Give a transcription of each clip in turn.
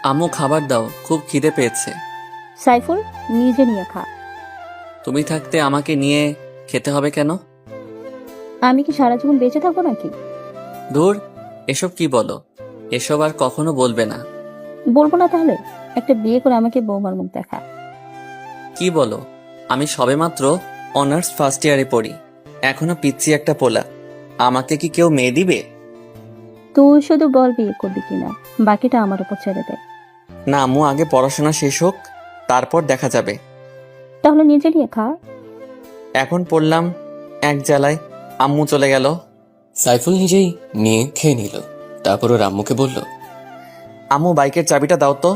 আম্মু খাবার দাও, খুব খিদে পেয়েছে। সাইফুল, নিজে নিয়ে খা। তুমি থাকতে আমাকে নিয়ে খেতে হবে কেন? আমি কি সারা জীবন বেঁচে থাকবো নাকি? ধুর, এসব কি বলো? এসব আর কখনো বলবে না। বলবো না তাহলে? একটা বিয়ে করে আমাকে বৌমার মুখ দেখা। কি বলো? আমি সবেমাত্র অনার্স ফার্স্ট ইয়ারে পড়ি, এখনো পিচ্ছি একটা পোলা। আমাকে কি কেউ মেয়ে দিবে? তুই শুধু বল বিয়ে করবি কিনা, বাকিটা আমার উপর ছেড়ে দে। না আম্মু, আগে পড়াশোনা শেষ হোক, তারপর দেখা যাবে। তাহলে নিজে নিয়ে খা। এখন পড়লাম এক জ্বালায়, আম্মু চলে গেল। সাইফুল নিজেই নিয়ে খেয়ে নিল। তারপর ওর আম্মুকে বলল, আম্মু বাইকের চাবিটা দাও তো।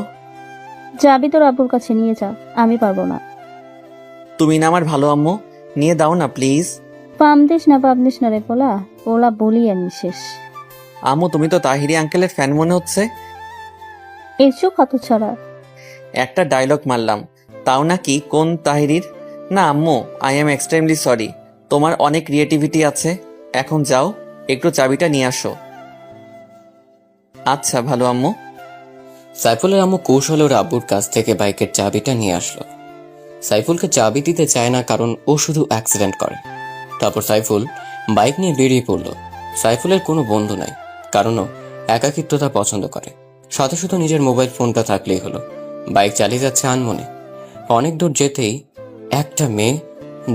যাবি তোর আব্বুর কাছে নিয়ে যা, আমি পারবো না। তুমি না আমার ভালো আম্মু, নিয়ে দাও না প্লিজ। পামদিস না পাবদিস না রে পোলা, পোলা বলি আমি শেষ। আম্মু তুমি তো তাহিরি আঙ্কেলের ফ্যান মনে হচ্ছে। এসো কত ছাড়া। একটা ডায়লগ মারলাম, তাও নাকি কোন তাহিরির? না আম্মু, আই এম এক্সট্রিমলি সরি। তোমার অনেক ক্রিয়েটিভিটি আছে। এখন যাও, একটু চাবিটা নিয়ে আসো। আচ্ছা ভালো আম্মু। সাইফুলের আম্মু কৌশলে ওর আব্বুর কাছ থেকে বাইকের চাবিটা নিয়ে আসলো। সাইফুলকে চাবি দিতে চায় না, কারণ ও শুধু অ্যাক্সিডেন্ট করে। তারপর সাইফুল বাইক নিয়ে বেরিয়ে পড়ল। সাইফুলের কোনো বন্ধু নাই, কারণ ও একাকিত্বতা পছন্দ করে। সাথে শুধু নিজের মোবাইল ফোনটা থাকলেই হলো। বাইক চালিয়ে যাচ্ছে আনমনে। অনেক দূর যেতেই একটা মেয়ে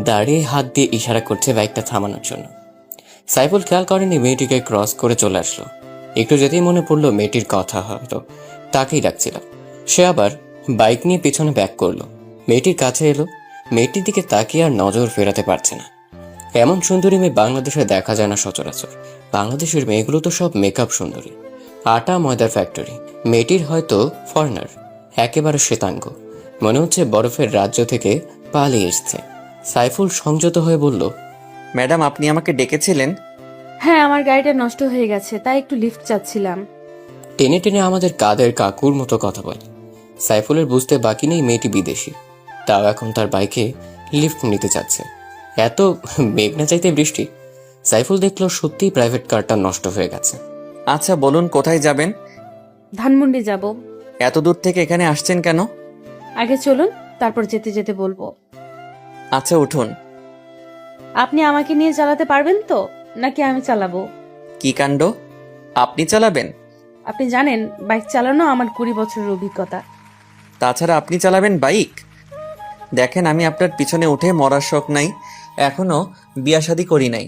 দাঁড়িয়ে হাত দিয়ে ইশারা করছে বাইকটা থামানোর জন্য। সাইফুল খেয়াল করেনি মেয়েটিকে ক্রস করে চলে আসলো। একটু যেতেই মনে পড়লো মেয়েটির কথা, হয়তো তাকেই ডাকছিল। সে আবার বাইক নিয়ে পেছনে ব্যাক করলো। মেয়েটির কাছে এলো। মেয়েটির দিকে তাকিয়ে আর নজর ফেরাতে পারছে না। এমন সুন্দরী মেয়ে বাংলাদেশে দেখা যায় না সচরাচর। বাংলাদেশের মেয়েগুলো তো সব মেকআপ সুন্দরী, আটা ময়দার ফ্যাক্টরি। মেয়েটির হয়তো ফরেনার, একেবারে শ্বেতাঙ্গ, মনে হচ্ছে বরফের রাজ্য থেকে পালিয়ে এসছে। সাইফুল সংযত হয়ে বলল, ম্যাডাম আপনি আমাকে ডেকেছিলেন? হ্যাঁ, আমার গাড়িটা নষ্ট হয়ে গেছে, তাই একটু লিফট চাচ্ছিলাম। টেনে টেনে আমাদের কাদের কাকুর মতো কথা বলে। সাইফুলের বুঝতে বাকি নেই মেয়েটি বিদেশি, তাও এখন তার বাইকে লিফট নিতে চাচ্ছে। এত মেঘ না চাইতে বৃষ্টি। সাইফুল দেখলো সত্যিই প্রাইভেট কারটা নষ্ট হয়ে গেছে। আচ্ছা বলুন কোথায় যাবেন? ধানমন্ডি যাব। এত দূর থেকে এখানে আসছেন কেন? আগে চলুন, তারপর যেতে যেতে বলবো। আচ্ছা উঠুন। আপনি আমাকে নিয়ে চালাতে পারবেন তো, নাকি আমি চালাবো? কি কাণ্ড, আপনি চালাবেন? আপনি জানেন বাইক চালানো আমার 20 বছরের অভিজ্ঞতা। তাছাড়া আপনি চালাবেন বাইক? দেখেন আমি আপনার পিছনে উঠে মরার শখ নাই, এখনো বিয়া শাদী করি নাই,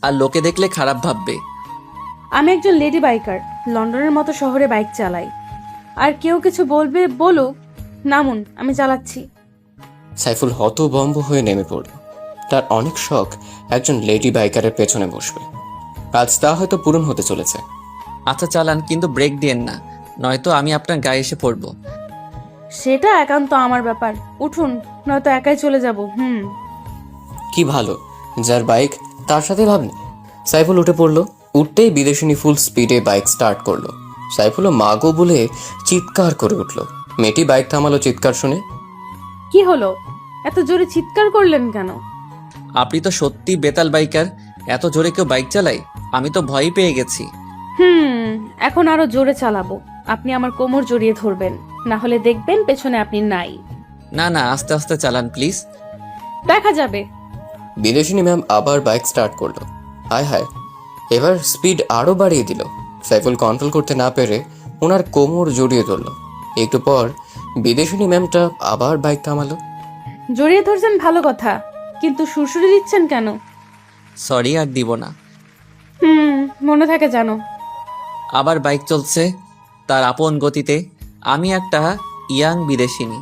আর লোকে দেখলে খারাপ ভাববে। আমি একজন লেডি বাইকার, লন্ডনের মতো শহরে বাইক চালাই। আর কেউ কিছু বলবে বলুক, নামুন, আমি চালাচ্ছি। সাইফুল হতভম্ব হয়ে নেমে পড়ল। তার অনেক শখ একজন লেডি বাইকারের পেছনে বসবে। আজ তা হয়তো পূরণ হতে চলেছে। আচ্ছা চালান, কিন্তু ব্রেক দিয়েন না, নয়তো আমি আপনার গায়ে এসে পড়বো। সেটা একান্ত আমার ব্যাপার, উঠুন, নয়তো একাই চলে যাব। কি ভালো, যার বাইক তার সাথে ভাব নেই। সাইফুল উঠে পড়লো। উঠতেই বিদেশিনী ফুল স্পিডে বাইক স্টার্ট করলো। সাইফুলও মাগো বলে চিৎকার করে উঠলো। মেয়েটি বাইক থামালো চিৎকার শুনে। কি হলো, এত জোরে চিৎকার করলেন কেন? আপনি তো সত্যি বেতাল বাইকার, এত জোরে কেউ বাইক চালায়? আমি তো ভয় পেয়ে গেছি। এখন আরো জোরে চালাবো। আপনি আমার কোমর জড়িয়ে ধরবেন, না হলে দেখবেন পেছনে আপনি নাই। না না, আস্তে আস্তে চালান প্লিজ। দেখা যাবে। বিদেশিনী ম্যাম আবার বাইক স্টার্ট করলো। হায় হায়, এবার স্পিড আরো বাড়িয়ে দিল। সাইফুল কন্ট্রোল করতে না পেরে ওনার কোমর জড়িয়ে ধরলো। একটু পর বিদেশিনী ম্যামটা আবার বাইক থামালো। জড়িয়ে ধরছেন ভালো কথা, কিন্তু সুরসুরি দিচ্ছেন কেন? সরি, আর দিব না। মনে থাকে জানো। আবার বাইক চলছে তার আপন গতিতে। আমি একটা ইয়াং বিদেশিনী,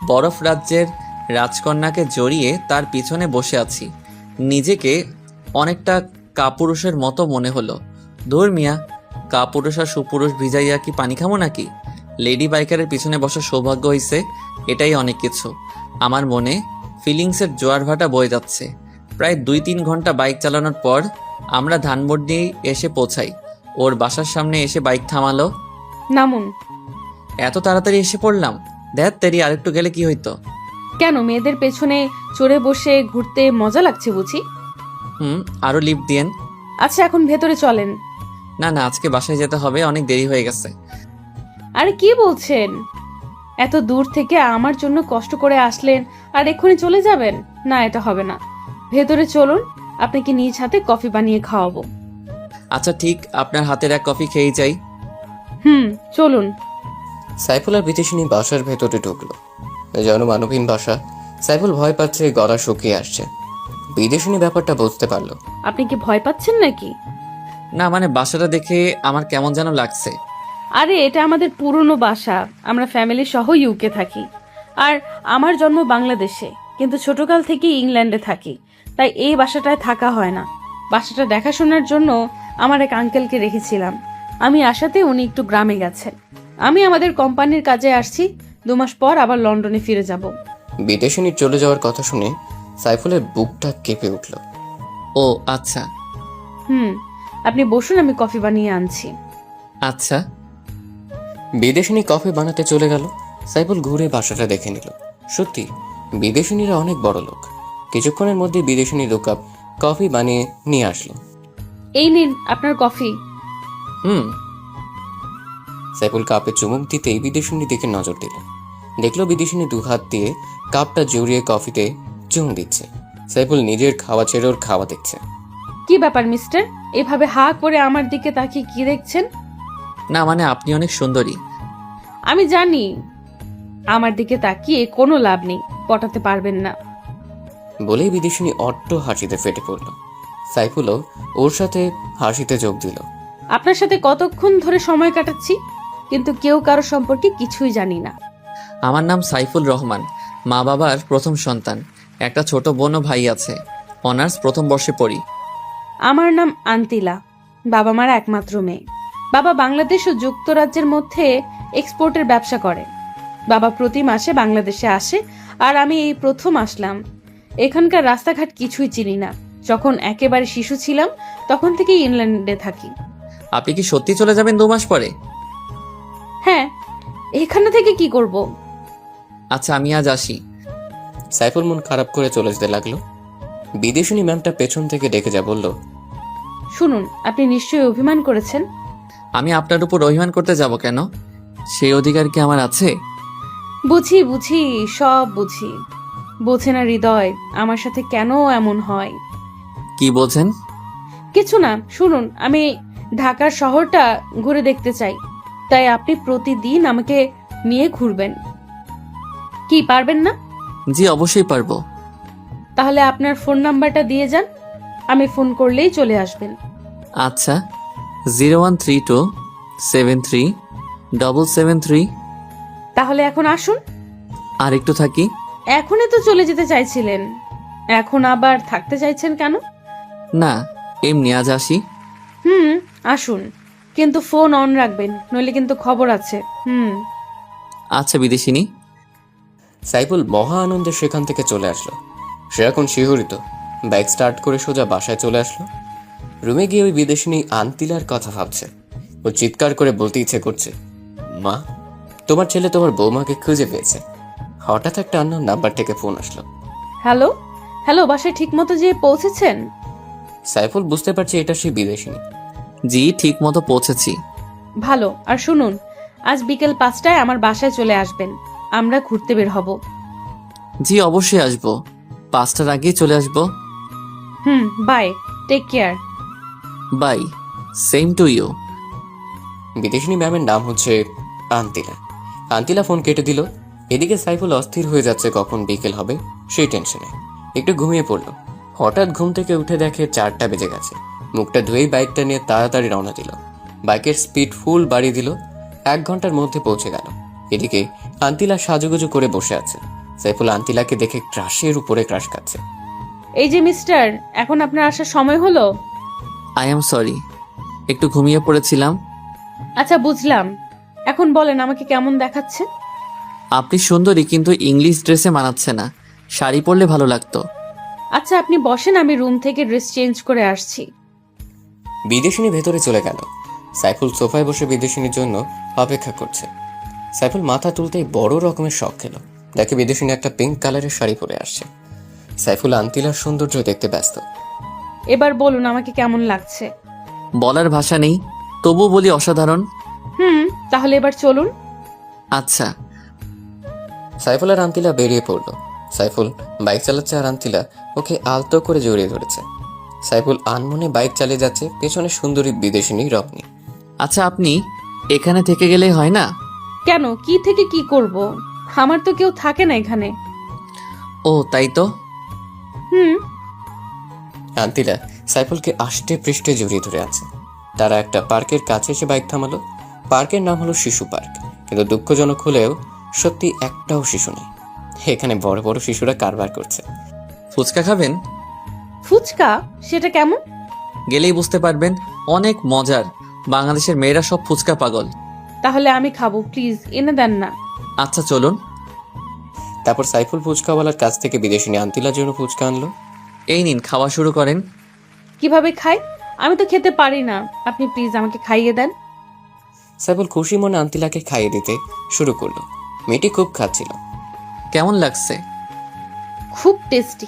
বরফ রাজ্যের রাজকন্যাকে জড়িয়ে তার পিছনে বসে আছি। নিজেকে অনেকটা কাপুরুষের মতো মনে হলো। ধুর মিয়া, কাপুরুষ আর সুপুরুষ ভিজাইয়া কি পানি খামো নাকি? লেডি বাইকারের পিছনে বসার সৌভাগ্য হয়েছে, এটাই অনেক কিছু। আমার মনে ফিলিংসের জোয়ার ভাটা বয়ে যাচ্ছে। প্রায় 2-3 ঘন্টা বাইক চালানোর পর আমরা ধানমন্ডি এসে পৌঁছাই। ওর বাসার সামনে এসে বাইক থামালো। নামুন। এত তাড়াতাড়ি এসে পড়লাম? দেখ তেরি, আরেকটু গেলে কি হইতো? কেন, মেয়েদের পেছনে চড়ে বসে ঘুরতে মজা লাগছে বুঝি? আরো লিফট দিয়েন। আচ্ছা, এখন ভেতরে চলেন। না না, আজকে বাসায় যেতে হবে, অনেক দেরি হয়ে গেছে। আরে কি বলছেন? এত দূর থেকে আমার জন্য কষ্ট করে আসলেন আর এক্ষুনি চলে যাবেন? না, এটা হবে না। ভেতরে চলুন, আপনাকে নিজ হাতে কফি বানিয়ে খাওয়াবো। আচ্ছা ঠিক, আপনার হাতের এক কফি খেয়েই যাই। চলুন। সাইফুল আর বিদেশিনী বাসার ভেতরে ঢুকলো। যেন মানবহীন বাসা। সাইফুল ভয় পাচ্ছে, গলা শুকিয়ে আসছে। বিদেশিনী ব্যাপারটা বুঝতে পারলো। আপনি কি ভয় পাচ্ছেন নাকি? না মানে বাসাটা দেখে আমার কেমন যেন লাগছে। আরে এটা আমাদের পুরনো বাসা, আমরা ফ্যামিলি সহ ইউকে থাকি। আর আমার জন্ম বাংলাদেশে, কিন্তু ছোটকাল থেকে ইংল্যান্ডে থাকি, তাই এই বাসাটায় থাকা হয় না। বাসাটা দেখাশোনার জন্য আমার এক আঙ্কেলকে রেখেছিলাম। আমি আসাতে উনি একটু গ্রামে গেছেন। আমি আমাদের কোম্পানির কাজে আসছি, 2 মাস পর আবার লন্ডনে ফিরে যাব। বিদেশিনীর চলে যাওয়ার কথা শুনে সাইফুলের বুকটা কেঁপে উঠল। ও আচ্ছা। আপনি বসুন, আমি কফি বানিয়ে আনছি। আচ্ছা। বিদেশিনী কফি বানাতে চলে গেল। সাইফুল ঘুরে বাসাটা দেখে নিল। সত্যি বিদেশিনীরা অনেক বড় লোক। কিছুক্ষণের মধ্যে বিদেশিনী 2 কাপ কফি বানিয়ে নিয়ে আসলো। এই নিন আপনার কফি। সাইফুল কাপে চুমুক দিতেই বিদেশিনী দিকে নজর দিল। দেখলো বিদেশিনী 2 হাত দিয়ে কাপটা জড়িয়ে কফিতে চুমুক দিচ্ছে। সাইফুল নিজের খাওয়া ছেড়ে ওর খাওয়া দেখছে। কি ব্যাপার মিস্টার, এভাবে হা করে আমার দিকে তাকিয়ে কি দেখছেন? না মানে আপনি অনেক সুন্দরী। আমি জানি আমার দিকে তাকিয়ে কোনো লাভ নেই, পটাতে পারবেন না। বলেই বিদেশিনী অট্ট হাসিতে ফেটে পড়ল। সাইফুলও ওর সাথে হাসিতে যোগ দিল। আপনার সাথে কতক্ষণ ধরে সময় কাটাচ্ছি, কিন্তু কেউ কারো সম্পর্কে কিছুই জানি না। আমার নাম সাইফুল রহমান, মা বাবার প্রথম সন্তান। একটা ছোট বোন ও ভাই আছে। অনার্স প্রথম বর্ষে পড়ি। আমার নাম আন্তিলা, বাবা মার একমাত্র মেয়ে। বাবা বাংলাদেশ ও যুক্তরাজ্যের মধ্যে এক্সপোর্টের ব্যবসা করে। বাবা প্রতি মাসে বাংলাদেশে আসে, আর আমি এই প্রথম আসলাম। এখানকার রাস্তাঘাট কিছুই চিনি না। যখন একেবারে শিশু ছিলাম তখন থেকেই ইংল্যান্ডে থাকি। আপনি কি সত্যি চলে যাবেন 2 মাস পরে? হ্যাঁ, এখানে থেকে কি করব? আচ্ছা আমি আজ আসি। সাইফুল মন খারাপ করে চলে যেতে লাগলো। বিদেশিনী ম্যামটা পেছন থেকে ডেকে যা বলল, শুনুন, আপনি নিশ্চয়ই অভিমান করেছেন। আমি আপনার উপর অভিমান করতে যাব কেন? সেই অধিকার কি আমার আছে? বুঝি বুঝি, সব বুঝি। বোঝে না হৃদয় আমার সাথে কেন এমন হয়। কি বলছেন? কিছু না, শুনুন, আমি ঢাকার শহরটা ঘুরে দেখতে চাই, তাই আপনি প্রতিদিন আমাকে নিয়ে ঘুরবেন। কি পারবেন না? জি অবশ্যই পারবো। তাহলে আপনার ফোন নাম্বারটা দিয়ে যান, আমি ফোন করলেই চলে আসবেন। আচ্ছা 0132737773। তাহলে এখন আসুন। আর একটু থাকি। এখনই তো চলে যেতে চাইছিলেন, এখন আবার থাকতে চাইছেন কেন? না এমনি আজ আসি। আসুন, কিন্তু ফোন অন রাখবেন, নইলে কিন্তু খবর আছে। আচ্ছা বিদেশিনী। সাইফুল মহা আনন্দে সেখান থেকে চলে আসলো। সে এখন শিহরিত। বাইক স্টার্ট করে সোজা বাসায় চলে আসলো। রুমে গিয়ে ওই বিদেশিনী আন্তিলার কথা ভাবছে। ও চিৎকার করে বলতে ইচ্ছে করছে, মা, তোমার ছেলে তোমার বৌমাকে খুঁজে পেয়েছে। হঠাৎ একটা আননোন নাম্বার থেকে ফোন আসলো। হ্যালো হ্যালো, বাসায় ঠিক মতো যেয়ে পৌঁছেছেন? সাইফুল বুঝতে পারছে এটা সেই বিদেশিনী। জি ঠিক মতো পৌঁছেছি। ভালো। আর শুনুন, আজ বিকেল 5টায় আমার বাসায় চলে আসবেন, আমরা ঘুরতে বের হব। জি অবশ্যই আসবো, 5টার আগেই চলে আসবো। Bye, take care. Bye, same to you. বিদেশিনী ম্যামের নাম হচ্ছে আন্তিলা। আন্তিলা ফোন কেটে দিল। এদিকে সাইফুল অস্থির হয়ে যাচ্ছে কখন বিকেল হবে সেই টেনশনে একটু ঘুমিয়ে পড়লো। হঠাৎ ঘুম থেকে উঠে দেখে 4টা বেজে গেছে। মুখটা ধুয়েই বাইকটা নিয়ে তাড়াতাড়ি রওনা দিল। বাইকের স্পিড ফুল বাড়িয়ে দিল। 1 ঘন্টার মধ্যে পৌঁছে গেল। এদিকে আন্তিলা সাজুগুজু করে বসে আছে। সাইফুল আন্তিলাকে দেখে ক্রাশের উপরে ক্রাশ খাচ্ছে। এই যে মিস্টার, এখন আপনার আসার সময় হলো। আই এম সরি, একটু ঘুমিয়ে পড়েছিলাম। আচ্ছা বুঝলাম, এখন বলেন আমাকে কেমন দেখাচ্ছে? আপনি সুন্দরী, কিন্তু ইংলিশ ড্রেসে মানাচ্ছে না। শাড়ি পরলে ভালো লাগতো। আচ্ছা আপনি বসেন, আমি রুম থেকে ড্রেস চেঞ্জ করে আসছি। বিদেশিনী ভেতরে চলে গেল। সাইফুল সোফায় বসে বিদেশিনীর জন্য অপেক্ষা করছে। সাইফুল মাথা তুলতেই বড় রকমের শখ খেলো। দেখে বিদেশিনী একটা পিঙ্ক কালারের শাড়ি পরে আসছে। সাইফুল আন্তিলার সৌন্দর্য দেখতে ব্যস্ত। এবার বলুন আমাকে কেমন লাগছে। বলার ভাষা নেই, তবু বলি অসাধারণ। তাহলে এবার চলুন, আচ্ছা। সাইফুল আর আন্তিলা বেরিয়ে পড়লো। সাইফুল বাইক চালাচ্ছে আর আন্তিলা ওকে আলতো করে জড়িয়ে ধরেছে। সাইফুল আনমনে বাইক চালিয়ে যাচ্ছে, পেছনে সুন্দরী বিদেশিনী রত্নী। আচ্ছা, আপনি এখানে থেকে গেলেই হয় না? কেন, কি থেকে কি করব? আমার তো কেউ থাকে না এখানে। ও তাই তো। হুম। আন্তিলা সাইফুলকে আষ্টে পৃষ্ঠে জড়িয়ে ধরে আছে। তারা একটা পার্কের কাছে এসে বাইক থামালো। পার্কের নাম হলো শিশু পার্ক, কিন্তু দুঃখজনক হলেও সত্যি একটাও শিশু নেই। এখানে বড় বড় শিশুরা কারবার করছে। ফুচকা খাবেন? ফুচকা? সেটা কেমন? গেলেই বুঝতে পারবেন, অনেক মজার। বাংলাদেশের মেয়েরা সব ফুচকা পাগল। তাহলে আমি খাবো, প্লিজ এনে দেন না। আচ্ছা চলুন। তারপর সাইফুল ফুচকাওয়ালার কাছ থেকে বিদেশিনী আন্তিলার জন্য ফুচকা আনলো। এই নিন, খাওয়া শুরু করেন। কিভাবে খাই? আমি তো খেতে পারি না, আপনি প্লিজ আমাকে খাইয়ে দেন। সাইফুল খুশি মনে আন্তিলাকে খাইয়ে দিতে শুরু করলো। মেয়েটি খুব খাচ্ছিল। কেমন লাগছে? খুব টেস্টি।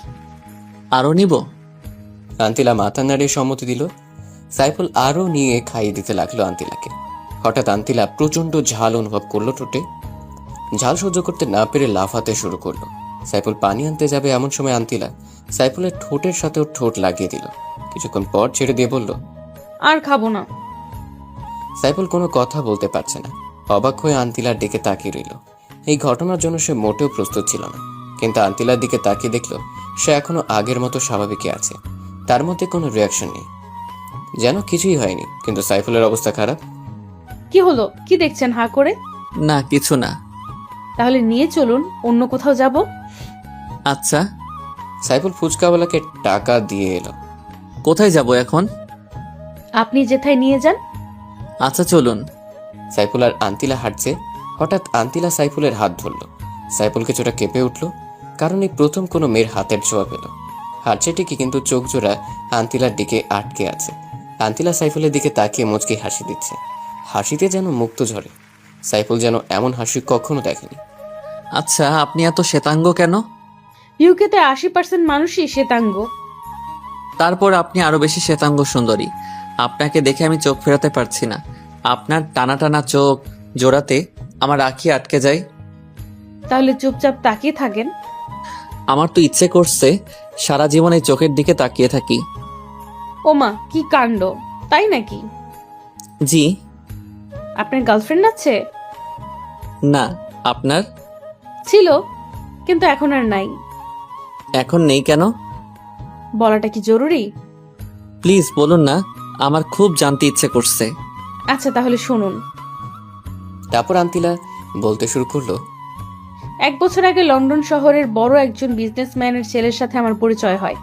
আরও নিব? আন্তিলা মাথা নাড়িয়ে সম্মতি দিল। সাইফুল আরও নিয়ে খাইয়ে দিতে লাগলো আন্তিলাকে। হঠাৎ আন্তিলা প্রচন্ড ঝাল অনুভব করলো ঠোঁটে। ঝাল সহ্য করতে না পেরে লাফাতে শুরু করলো। সাইফুল পানি আনতে যাবে এমন সময় আন্তিলা সাইফুলের ঠোঁটের সাথেও ঠোঁট লাগিয়ে দিল। কিছুক্ষণ পর ছেড়ে দিয়ে বলল, আর খাবো না। সাইফুল কোনো কথা বলতে পারছে না। অবাক হয়ে আন্তিলার দিকে তাকিয়ে রইল। এই ঘটনার জন্য সে মোটেও প্রস্তুত ছিল না, কিন্তু আন্তিলার দিকে তাকিয়ে দেখল সে এখনো আগের মতো স্বাভাবিকই আছে। তার মধ্যে কোনো রিয়াকশন নেই, যেন কিছুই হয়নি। কিন্তু সাইফুলের অবস্থা খারাপ। কি হলো? কি দেখছেন হা করে? না, কিছু না। তাহলে নিয়ে চলুন, অন্য কোথাও যাব। আচ্ছা, সাইফুল ফুচকাওয়ালাকে টাকা দিয়ে এলো। কোথায় যাব এখন? আপনি যেথায় নিয়ে যান। আচ্ছা চলুন। সাইফুল আর আন্তিলা হাঁটছে। হঠাৎ আন্তিলা সাইফুলের হাত ধরল। সাইফুল কিছুটা কেঁপে উঠল, কারণ এই প্রথম কোনো মেয়ের হাতের ছোঁয়া পেল। হাঁটছে ঠিকই, কিন্তু চোখ জোড়া আন্তিলার দিকে আটকে আছে। আন্তিলা সাইফুলের দিকে তাকিয়ে মুচকি হাসি দিচ্ছে। হাসিতে যেন মুক্ত ঝরে। সাইফুল যেন এমন হাসি কখনো দেখেনি। আচ্ছা, আপনি এত শ্বেতাঙ্গ কেন? ইউকেতে 80% মানুষই শ্বেতাঙ্গ। তারপর আপনি আরো বেশি শ্বেতাঙ্গ সুন্দরী। আপনাকে দেখে আমি চোখ ফেরাতে পারছি না। আপনার টানা টানা চোখ জোড়াতে আমার আঁখি আটকে যায়। তাহলে চুপচাপ তাকিয়ে থাকেন। আমার তো ইচ্ছে করছে সারা জীবন এই চোখের দিকে তাকিয়ে থাকি। ওমা, কি কাণ্ড! তাই নাকি? জি। আপনার গার্লফ্রেন্ড আছে? না। আপনার? ছিল, কিন্তু এখন আর নাই। এখন নেই কেন? বলাটা কি জরুরি? প্লিজ বলুন না, আমার খুব জানতে ইচ্ছে করছে। আচ্ছা তাহলে শুনুন। তারপর আন্তিলা বলতে শুরু করলো, 1 বছর আগে লন্ডন শহরের বড় একজন বিজনেসম্যানের ছেলের সাথে আমার পরিচয় হয়।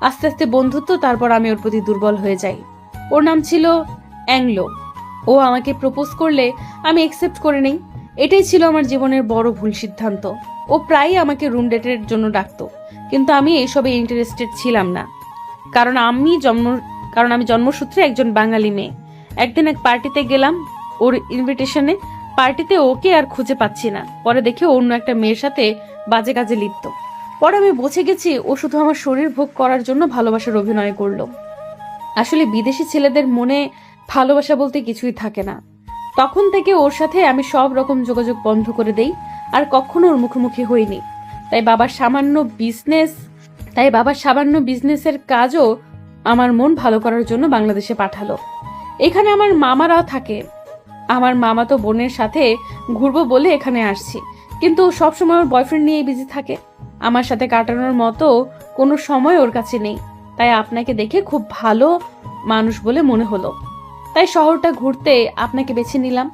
আস্তে আস্তে বন্ধুত্ব, তারপর আমি ওর প্রতি দুর্বল হয়ে যাই। ওর নাম ছিল অ্যাংলো। ও আমাকে প্রপোজ করলে আমি অ্যাকসেপ্ট করে নেই। এটাই ছিল আমার জীবনের বড় ভুল সিদ্ধান্ত। ও প্রায়ই আমাকে রুম ডেটের জন্য ডাকতো, কিন্তু আমি এইসবে ইন্টারেস্টেড ছিলাম না। কারণ আমি জন্মসূত্রে একজন বাঙালি মেয়ে। একদিন এক পার্টিতে গেলাম ওর ইনভিটেশনে। পার্টিতে ওকে আর খুঁজে পাচ্ছি না। পরে দেখি অন্য একটা মেয়ের সাথে বাজে কাজে লিপ্ত। পরে আমি বুঝে গেছি ও শুধু আমার শরীর ভোগ করার জন্য ভালোবাসার অভিনয় করলো। আসলে বিদেশি ছেলেদের মনে ভালোবাসা বলতে কিছুই থাকে না। তখন থেকে ওর সাথে আমি সব রকম যোগাযোগ বন্ধ করে দেই, আর কখনো ওর মুখোমুখি হইনি। তাই বাবার সামান্য বিজনেসের কাজও আমার মন ভালো করার জন্য বাংলাদেশে পাঠালো। এখানে আমার মামারা থাকে। আমার মামা তো বোনের সাথে ঘুরবো বলে এখানে আসছি, কিন্তু ও সবসময় ওর বয়ফ্রেন্ড নিয়ে বিজি থাকে। আমার সাথে কাটানোর মতো কোনো সময় ওর কাছে নেই। তাই আপনাকে দেখে খুব ভালো মানুষ বলে মনে হলো, তাই শহরটা ঘুরতে আপনাকে বেছে নিলাম।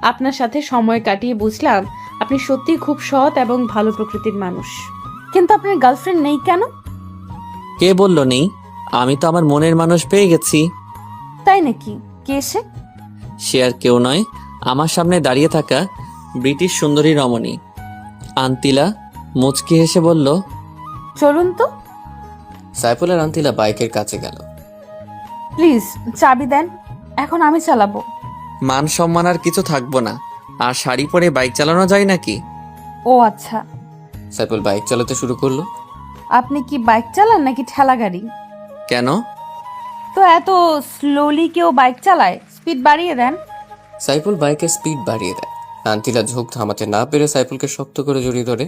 আপনার সাথে সময় কাটিয়ে বুঝলাম আপনি সত্যিই খুব সৎ এবং ভালো প্রকৃতির মানুষ। কিন্তু আপনার গার্লফ্রেন্ড নেই কেন? কে বলল নেই? আমি তো আমার মনের মানুষ পেয়ে গেছি। তাই নাকি? কে সে? সে আর কেউ নয়, আমার সামনে দাঁড়িয়ে থাকা ব্রিটিশ সুন্দরী রমণী। আন্তিলা মুচকি হেসে বলল, চলুন তো। সাইফুল আর আন্তিলা বাইকের কাছে গেল। প্লিজ চাবি দেন, এখন আমি চালাবো। মান সম্মান আর কিছু থাকবো না। আর শাড়ি পরে বাইক চালানো যায় নাকি? ও আচ্ছা। সাইফুল বাইক চালাতে শুরু করলো। আপনি কি বাইক চালান নাকি ঠেলা গাড়ি? কেন? তো এত স্লোলি কেউ বাইক চালায়? স্পিড বাড়িয়ে দেন। সাইফুল বাইকের স্পিড বাড়িয়ে দেয়। আন্তিলা ঝোঁক থামাতে না পেরে সাইফুলকে শক্ত করে জড়িয়ে ধরে।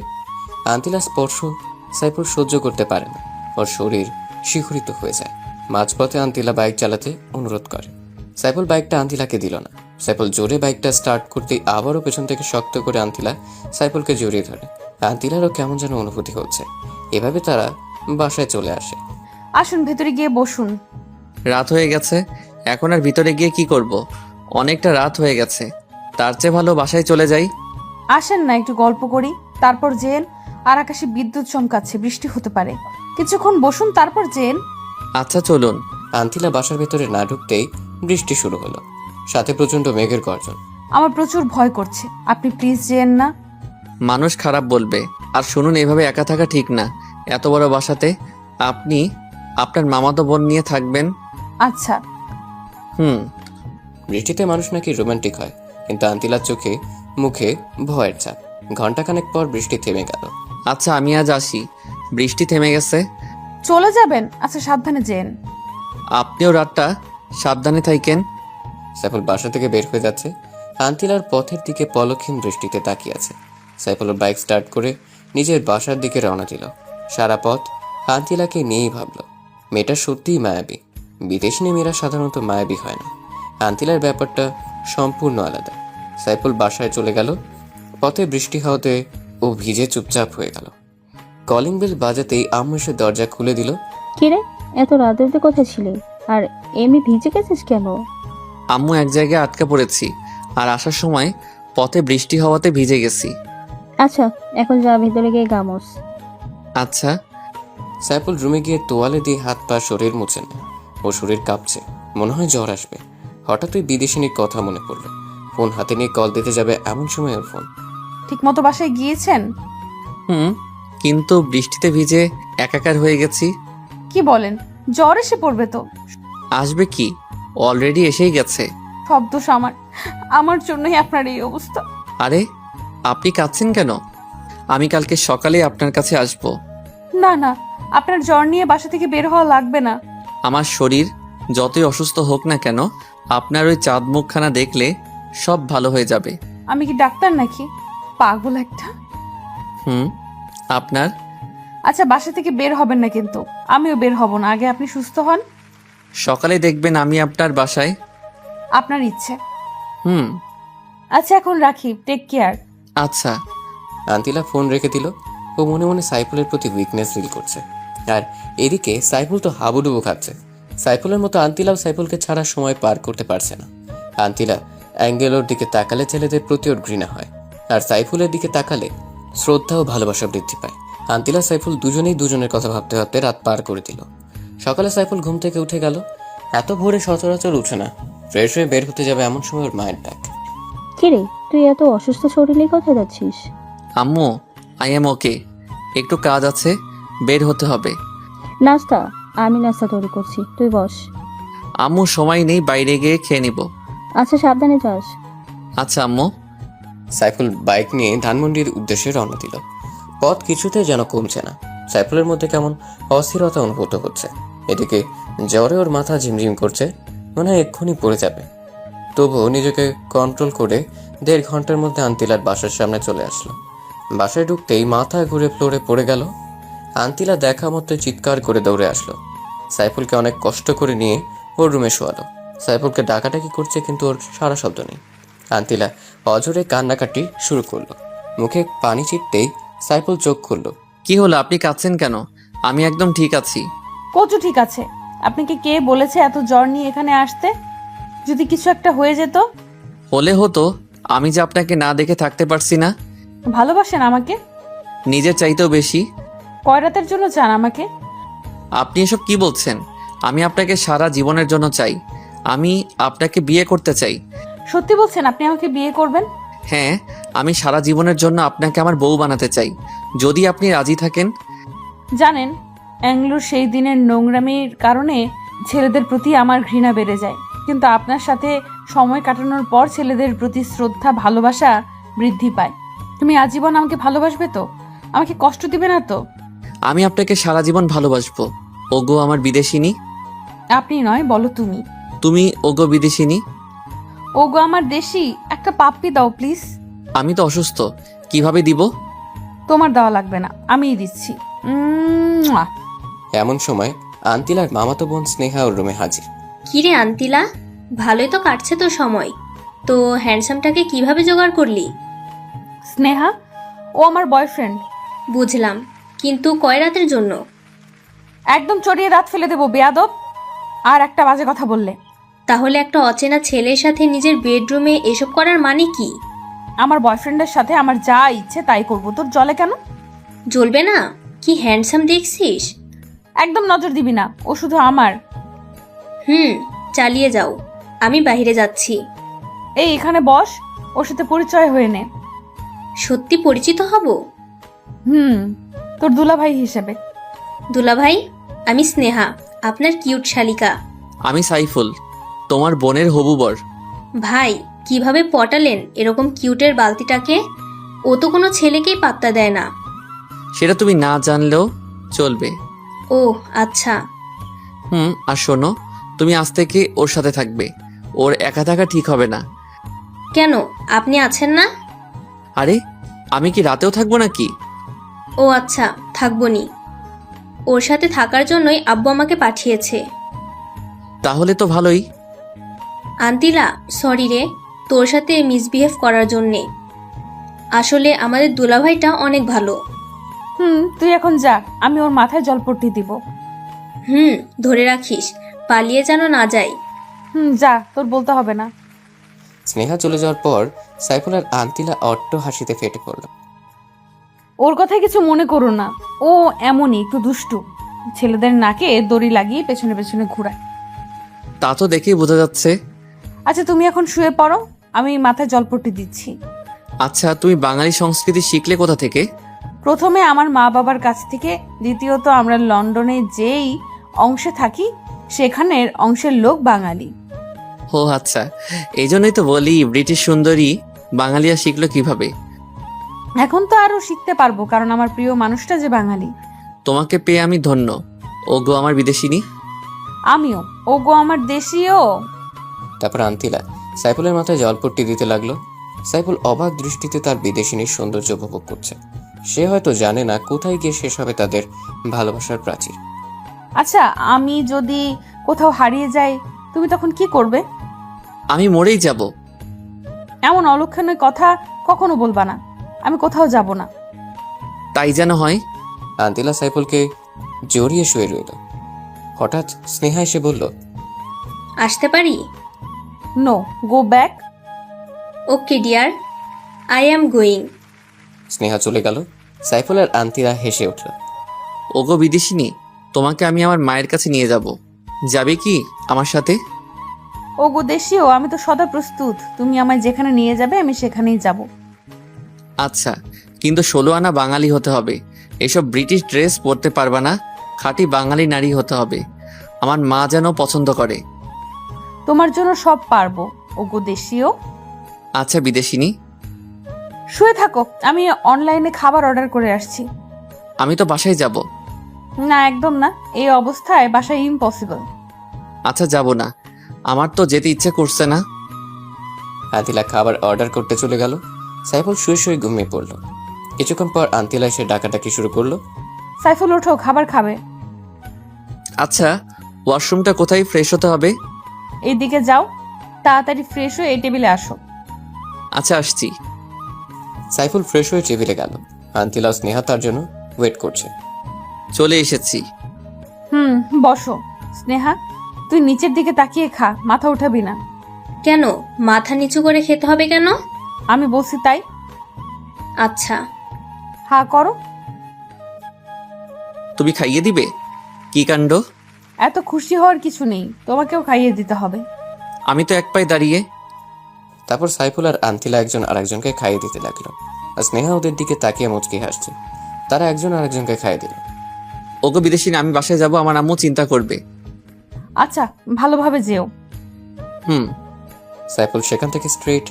আন্তিলা স্পর্শ সাইফুল সহ্য করতে পারে না, ওর শরীর শিহরিত হয়ে যায়। মাঝপথে আন্তিলা বাইক চালাতে অনুরোধ করে। সাইফুল বাইকটা আন্তিলাকে দিল না। সাইফুল জোরে বাইকটা স্টার্ট করতেই আবারও পেছন থেকে শক্ত করে আন্তিলা সাইফুলকে জড়িয়ে ধরে। আন্তিলারও কেমন যেন অনুভূতি হচ্ছে। এভাবে তারা বাসায় চলে আসে। আসুন ভেতরে গিয়ে বসুন। রাত হয়ে গেছে, এখন আর ভিতরে গিয়ে কি করব? অনেকটা রাত হয়ে গেছে, তার চেয়ে ভালো বাসায় চলে যাই। আসেন না একটু গল্প করি, তারপর যেন। আর আকাশে বিদ্যুৎ চমকাচ্ছে, বৃষ্টি হতে পারে। কিছুক্ষণ বসুন, তারপর যেন। আচ্ছা চলুন। আন্তিলা বাসার ভেতরে না ঢুকতেই বৃষ্টি শুরু হলো, সাথে প্রচন্ড মেঘের গর্জন। আমার প্রচুর ভয় করছে, আপনি প্লিজ যেন না। মানুষ খারাপ বলবে। আর শুনুন, এভাবে একা থাকা ঠিক না। এত বড় বাসাতে আপনি আপনার মামাতো বোন নিয়ে থাকবেন। আচ্ছা। বৃষ্টিতে মানুষ নাকি রোমান্টিক হয়, কিন্তু আন্তিলার চোখে মুখে ভয়ের ছাপ। ঘন্টাখানেক পর বৃষ্টি থেমে গেল। আচ্ছা আমি আজ আসি, বৃষ্টি থেমে গেছে। চলে যাবেন? আচ্ছা সাবধানে যেন। আপনিও রাতটা সাবধানে থাকেন। সাইফুল বাসা থেকে বের হয়ে যাচ্ছে। আন্তিলার পথের দিকে পলকহীন দৃষ্টিতে তাকিয়ে আছে। সাইফুলের বাইক স্টার্ট করে নিজের বাসার দিকে রওনা দিল। সারা পথ আন্তিলাকে নিয়েই ভাবল, মেয়েটা সত্যিই মায়াবী। বিদেশি মেয়েরা সাধারণত মায়াবী হয় না। আন্তিলার ব্যাপারটা সম্পূর্ণ আলাদা। সাইফুল বাসায় চলে গেল। পথে বৃষ্টি হওয়াতে ও ভিজে চুপচাপ হয়ে গেল। কলিং বেল বাজাতেই আম্মু এসে দরজা খুলে দিল। কিরে, এত রাত অব্দি কোথায় ছিলি? আর এমনি ভিজে গেছিস কেন? আম্মু এক জায়গায় আটকা পড়েছি, আর আসার সময় পথে বৃষ্টি হওয়াতে ভিজে গেছি। আচ্ছা এখন যা ভেতরে গিয়ে গামোস। আচ্ছা। সাইফুল রুমে গিয়ে তোয়ালে দিয়ে হাত পা শরীর মুছে নেয়। ও শরীর কাঁপছে, মনে হয় জ্বর আসবে। হঠাৎই বিদেশিনীর কথা মনে পড়ল। ফোন হাতে নিয়ে কল দিতে যাবে এমন সময় ওর ফোন। ঠিক মতো বাসায় গিয়েছেন? কিন্তু বৃষ্টিতে ভিজে একাকার হয়ে গেছি। কি বলেন? জ্বর এসে পড়বে তো। আসবে কি, অলরেডি এসেই গেছে। সব দোষ আমার, আমার জন্যই আপনার এই অবস্থা। আরে আপনি কাঁদছেন কেন? আমি কালকে সকালে আপনার কাছে আসব। না না, আপনার জ্বর নিয়ে বাসা থেকে বের হওয়া লাগবে না। আমার শরীর যতই অসুস্থ হোক না কেন, আপনার ওই চাঁদ মুখখানা দেখলে সব ভালো হয়ে যাবে। আমি কি ডাক্তার নাকি? পাগল একটা। আপনার আচ্ছা বাসা থেকে বের হবেন না কিন্তু। আমিও বের হব না, আগে আপনি সুস্থ হন। সকালে দেখবেন আমি আপনার বাসায়। আপনার ইচ্ছে। হুম। আচ্ছা এখন রাখি, টেক কেয়ার। আচ্ছা। আন্তিলা ফোন রেখে দিল। ও মনে মনে সাইফুলের প্রতি উইকনেস ফিল করছে। আর এদিকে সাইফুল তো হাবুডুবু খাচ্ছে। সাইফুলের মতো আন্তিলাও সাইফুলকে ছাড়া সময় পার করতে পারছে না। আন্তিলা অ্যাঙ্গেলোর দিকে তাকালে ছেলেদের প্রতি ওর ঘৃণা হয়, আর সাইফুলের দিকে তাকালে শ্রদ্ধা ও ভালোবাসা বৃদ্ধি পায়। আন্তিলা সাইফুল দুজনেই দুজনের কথা ভাবতে ভাবতে রাত পার করে দিল। সকালে সাইফুল ঘুম থেকে উঠে গেল। এত ভোরে সচরাচর উঠে না। ফ্রেশ হয়ে বের হতে যাবে এমন সময় ওর মায়ের ডাক। কিরে, তুই এত অসুস্থ শরীরে কোথায় যাচ্ছিস? আম্মু, আই এম ওকে, একটু কাজ আছে, বের হতে হবে। নাস্তা? আমি নাস্তা তৈরি করছি, তুই বস। আম্মু সময় নেই, বাইরে গিয়ে খেয়ে নিব। আচ্ছা সাবধানে যাস। আচ্ছা আম্মু। সাইফুল বাইক নিয়ে ধানমন্ডির উদ্দেশ্যে রওনা দিল। পথ কিছুতে যেন কমছে না। সাইফুলের মধ্যে কেমন অস্থিরতা অনুভূত হচ্ছে। এদিকে জ্বরে ওর মাথা ঝিমঝিম করছে, মনে হয় এক্ষুনি পড়ে যাবে। তবুও নিজেকে কন্ট্রোল করে 1.5 ঘন্টার মধ্যে আন্তিলার বাসার সামনে চলে আসলো। বাসায় ঢুকতেই মাথা ঘুরে ফ্লোরে পড়ে গেল। আন্তিলা দেখা মতো চিৎকার করে দৌড়ে আসলো। সাইফুলকে অনেক কষ্ট করে নিয়ে ওর রুমে শোয়ালো। সাইফুলকে ডাকাডাকি করছে, কিন্তু ওর সারা শব্দ নেই। আন্তিলা অঝরে কান্নাকাটি শুরু করলো। মুখে পানি ছিটতেই সাইফুল চোখ খুলল। কি হলো, আপনি কাঁদছেন কেন? আমি একদম ঠিক আছি। কচু ঠিক আছে। আপনাকে কে বলেছে এত জ্বর নিয়ে এখানে আসতে? যদি কিছু একটা হয়ে যেত? হলে হতো, আমি যে আপনাকে না দেখে থাকতে পারছি না। ভালোবাসেন আমাকে? নিজের চাইতেও বেশি। কয় রাতের জন্য চান আমাকে? আপনি এসব কি বলছেন? আমি আপনাকে সারা জীবনের জন্য চাই। আমি আপনাকে বিয়ে করতে চাই। সত্যি বলছেন আপনি আমাকে বিয়ে করবেন? হ্যাঁ, আমি সারা জীবনের জন্য আপনাকে আমার বউ বানাতে চাই, যদি আপনি রাজি থাকেন। জানেন, অ্যাংলোর সেই দিনের নোংরামির কারণে ছেলেদের প্রতি আমার ঘৃণা বেড়ে যায়, কিন্তু আপনার সাথে সময় কাটানোর পর ছেলেদের প্রতি শ্রদ্ধা ভালোবাসা বৃদ্ধি পায়। তুমি আজীবন আমাকে ভালোবাসবে তো? আমাকে কষ্ট দিবে না তো? আমি আপনাকে সারা জীবন ভালোবাসবো। ওগো আমার বিদেশিনী। আপনি নয়, বলো তুমি। তুমি ওগো বিদেশিনী। ওগো আমার দেশি। একটা পাপ্পি দাও প্লিজ। আমি তো অসুস্থ, কিভাবে দিব? তোমার দেওয়া লাগবে না, আমিই দিচ্ছি। মুয়া। এমন সময় আন্তিলার মামাতো বোন স্নেহা ওর রুমে হাজির। কিরে আন্তিলা, ভালোই তো কাটছে তোর সময়। তো হ্যান্ডসামটাকে কিভাবে জোগাড় করলি? স্নেহা, ও আমার বয়ফ্রেন্ড। বুঝলাম, কিন্তু কয় রাতের জন্য? একদম চড়িয়ে দাঁত ফেলে দেবো বেয়াদব, আর একটা বাজে কথা বললে। তাহলে একটা অচেনা ছেলের সাথে নিজের বেডরুমে এসব করার মানে কি? আমার বয়ফ্রেন্ডের সাথে আমার যা ইচ্ছে তাই করবো, তোর জলে কেন? জ্বলবে না? কি হ্যান্ডসাম দেখছিস? একদম নজর দিবি না, ও শুধু আমার। চালিয়ে যাও, আমি বাইরে যাচ্ছি। এই এখানে বস, ওর সাথে পরিচয় হয়ে নে। সত্যি পরিচিত হব? তোর দুলাভাই হিসেবে। দুলাভাই, আমি স্নেহা, আপনার কিউট শালিকা। আমি সাইফুল, তোমার বোনের হবু বর। ভাই, কিভাবে পটালেন এরকম কিউটের বালতিটাকে? ও তো কোনো ছেলেকেই পাত্তা দেয় না। সেটা তুমি না জানলেও চলবে। ও আচ্ছা। আর শোনো, তুমি আজ থেকে ওর সাথে থাকবে। ওর একা থাকা ঠিক হবে না। কেন, আপনি আছেন না? আরে, আমি কি রাতেও থাকবো নাকি? ও আচ্ছা, থাকবনি। ওর সাথে থাকার জন্যই আব্বু আমাকে পাঠিয়েছে। তাহলে তো ভালোই। আন্তিলা, সরি রে, তোর সাথে মিসবিহেভ করার জন্যে। আসলে আমাদের দুলাভাইটা অনেক ভালো। তুই এখন যা, আমি ওর মাথায় জলপট্টি দিব। ধরে রাখিস, পালিয়ে যেন না যায়। যা, তোর বলতে হবে না। স্নেহা চলে যাওয়ার পর সাইফুল আর আন্তিলা অট্ট হাসিতে ফেটে পড়ল। ওর কথায় কিছু মনে করো না, ও এমনই একটু দুষ্টু। ছেলেদের নাকে দড়ি লাগিয়ে পেছনে পেছনে ঘুরায়। তা তো দেখেই বোঝা যাচ্ছে। আচ্ছা, তুমি এখন শুয়ে পড়ো, আমি মাথায় জলপট্টি দিচ্ছি। আচ্ছা, তুমি বাঙালি সংস্কৃতি শিখলে কোথা থেকে? প্রথমে আমার মা বাবার কাছ থেকে, দ্বিতীয়ত আমরা লন্ডনে যেই অংশে থাকি সেখানের অংশের লোক বাঙালি। ও আচ্ছা, এই জন্যই তো বলি ব্রিটিশ সুন্দরী বাঙালিয়া শিখলো কিভাবে। এখন তো আরো শিখতে পারবো, কারণ আমার প্রিয় মানুষটা যে বাঙালি। তোমাকে পেয়ে আমি ধন্য। ও গো আমার বিদেশিনী। আমিও, ও গো আমার দেশীয়। তারপর আন্তিলা সাইফুলের মাথায় জলপট্টি দিতে লাগলো। সাইফুল অবাক দৃষ্টিতে তার বিদেশিনীর সৌন্দর্য উপভোগ করছে। সে হয়তো জানে না কোথায় গিয়ে শেষ হবে তাদের ভালোবাসার প্রাচীর। আচ্ছা, আমি যদি কোথাও হারিয়ে যাই, তুমি তখন কি করবে? আমি মরেই যাব। এমন অলক্ষণের কথা কখনো বলবা না। আমি কোথাও যাব না। তাই যেন হয়। আন্তিলা সাইফুলকে জড়িয়ে শুয়ে রইল। হঠাৎ স্নেহা এসে বলল, আসতে পারি? No, go back. Okay dear, I am going. Sneha চলে গেল। সাইফুল আর আন্তিলা হেসে উঠল। ও গো বিদেশিনী, তোমাকে আমি আমার মায়ের কাছে নিয়ে যাব। যাবে কি আমার সাথে? ও গো দেশীয়, আমি তো সদা প্রস্তুত। তুমি আমায় যেখানে নিয়ে যাবে আমি সেখানেই যাব। আচ্ছা, কিন্তু 16 আনা বাঙালি হতে হবে। এসব ব্রিটিশ ড্রেস পরতে পারবা না। খাঁটি বাঙালি নারী হতে হবে। আমার মা যেন পছন্দ করে। তোমার জন্য সব পারবো, ও গো দেশীয়। আচ্ছা বিদেশিনী। শুয়ে থাকো, আমি অনলাইনে খাবার অর্ডার করে আসছি। আমি তো বাসায় যাব। না, একদম না, এই অবস্থায় বাসায় ইম্পসিবল। আচ্ছা, যাব না। আমার তো যেতে ইচ্ছে করছে না। আন্তিলা খাবার অর্ডার করতে চলে গেল। সাইফুল শুয়ে শুয়ে ঘুমিয়ে পড়ল। কিছুক্ষণ পর আন্তিলা এসে ডাকাডাকি শুরু করলো। সাইফুল ওঠো, খাবার খাবে। আচ্ছা, ওয়াশরুমটা কোথায়? ফ্রেশ হতে হবে। এইদিকে যাও, তাড়াতাড়ি ফ্রেশ হয়ে এই টেবিলে আসো। আচ্ছা, আসছি। সাইফুল ফ্রেশ হয়ে টেবিলে গেল। আন্তিলা ও স্নেহা তার জন্য ওয়েট করছে। চলে এসেছি। বসো। স্নেহা, তুই নিচের দিকে তাকিয়ে খা, মাথা উঠাবি না। কেন, মাথা নিচু করে খেতে হবে কেন? আমি বলছি তাই। আচ্ছা। হা করো। তুমি খাইয়ে দিবে? কি কাণ্ড! এত খুশি হওয়ার কিছু নেই, তোমাকেও খাইয়ে দিতে হবে। আমি তো এক পায়ে দাঁড়িয়ে। তারপর সাইফুল আর আন্তিলা একজন আরেকজনকে খাইয়ে দিতে লাগলো। আর স্নেহা ওদের দিকে তাকিয়ে মুচকি হাসছে। তারা একজন আরেকজনকে খাইয়ে দিল। ওগো বিদেশিনী, আমি বাসায় যাব। আমার আম্মু চিন্তা করবে। আচ্ছা, ভালোভাবে যেও। সাইফুল সেখান থেকে স্ট্রেট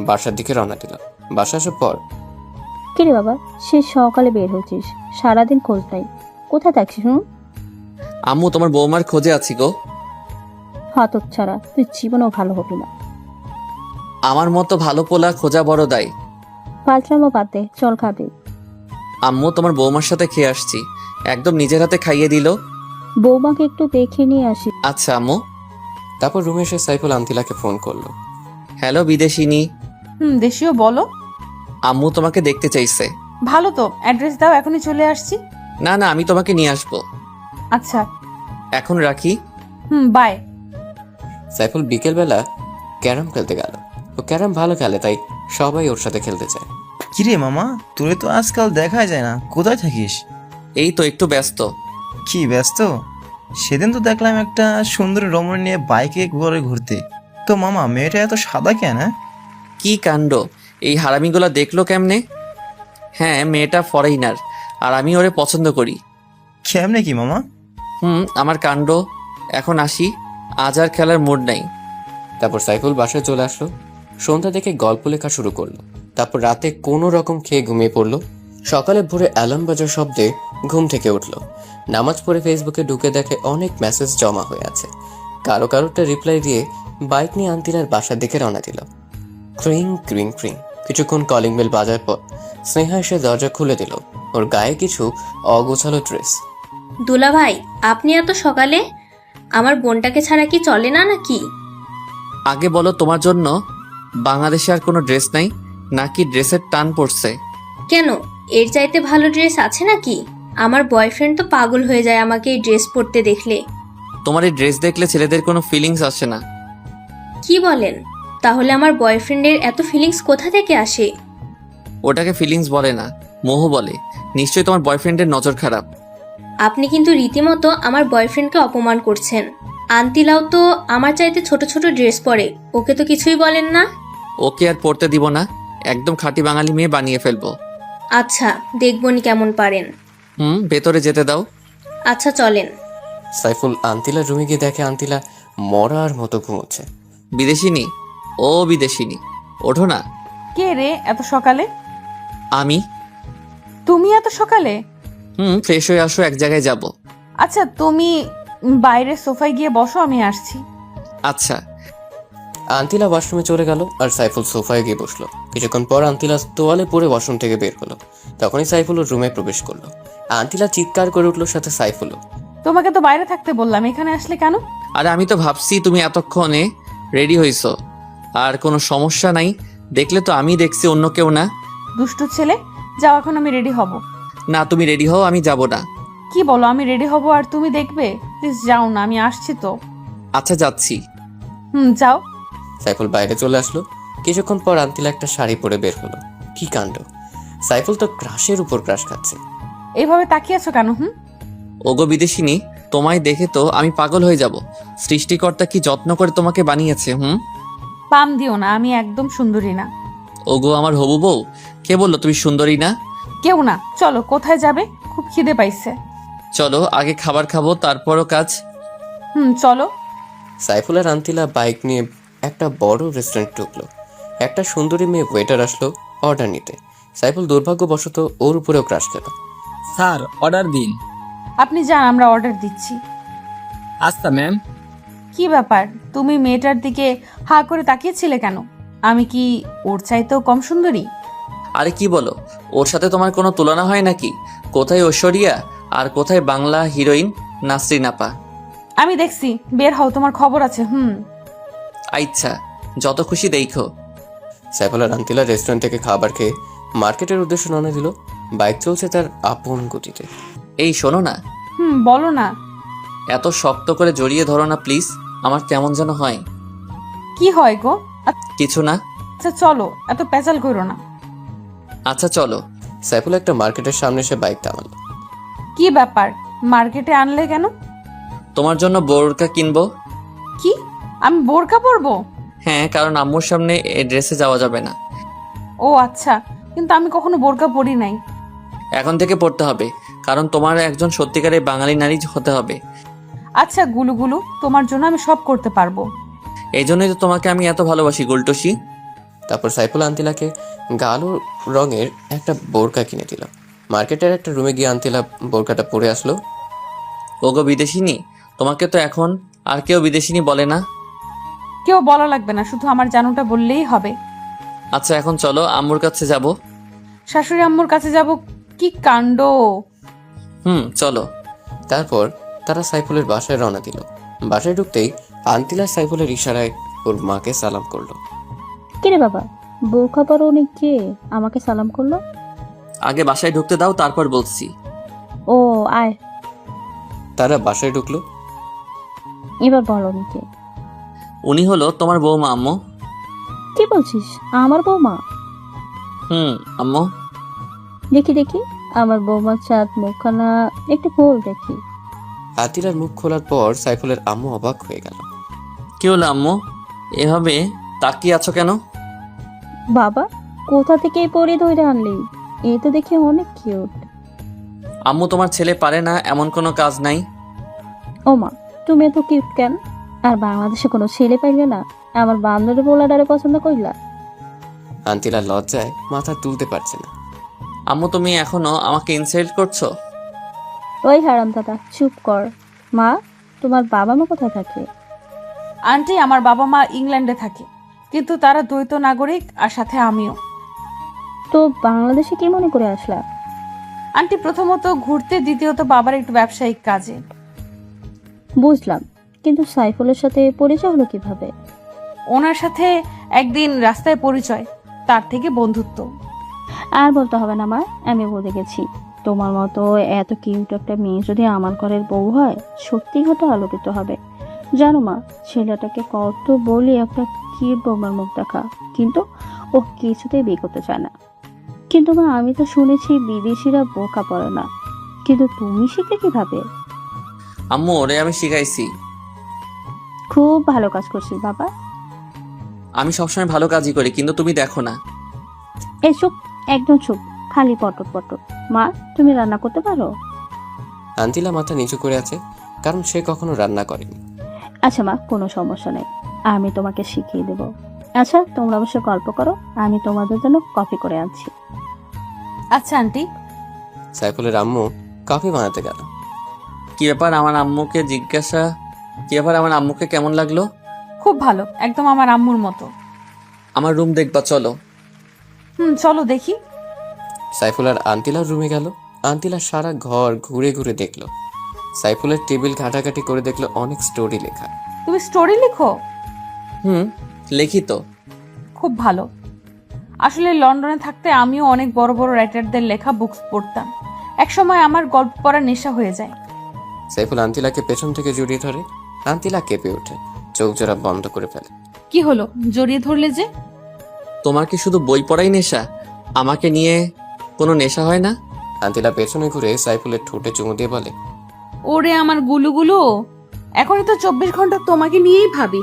বাসার দিকে রওনা দিল। বাসা আসার পর, কিরে বাবা, সে সকালে বের হয়েছিস, সারাদিন খোঁজ নাই, কোথায় থাকছিস? আম্মু, তোমার বৌমার খোঁজে আছি গো। হাতক ছাড়া তুই জীবনেও ভালো হবি না। আমার মতো ভালো পোলা খোঁজা বড় দায়। পাল্টামো পাতে, চল খাবি। আম্মু তোমার বৌমার সাথে খেয়ে আসছি, একদম নিজের হাতে খাইয়ে দিল। বৌমাকে একটু দেখে নিয়ে আসি। আচ্ছা আম্মু। তারপর রুমে এসে সাইফুল আন্তিলাকে ফোন করলো। হ্যালো বিদেশিনী। দেশীয় বলো। আম্মু তোমাকে দেখতে চাইছে। ভালো তো, অ্যাড্রেস দাও, এখনই চলে আসছি। না না, আমি তোমাকে নিয়ে আসবো। আচ্ছা। এখন রাখি। বাই। সাইফুল বিকেলবেলা ক্যারাম খেলতে গেল। ও ক্যারাম ভালো খেলে, তাই সবাই ওর সাথে খেলতে চায়। কিরে মামা, তোরে তো আজকাল দেখাই যায় না, কোথায় থাকিস? এই তো একটু ব্যস্ত। কি ব্যস্ত? সেদিন তো দেখলাম একটা সুন্দরী রমণী নিয়ে বাইকে করে ঘুরতে। তো মামা, মেয়েটা এত সাদা কেন? কি কাণ্ড, এই হারামিগুলো দেখলো কেমনে? হ্যাঁ, মেয়েটা ফরেইনার, আর আমি ওরে পছন্দ করি। কেমনে কি মামা? আমার কাণ্ড। এখন আসি, আজ আর খেলার মুড নাই। তারপর সাইফুল বাসায় চলে আসলো। সন্ধ্যা থেকে গল্প লেখা শুরু করলো। তারপর রাতে কোনো রকম খেয়ে ঘুমিয়ে পড়লো। সকালে ভোরে অ্যালার্ম বাজার শব্দে ঘুম থেকে উঠলো। নামাজ পড়ে ফেসবুকে ঢুকে দেখে অনেক মেসেজ জমা হয়ে আছে। কারোটা রিপ্লাই দিয়ে বাইক নিয়ে আন্তিলার বাসার দিকে রওনা দিল। ক্রিং ক্রিং ক্রিং কিছুক্ষণ কলিং বেল বাজার পর স্নেহা এসে দরজা খুলে দিল। ওর গায়ে কিছু অগোছালো ড্রেস। দুলাভাই, আপনি এত সকালে? আমার বোনটাকে ছাড়া কি চলে না নাকি? আগে বলো, তোমার জন্য বাংলাদেশে আর কোনো ড্রেস নাই নাকি ড্রেসের টান পড়ছে? কেন, এর চাইতে ভালো ড্রেস আছে নাকি? আমার বয়ফ্রেন্ড তো পাগল হয়ে যায় আমাকে এই ড্রেস পরতে দেখলে। তোমার এই ড্রেস দেখলে ছেলেদের কোনো ফিলিংস আসে না। কি বলেন? তাহলে আমার বয়ফ্রেন্ডের এত ফিলিংস কোথা থেকে আসে? ওটাকে ফিলিংস বলে না, মোহ বলে। নিশ্চয়ই তোমার বয়ফ্রেন্ডের নজর খারাপ। আপনি কিন্তু রীতিমতো আমার বয়ফ্রেন্ডকে অপমান করছেন। আন্তিলাও তো আমার চাইতে ছোট ছোট ড্রেস পরে, ওকে তো কিছুই বলেন না। ওকে আর পড়তে দিব না, একদম খাঁটি বাঙালি মেয়ে বানিয়ে ফেলবো। আচ্ছা, দেখবনি কেমন পারেন। ভেতরে যেতে দাও। আচ্ছা চলেন। সাইফুল আন্তিলার রুমে গিয়ে দেখে আন্তিলা মরার মতো ঘুমোচ্ছে। বিদেশিনী, ও বিদেশিনী, ওঠো না। কে রে এত সকালে? আমি। তুমি এত সকালে? ফ্রেশ হয়ে আসো, এক জায়গায় যাব। আচ্ছা, তুমি বাইরে সোফায় গিয়ে বসো, আমি আসছি। আচ্ছা। আন্তিলা ওয়াশরুমে চলে গেল আর সাইফুল সোফায় গিয়ে বসলো। কিছুক্ষণ পর আন্তিলা তোয়ালে পরে ওয়াশরুম থেকে বের হলো। তখনই সাইফুল ওর রুমে প্রবেশ করলো। আন্তিলা চিৎকার করে উঠলো, সাথে সাইফুলও। তোমাকে তো বাইরে থাকতে বললাম, এখানে আসলে কেন? আরে আমি তো ভাবছি তুমি এতক্ষণে রেডি হইছো, আর কোনো সমস্যা নাই। দেখলে তো আমি দেখছি, অন্য কেউ না। দুষ্টু ছেলে, যাও, এখন আমি রেডি হব। না, তুমি রেডি হও, আমি যাব না। কি বলো, আমি রেডি হব আর তুমি দেখবে? প্লিজ যাও না, আমি আসছি তো। আচ্ছা, যাচ্ছি। যাও। সাইফুল বাইরে চলে আসলো। কিছুক্ষণ পর আন্তিলা একটা শাড়ি পরে বের হলো। কি কাণ্ড, সাইফুল তো ক্রাশের উপর ক্রাশ খাচ্ছে। এইভাবে তাকিয়ে আছো কেন? ওগো বিদেশিনী, তোমায় দেখে তো আমি পাগল হয়ে যাব। সৃষ্টিকর্তা কি যত্ন করে তোমাকে বানিয়েছে। পাম দিও না, আমি একদম সুন্দরী না। ওগো আমার হবু বউ, কে বললো তুমি সুন্দরী না? কেউ না। চলো, কোথায় যাবে? খুব খিদে পাইছে। চলো, আগে খাবার খাবো, তারপরও কাজ। চলো। সাইফুল আর আন্তিলা বাইক নিয়ে একটা বড় রেস্টুরেন্ট ঢুকলো। একটা সুন্দরী মেয়ে ওয়েটার আসলো অর্ডার নিতে। সাইফুল দুর্ভাগ্যবশত ওর উপরেও ক্রাশ খেলো। স্যার, অর্ডার দিন। আপনি যান, আমরা অর্ডার দিচ্ছি। আচ্ছা ম্যাম। কি ব্যাপার, তুমি মেয়েটার দিকে হা করে তাকিয়েছিলে কেন? আমি কি ওর চাইতেও কম সুন্দরী? আরে কি বলো, ওর সাথে তোমার কোনো তুলনা হয় নাকি? কোথায় ঐশ্বরিয়া আর কোথায় বাংলা হিরোইন নাসরিন আপা? আমি দেখছি, বের হও, তোমার খবর আছে। আচ্ছা, যত খুশি দেখো। সাইফুল আর আন্তিলা রেস্টুরেন্ট থেকে খাবার খেয়ে মার্কেটের উদ্দেশ্যে রওনা দিল। বাইক চলছে তার আপন গতিতে। এই শোনো না, বলো না। এত শক্ত করে জড়িয়ে ধরো না প্লিজ, আমার কেমন যেন হয়। কি হয় গো? কিছু না। আচ্ছা চলো, এত পেঁচাল করো না। আচ্ছা চলো। সাইফুল একটা মার্কেটের সামনে এসে বাইক থামাল। কি ব্যাপার, মার্কেটে আনলে কেন? তোমার জন্য বোরকা কিনবো। কি, আমি বোরকা পরবো? হ্যাঁ, কারণ আম্মুর সামনে এই ড্রেসে যাওয়া যাবে না। ও আচ্ছা, কিন্তু আমি কখনো বোরকা পরি নাই। এখন থেকে পড়তে হবে, কারণ তোমার একজন সত্যিকারের বাঙালি নারী হতে হবে। আচ্ছা গুলুগুলু, তোমার জন্য আমি সব করতে পারবো। এই জন্যই তো তোমাকে আমি এত ভালোবাসি গুলটসি। তারপর সাইফুল আন্তিলাকে গাঢ় রঙের একটা বোরকা কিনে দিল। মার্কেটের একটা রুমে গিয়ে আন্তিলা বোরকাটা পরে আসলো। ওগো বিদেশিনী, তোমাকে তো এখন আর কেউ বিদেশিনী বলে না। কেউ বলা লাগবে না, শুধু আমার জানুটা বললেই হবে। আচ্ছা এখন চলো, আম্মুর কাছে যাব। শাশুড়ি আম্মুর কাছে যাব, কি কাণ্ড। চলো। তারপর তারা সাইফুলের বাসায় রওনা দিল। বাসায় ঢুকতেই আন্তিলা সাইফুলের ইশারায় ওর মাকে সালাম করলো। কিরে বাবা, বোরখা পরো অনেক কে আমাকে সালাম করলো? আগে বাসায় ঢুকতে দাও, তারপর বলছি। ও আয়, তারা বাসায় ঢুকলো। এবার বলো কে। উনি হলো তোমার বৌমা আম্মু। কি বলছিস, আমার বৌমা? আম্মু। দেখি দেখি, আমার বৌমার চাঁদ মুখখানা একটু খোল দেখি। আতিলার মুখ খোলার পর সাইফুলের আম্মু অবাক হয়ে গেল। কি হলো আম্মু, এভাবে তাকিয়ে আছো কেন? বাবা, কোথা থেকে এই পরে ধরে আনলি? এ তো দেখে অনেক কিউট। আম্মু, তোমার ছেলে পারে না এমন কোনো কাজ নাই। ও মা, তুমি এত কিউট কেন? আর বাংলাদেশে কোনো ছেলে পাইলে না আমার বান্ধবী পোলাডারে পছন্দ কইলা? আন্তিলা লজ্জায় মাথা তুলতে পারছে না। আম্মু, তুমি এখনো আমাকে ইনসাল্ট করছো? ওই হারাম দাদা, চুপ কর। মা, তোমার বাবা মা কোথায় থাকে? আন্টি, আমার বাবা মা ইংল্যান্ডে থাকে, কিন্তু তারা দ্বৈত নাগরিক, আর সাথে আমিও। তো বাংলাদেশে কি মনে করে আসলা? আন্টি, প্রথমত ঘুরতে, দ্বিতীয়ত বাবার একটু ব্যবসায়িক কাজে। বুঝলাম, কিন্তু সাইফুলের সাথে পরিচয় হলো কিভাবে? ওনার সাথে একদিন রাস্তায় পরিচয়, তার থেকে বন্ধুত্ব। আর বলতে হবে না মা, আমি বুঝে গেছি। তোমার মতো এত কিউট একটা মেয়ে যদি আমার ঘরের বউ হয়, সত্যি ঘটে আলোকিত হবে। জানো মা, ছেলেটাকে কত বলি একটা কিউট বৌমার মুখ দেখা, কিন্তু ও কিছুতেই বিয়ে করতে চায় না। কিন্তু মা, আমি তো শুনেছি বিদেশিরা বোরকা পরে না, কিন্তু তুমি শিখলে কিভাবে? আম্মু, ওরে আমি শিখাইছি। খুব ভালো কাজ করছিস বাবা। আমি সবসময় ভালো কাজই করি, কিন্তু তুমি দেখো না। এ চুপ, একদম চুপ, খালি পটর পটর। মা, তুমি রান্না করতে পারো? আন্তিলা মাথা নিচু করে আছে, কারণ সে কখনো রান্না করেনি। আচ্ছা মা, কোনো সমস্যা নেই, আমি তোমাকে শিখিয়ে দেব। আচ্ছা, তোমরা অবশ্য গল্প করো, আমি তোমাদের জন্য কফি করে আনছি। আচ্ছা আন্টি। সাইফুলের আম্মু কফি বানাতে গেল। কি ব্যাপার, আমার আম্মুকে কেমন লাগলো? খুব ভালো, একদম আমার আম্মুর মতো। আমার রুম দেখবা, চলো। চলো দেখি। সাইফুল আর আন্তিলার রুমে গেল। আন্তিলা সারা ঘর ঘুরে ঘুরে দেখলো। সাইফুলের টেবিল ঘাটাঘাটি করে দেখলো অনেক স্টোরি লেখা। তুমি স্টোরি লিখো? লেখি তো। খুব ভালো। আসলে লন্ডনে থাকতে আমিও অনেক বড় বড় রাইটারদের লেখা বুকস পড়তাম। একসময় আমার গল্প পড়ার নেশা হয়ে যায়। সাইফুল আন্তিলাকে পেছন থেকে জড়িয়ে ধরে। আন্তিলা কেঁপে ওঠে, চোখ জোড়া বন্ধ করে ফেলে। কি হলো, জড়িয়ে ধরলে যে? তোমার কি শুধু বই পড়াই নেশা? আমাকে নিয়ে কোনো নেশা হয় না? আন্তিলা পেছনে ঘুরে সাইফুলের ঠোঁটে চুমু দিয়ে বলে, ওরে আমার গুলুগুলো, এখনই তো 24 ঘন্টা তোমাকে নিয়েই ভাবি।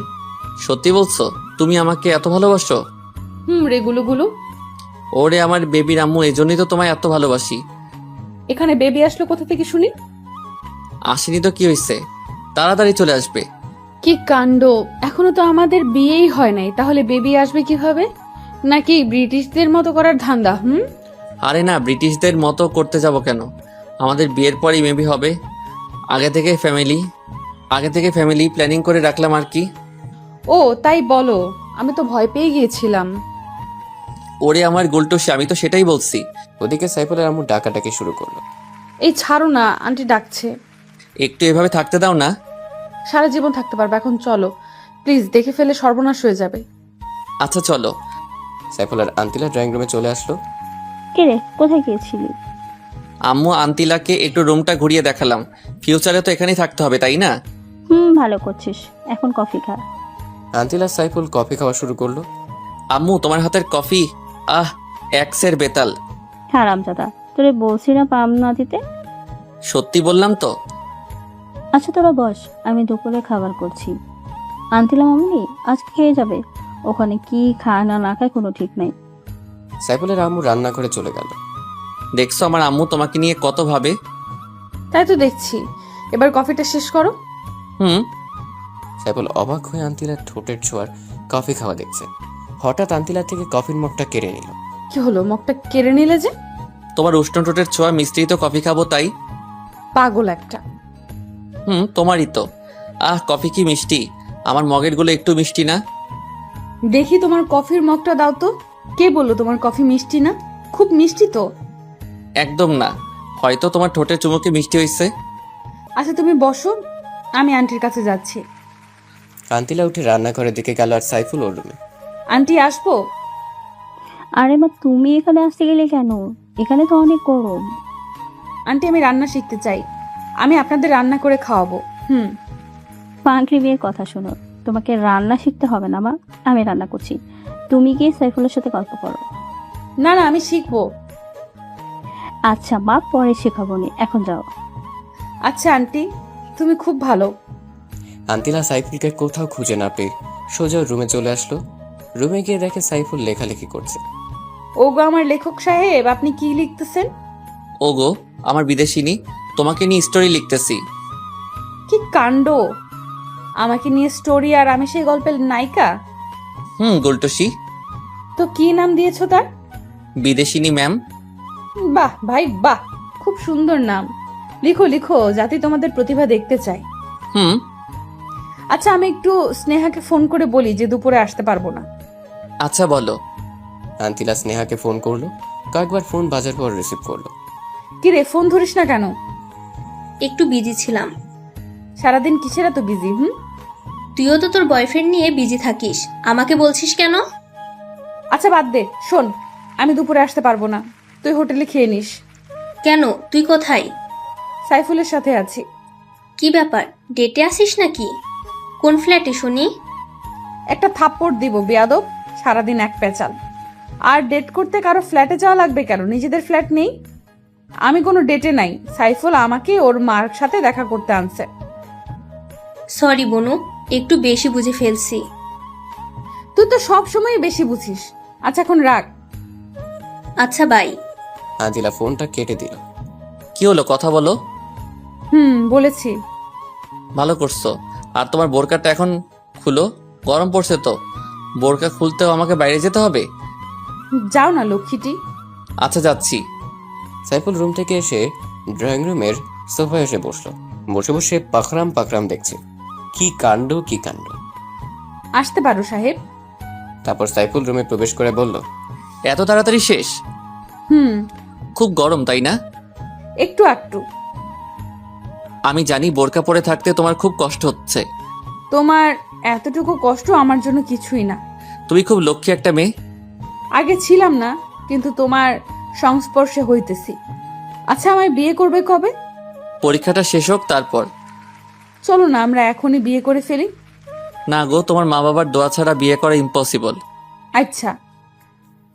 সত্যি বলছো? তুমি আমাকে এত ভালোবাসো? রে গুলুগুলো। ওরে আমার বেবির আম্মু, এজন্যই তো তোমায় এত ভালোবাসি। এখানে বেবি আসলো কোথা থেকে শুনি? আসেনি তো কি হয়েছে, তাড়াতাড়ি চলে আসবে। কি কাণ্ড, এখনো তো আমাদের বিয়েই হয় নাই, তাহলে বেবি আসবে কিভাবে? নাকি ব্রিটিশদের মতো করার ধান্দা? আরে না, ব্রিটিশদের মতো করতে যাব কেন? আমাদের বিয়ের পরই মেবি হবে। আগে থেকে ফ্যামিলি প্ল্যানিং করে রাখলাম আর কি। ও তাই বলো, আমি তো ভয় পেয়ে গিয়েছিলাম। ওরে আমার গোলটসে, আমি তো সেটাই বলছি। ওদিকে সাইফুলের আম্মু ডাকাডাকি শুরু করলো। এই ছাড়ো না, আন্টি ডাকছে। একটু এভাবে থাকতে দাও না। সারা জীবন থাকতে পারবে, এখন চলো প্লিজ, দেখে ফেলে সর্বনাশ হয়ে যাবে। আচ্ছা চলো। সাইফুলের আন্তিলা ড্রয়িং রুমে চলে আসলো। কে রে, কোথায় গিয়েছিলি? আম্মু, আন্তিলাকে একটু রুমটা ঘুরিয়ে দেখালাম। ফিউচারে তো এখানেই থাকতে হবে, তাই না? ভালো করছিস, এখন কফি খা। আন্তিলা সাইফুল কফি খাওয়া শুরু করলো। আম্মু, তোমার হাতের কফি এক্সের বেতাল। হারাম দাদা, তোরে বলছি না পাম না দিতে। সত্যি বললাম তো। আচ্ছা তোরা বস, আমি দুপুরে খাবার করছি। আনতিলাম মামনি আজকে খেয়ে যাবে, ওখানে কি খায় না না খায় কোনো ঠিক নাই। সাইফুলের আম্মু রান্না করে চলে গেল। দেখছো আমার আম্মু তোমাকে নিয়ে কত ভাবে। তাই তো দেখছি, এবার কফিটা শেষ করো। সাইফুল অবাক হয়ে আন্তিলার ঠোঁটের ছোঁয়ার কফি খাওয়া দেখছে। হঠাৎ আন্তিলা থেকে কফির মগটা কেড়ে নিল। কি হলো, মগটা কেড়ে নিলে যে? তোমার উষ্ণ ঠোঁটের ছোঁয়া মিষ্টি তো কফি খাবো তাই। পাগল একটা। তোমারই তো। কফি কি মিষ্টি? আমার মগের গুলো একটু মিষ্টি না? দেখি তোমার কফির মগটা দাও তো। কে বললো তোমার কফি মিষ্টি না? খুব মিষ্টি তো। একদম না, হয়তো তোমার ঠোঁটের চুমুকে মিষ্টি হয়েছে। আচ্ছা তুমি বসো, আমি আন্টির কাছে যাচ্ছি। আন্তিলা উঠে রান্নাঘরের দিকে গেল আর সাইফুল ওর রুমে। আন্টি আসবো? আরে মা, তুমি এখানে আসতে গেলে কেন? এখানে তো অনেক গরম। আন্টি আমি রান্না শিখতে চাই, আমি আপনাদের রান্না করে খাওয়াবো। পাগলি বিয়ের কথা শোনো, তোমাকে রান্না শিখতে হবে না মা, আমি রান্না করছি। তুমি গিয়ে সাইফুলের সাথে গল্প করো। না না, আমি শিখবো। আচ্ছা মা, পরে শেখাবো নি, এখন যাও। আচ্ছা আন্টি, তুমি খুব ভালো। আন্তিলা সাইফুলকে কোথাও খুঁজে না পেয়ে সোজা ওর রুমে চলে আসলো। রুমে গিয়ে দেখে সাইফুল লেখালেখি করছে। ওগো আমার লেখক সাহেব, আপনি কি লিখতেছেন? ওগো আমার বিদেশিনী, তোমাকে নিয়ে স্টোরি লিখতেছি। কি কাণ্ড! আমাকে নিয়ে স্টোরি, আর আমি সেই গল্পের নায়িকা? গোলটসি। তো কি নাম দিয়েছো তার? বিদেশিনী ম্যাম। বাহ ভাই বাহ, খুব সুন্দর নাম। লিখো লিখো, যাতে তোমাদের প্রতিভা দেখতে চাই। হুম। আচ্ছা আমি একটু স্নেহাকে ফোন করে বলি যে দুপুরে আসতে পারবো না। আচ্ছা বলো। আন্তিলা স্নেহাকে ফোন করলো, কয়েকবার ফোন বাজার পর রিসিভ করলো। কি রে, ফোন ধরিস না কেন? একটু বিজি ছিলাম। সারাদিন কিসের এত বিজি? তুইও তো তোর বয়ফ্রেন্ড নিয়ে বিজি থাকিস, আমাকে বলছিস কেন? আচ্ছা বাদ দে, শোন, আমি দুপুরে আসতে পারবো না, তুই হোটেলে খেয়ে নিস। কেন, তুই কোথায়? সাইফুলের সাথে আছি। কি ব্যাপার, ডেটে আসিস নাকি? কোন ফ্ল্যাটে শুনি? একটা থাপ্পড় দিব বেয়াদব, সারাদিন এক পেঁচাল। আর ডেট করতে কারো ফ্ল্যাটে যাওয়া লাগবে কেন? নিজেদের ফ্ল্যাট নেই? আমি কোনো ডেটে নাই, সাইফুল আমাকে ওর মার সাথে দেখা করতে আনছে। সরি বনু, একটু বেশি বুঝে ফেলছি। তুই তো সব সময় বেশি বুঝিস। আচ্ছা এখন রাখ। আচ্ছা বাই। আন্তিলা ফোনটা কেটে দিল। কি হলো, কথা বলো। বলেছি। ভালো করছো। আর তোমার বোরকাটা এখন খুলো, গরম পড়ছে তো। বোরকা খুলতেও আমাকে বাইরে যেতে হবে? যাও না লক্ষ্মীটি। আচ্ছা যাচ্ছি। সাইফুল রুম থেকে এসে ড্রয়িং রুমের সোফায় এসে বসলো। বসে বসে পাখরাম পাখরাম দেখছে। কি কাণ্ড কি কাণ্ড। আসতে পারো সাহেব। তারপর সাইফুল রুমে প্রবেশ করে বলল, এত তাড়াতাড়ি শেষ? খুব গরম তাই না? একটু একটু। আমি জানি বোরকা পরে থাকতে তোমার খুব কষ্ট হচ্ছে। তোমার এতটুকু কষ্ট আমার জন্য কিছুই না। তুমি খুব লক্ষ্মী একটা মেয়ে। আগে ছিলাম না, কিন্তু তোমার সংস্পর্শে হইতেছি। আচ্ছা আমায় বিয়ে করবে কবে? পরীক্ষাটা শেষ হোক তারপর। চলো না আমরা এখনই বিয়ে করে ফেলি। না গো, তোমার মা বাবার দোয়া ছাড়া বিয়ে করা ইম্পসিবল। আচ্ছা।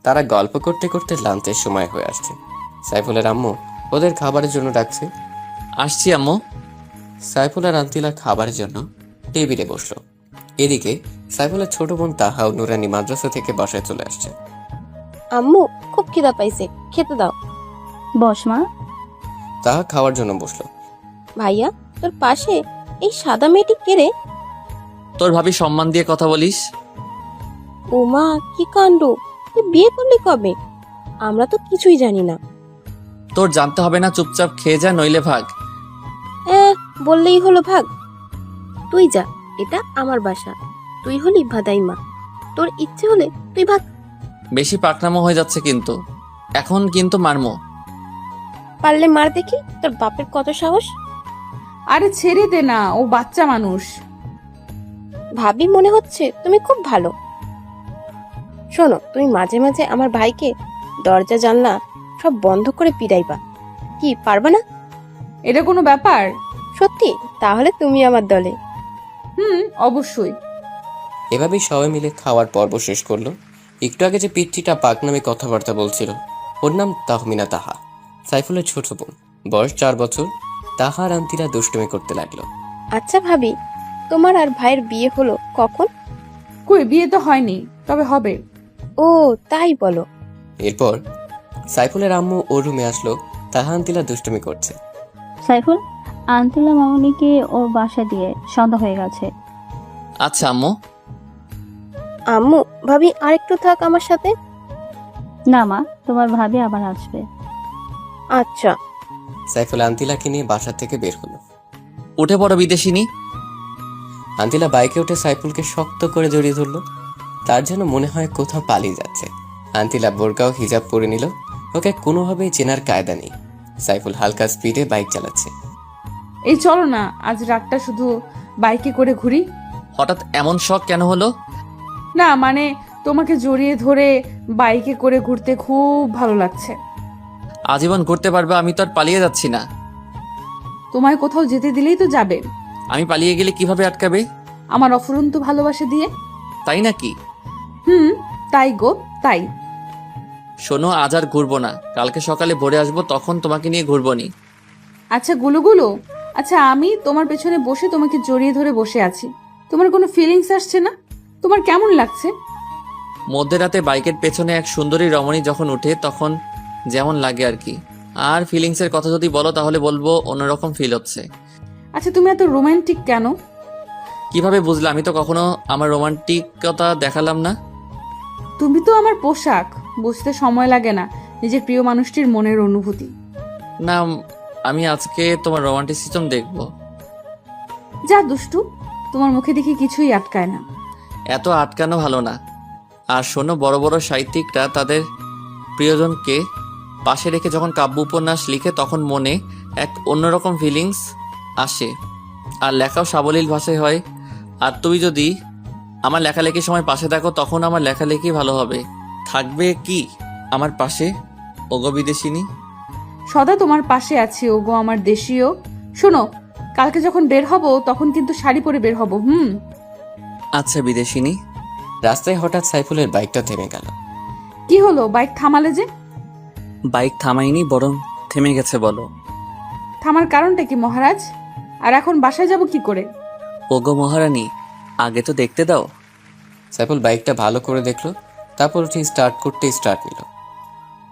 তারা গল্প করতে করতে লাঞ্চের সময় হয়ে আসছে। সাইফুলের আম্মু ওদের খাবারের জন্য ডাকছে। আসছি আম্মু। সাইফুল আর আন্তিলা খাবারের জন্য টেবিলে বসলো। এদিকে সাইফুলের ছোট বোন তাহা ও নুরানি মাদ্রাসা থেকে বাসায় চলে আসছে। আম্মু খুব খিদা পাইছে, খেতে দাও। বস মা। তাহা খাওয়ার জন্য বসলো। ভাইয়া, তোর পাশে এই সাদা মেয়েটি কে রে? তোর ভাবি সম্মান দিয়ে কথা বলিস। ও মা, কি কাণ্ড! তুই বিয়ে করলি কবে? আমরা তো কিছুই জানি না। তোর জানতে হবে না, চুপচাপ খেয়ে যা, নইলে ভাগ। বললেই হলো ভাগ? তুই যা, এটা আমার বাসা। তুই হলি ভাদাই মা, তোর ইচ্ছে হলে তুই ভাগ। বেশি পাকনামো হয়ে যাচ্ছে কিন্তু, এখন কিন্তু মারমো। পারলে মার দেখি, তোর বাপের কত সাহস। আরে ছেড়ে দে না, ও বাচ্চা মানুষ। ভাবি মনে হচ্ছে তুমি খুব ভালো। শোনো, তুমি মাঝে মাঝে আমার ভাইকে দরজা জানলা সব বন্ধ করে পিড়াইবা। কি পারবা না? এটা কোনো ব্যাপার? সত্যি? তাহলে তুমি আমার দলে। অবশ্যই। এভাবেই সবাই মিলে খাওয়ার পর্ব শেষ করলো। একটু আগে যে পিচ্চিটা পাকনামে কথাবার্তা বলছিল, ওর নাম তাহমিনা তাহা, সাইফুলের ছোট বোন। বয়স 4 বছর। তাহা আর আন্তিরা দুষ্টুমি করতে লাগলো। আচ্ছা ভাবি, তোমার আর ভাইয়ের বিয়ে হলো কখন? কই, বিয়ে তো হয়নি, তবে হবে। ও তাই বলো। এরপর সাইফুলের আম্মু ওর রুমে আসলো। তাহা আন্তিলা দুষ্টুমি করছে। সাইফুল, আন্টিলা মামনিকে ওর বাসা দিয়ে সন্ধ্যা হয়ে গেছে। আচ্ছা আম্মু। আম্মু, ভাবি আরেকটু থাক আমার সাথে। না মা, তোমার ভাবি আবার আসবে। আচ্ছা। সাইফুল আন্তিলাকে নিয়ে বাসা থেকে বের হলো। উঠে পড়ো বিদেশিনী। আন্তিলা বাইকে উঠে সাইফুলকে শক্ত করে জড়িয়ে ধরলো। তার যেন মনে হয় কোথাও পালিয়ে যাচ্ছে। আন্তিলা বোরকা ও হিজাব পরে নিল। ওকে কোনোভাবেই চেনার কায়দা নেই। সাইফুল হালকা স্পিডে বাইক চালাচ্ছে। এই চলো না, আজ রাতটা শুধু বাইকে করে ঘুরি। হঠাৎ এমন শখ কেন হলো? না মানে তোমাকে জড়িয়ে ধরে বাইকে করে ঘুরতে খুব ভালো লাগছে। আজীবন ঘুরতে পারবে, আমি তো আর পালিয়ে যাচ্ছি না। তোমায় কোথাও যেতে দিলেই তো যাবে, আমি পালিয়ে গেলে কিভাবে আটকাবে? আমার অফুরন্ত ভালোবাসা দিয়ে। তাই নাকি? তাই গো তাই। শোনো, আজ আর ঘুরবো না, কালকে সকালে ভোরে আসবো, তখন তোমাকে নিয়ে ঘুরবো নি। আচ্ছা গুলো, আচ্ছা আমি তোমার পেছনে বসে তোমাকে জড়িয়ে ধরে বসে আছি, তোমার কোনো ফিলিংস আসছে না? তোমার কেমন লাগছে? মধ্যরাতে বাইকের পেছনে এক সুন্দরী রমণী যখন উঠে তখন যেমন লাগে আর কি। আর ফিলিংসের কথা যদি বলো তাহলে বলবো অন্যরকম ফিল হচ্ছে। আচ্ছা তুমি এত রোমান্টিক কেন? কিভাবে বুঝলে? আমি তো কখনো আমার রোমান্টিকতা দেখালাম না। তুমি তো আমার পোশাক, বুঝতে সময় লাগে না নিজের প্রিয় মানুষটির মনের অনুভূতি। না, আমি আজকে তোমার রোমান্টিসিজম দেখবো। যা দুষ্টু, তোমার মুখে দেখি কিছুই আটকায় না। এত আটকানো ভালো না। আর শোনো, বড় বড় সাহিত্যিকরা তাদের প্রিয়জনকে পাশে রেখে যখন কাব্য উপন্যাস লিখে তখন মনে এক অন্যরকম ফিলিংস আসে, আর লেখাও সাবলীল ভাষায় হয়। আর তুমি যদি আমার লেখালেখির সময় পাশে থাকো তখন আমার লেখালেখি ভালো হবে। থাকবে কি আমার পাশে, ওগো বিদেশিনী? সদা তোমার পাশে আছি ওগো আমার দেশীয়। শোনো, কালকে যখন বের হব তখন কিন্তু শাড়ি পরে বের হব। আচ্ছা বিদেশিনী। রাস্তায় হঠাৎ সাইফুলের বাইকটা থেমে গেল। কি হলো, বাইক থামালে যে? বাইক থামাইনি, বরং থেমে গেছে। বলো। থামার কারণটা কি মহারাজ? আর এখন বাসায় যাব কি করে? ওগো মহারানী, আগে তো দেখতে দাও। সাইফুল বাইকটা ভালো করে দেখলো, তারপর উঠে স্টার্ট করতে স্টার্ট নিল।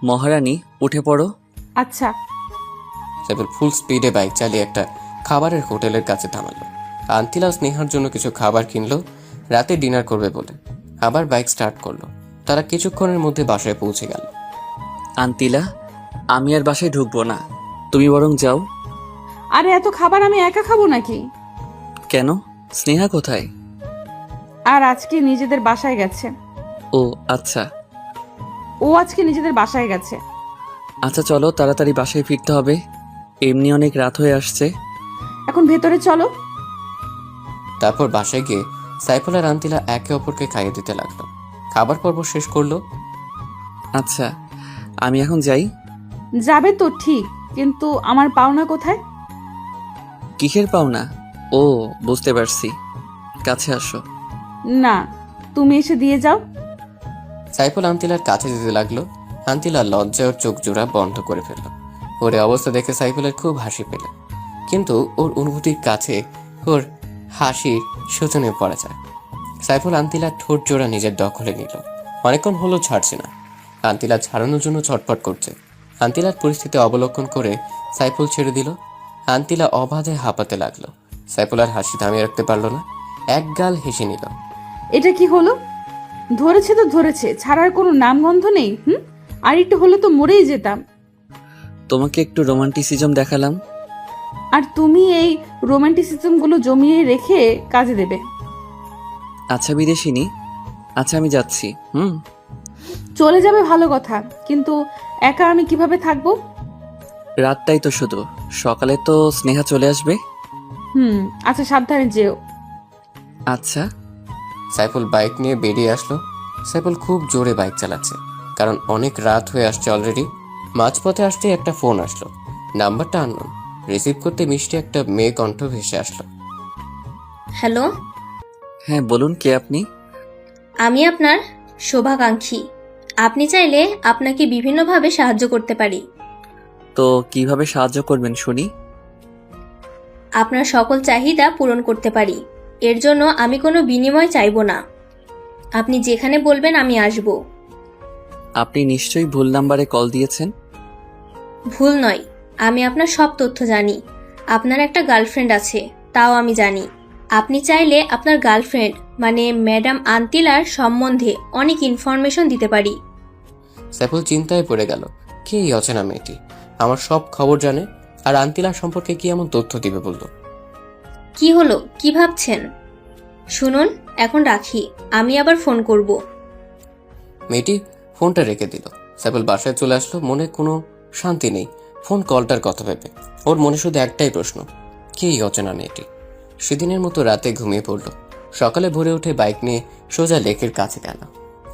মহারানী উঠে পড়ো। আচ্ছা। সাইফুল ফুল স্পিডে বাইক চালিয়ে একটা খাবারের হোটেলের কাছে থামালো। আন্তিলা স্নেহার জন্য কিছু খাবার কিনলো, রাতে ডিনার করবে বলে। আবার বাইক স্টার্ট করলো। তারা কিছুক্ষণের মধ্যে বাসায় পৌঁছে গেল। আন্তিলা, আমি আর বাসায় ঢুকবো না, তুমি বরং যাও। আরে এত খাবার আমি একা খাবো নাকি? কেন? স্নেহা কোথায়? আর আজকে নিজেদের বাসায় গেছে। ও আচ্ছা। ও আজকে নিজেদের বাসায় গেছে। আচ্ছা চলো, তাড়াতাড়ি বাসায় ফিরতে হবে, এমনি অনেক রাত হয়ে আসছে। এখন ভেতরে চলো। তারপর বাসায় গিয়ে সাইফুল আর আন্তিলা একে অপরকে খাইয়ে দিতে লাগলো। খাবার পর্ব শেষ করলো। আচ্ছা, আমি এখন যাই। যাবে তো ঠিক, কিন্তু আমার পাওনা কোথায়? কিসের পাওনা? ও বুঝতে পারছি, কাছে আসো। না, তুমি এসে দিয়ে যাও। সাইফুল আন্তিলার কাছে যেতে লাগলো। আন্তিলা লজ্জায় ওর চোখ জোড়া বন্ধ করে ফেলল। ওর এই অবস্থা দেখে সাইফুলের খুব হাসি পেল, কিন্তু ওর অনুভূতির কাছে ওর হাসি শোচনীয় পড়া যায়। সাইফুল আন্তিলার ঠোঁট জোড়া নিজের দখলে নিল। অনেকক্ষণ হলো ছাড়ছে না। আন্তিলা ছাড়ানোর জন্য ছটফট করছে। আন্তিলার পরিস্থিতি অবলক্ষণ করে সাইফুল ছেড়ে দিল। আন্তিলা অবাধে হাঁপাতে লাগলো। সাইফুল আর হাসি থামিয়ে রাখতে পারলো না, এক গাল হেসে নিল। এটা কি হলো? ধরেছে তো ধরেছে, ছাড়ার কোনো নামগন্ধ নেই। আর একটু হলে তো মরেই যেতাম। তোমাকে একটু রোমান্টিসিজম দেখালাম। আর তুমি এই রোমান্টিসিজম গুলো জমিয়ে রেখে কাজে দেবে। আচ্ছা বিদেশিনী, আচ্ছা আমি যাচ্ছি। চলে যাবে ভালো কথা, কিন্তু একা আমি কিভাবে থাকবো? রাতটাই তো শুধু, সকালে তো স্নেহা চলে আসবে। আচ্ছা সাবধানে যেও। আচ্ছা। সাইফুল বাইক নিয়ে বেরিয়ে আসলো। সাইফুল খুব জোরে বাইক চালাচ্ছে, কারণ অনেক রাত হয়ে আসছে অলরেডি। মাঝপথে আসতেই একটা ফোন আসলো। নাম্বারটা আননোন। রিসিভ করতে মিষ্টি একটা মেয়ে কণ্ঠ ভেসে আসলো। হ্যালো, হ্যাঁ বলুন, কে আপনি? আমি আপনার শুভাকাঙ্ক্ষী। আপনি চাইলে আপনাকে বিভিন্নভাবে সাহায্য করতে পারি। তো কিভাবে সাহায্য করবেন শুনি? আপনার সকল চাহিদা পূরণ করতে পারি। এর জন্য আমি কোনো বিনিময় চাইবো না। আপনি যেখানে বলবেন আমি আসব। আপনি নিশ্চয়ই ভুল নাম্বারে কল দিয়েছেন। ভুল নয়, আমি আপনার সব তথ্য জানি। আপনার একটা গার্লফ্রেন্ড আছে, তাও আমি জানি। আপনি চাইলে আপনার গার্লফ্রেন্ড মানে ম্যাডাম আন্তিলার সম্বন্ধে অনেক ইনফরমেশন দিতে পারি। সাইফুল চিন্তায় পড়ে গেল, কে এই অচেনা মেয়েটি? আমার সব খবর জানে, আর আন্তিলার সম্পর্কে কি এমন তথ্য দিবে বলল? কি হলো, কি ভাবছেন? শুনুন, এখন রাখি, আমি আবার ফোন করব। মেয়েটি ফোনটা রেখে দিল। সাইফুল বাসায় চলে আসলো, মনে কোনো শান্তি নেই ফোন কলটার কথা ভেবে। ওর মনে শুধু একটাই প্রশ্ন, কে এই অচেনা মেয়েটি? সেদিনের মতো রাতে ঘুমিয়ে পড়ল। সকালে ভোরে উঠে বাইক নিয়ে সোজা লেকের কাছে গেল।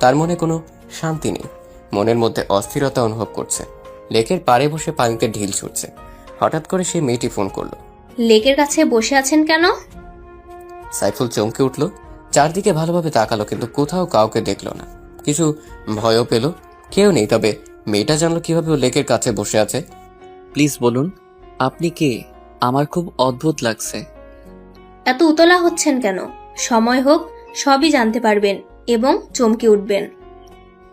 তার মনে কোনো শান্তি নেই, মনের মধ্যে অস্থিরতা অনুভব করছে। লেকের পাড়ে বসে পানিতে ঢিল ছুটছে। হঠাৎ করে সেই মেয়েটি ফোন করলো। লেকের কাছে বসে আছেন কেন? সাইফুল চমকে উঠল, চারদিকে ভালোভাবে তাকালো কিন্তু কোথাও কাউকে দেখলো না। কিছু ভয়ও পেল, কেউ নেই। তবে মেয়েটা জানলো কিভাবে ও লেকের কাছে বসে আছে। প্লিজ বলুন, আপনি কে? আমার খুব অদ্ভুত লাগছে। এত উতলা হচ্ছেন কেন? সময় হোক, সবই জানতে পারবেন এবং চমকে উঠবেন।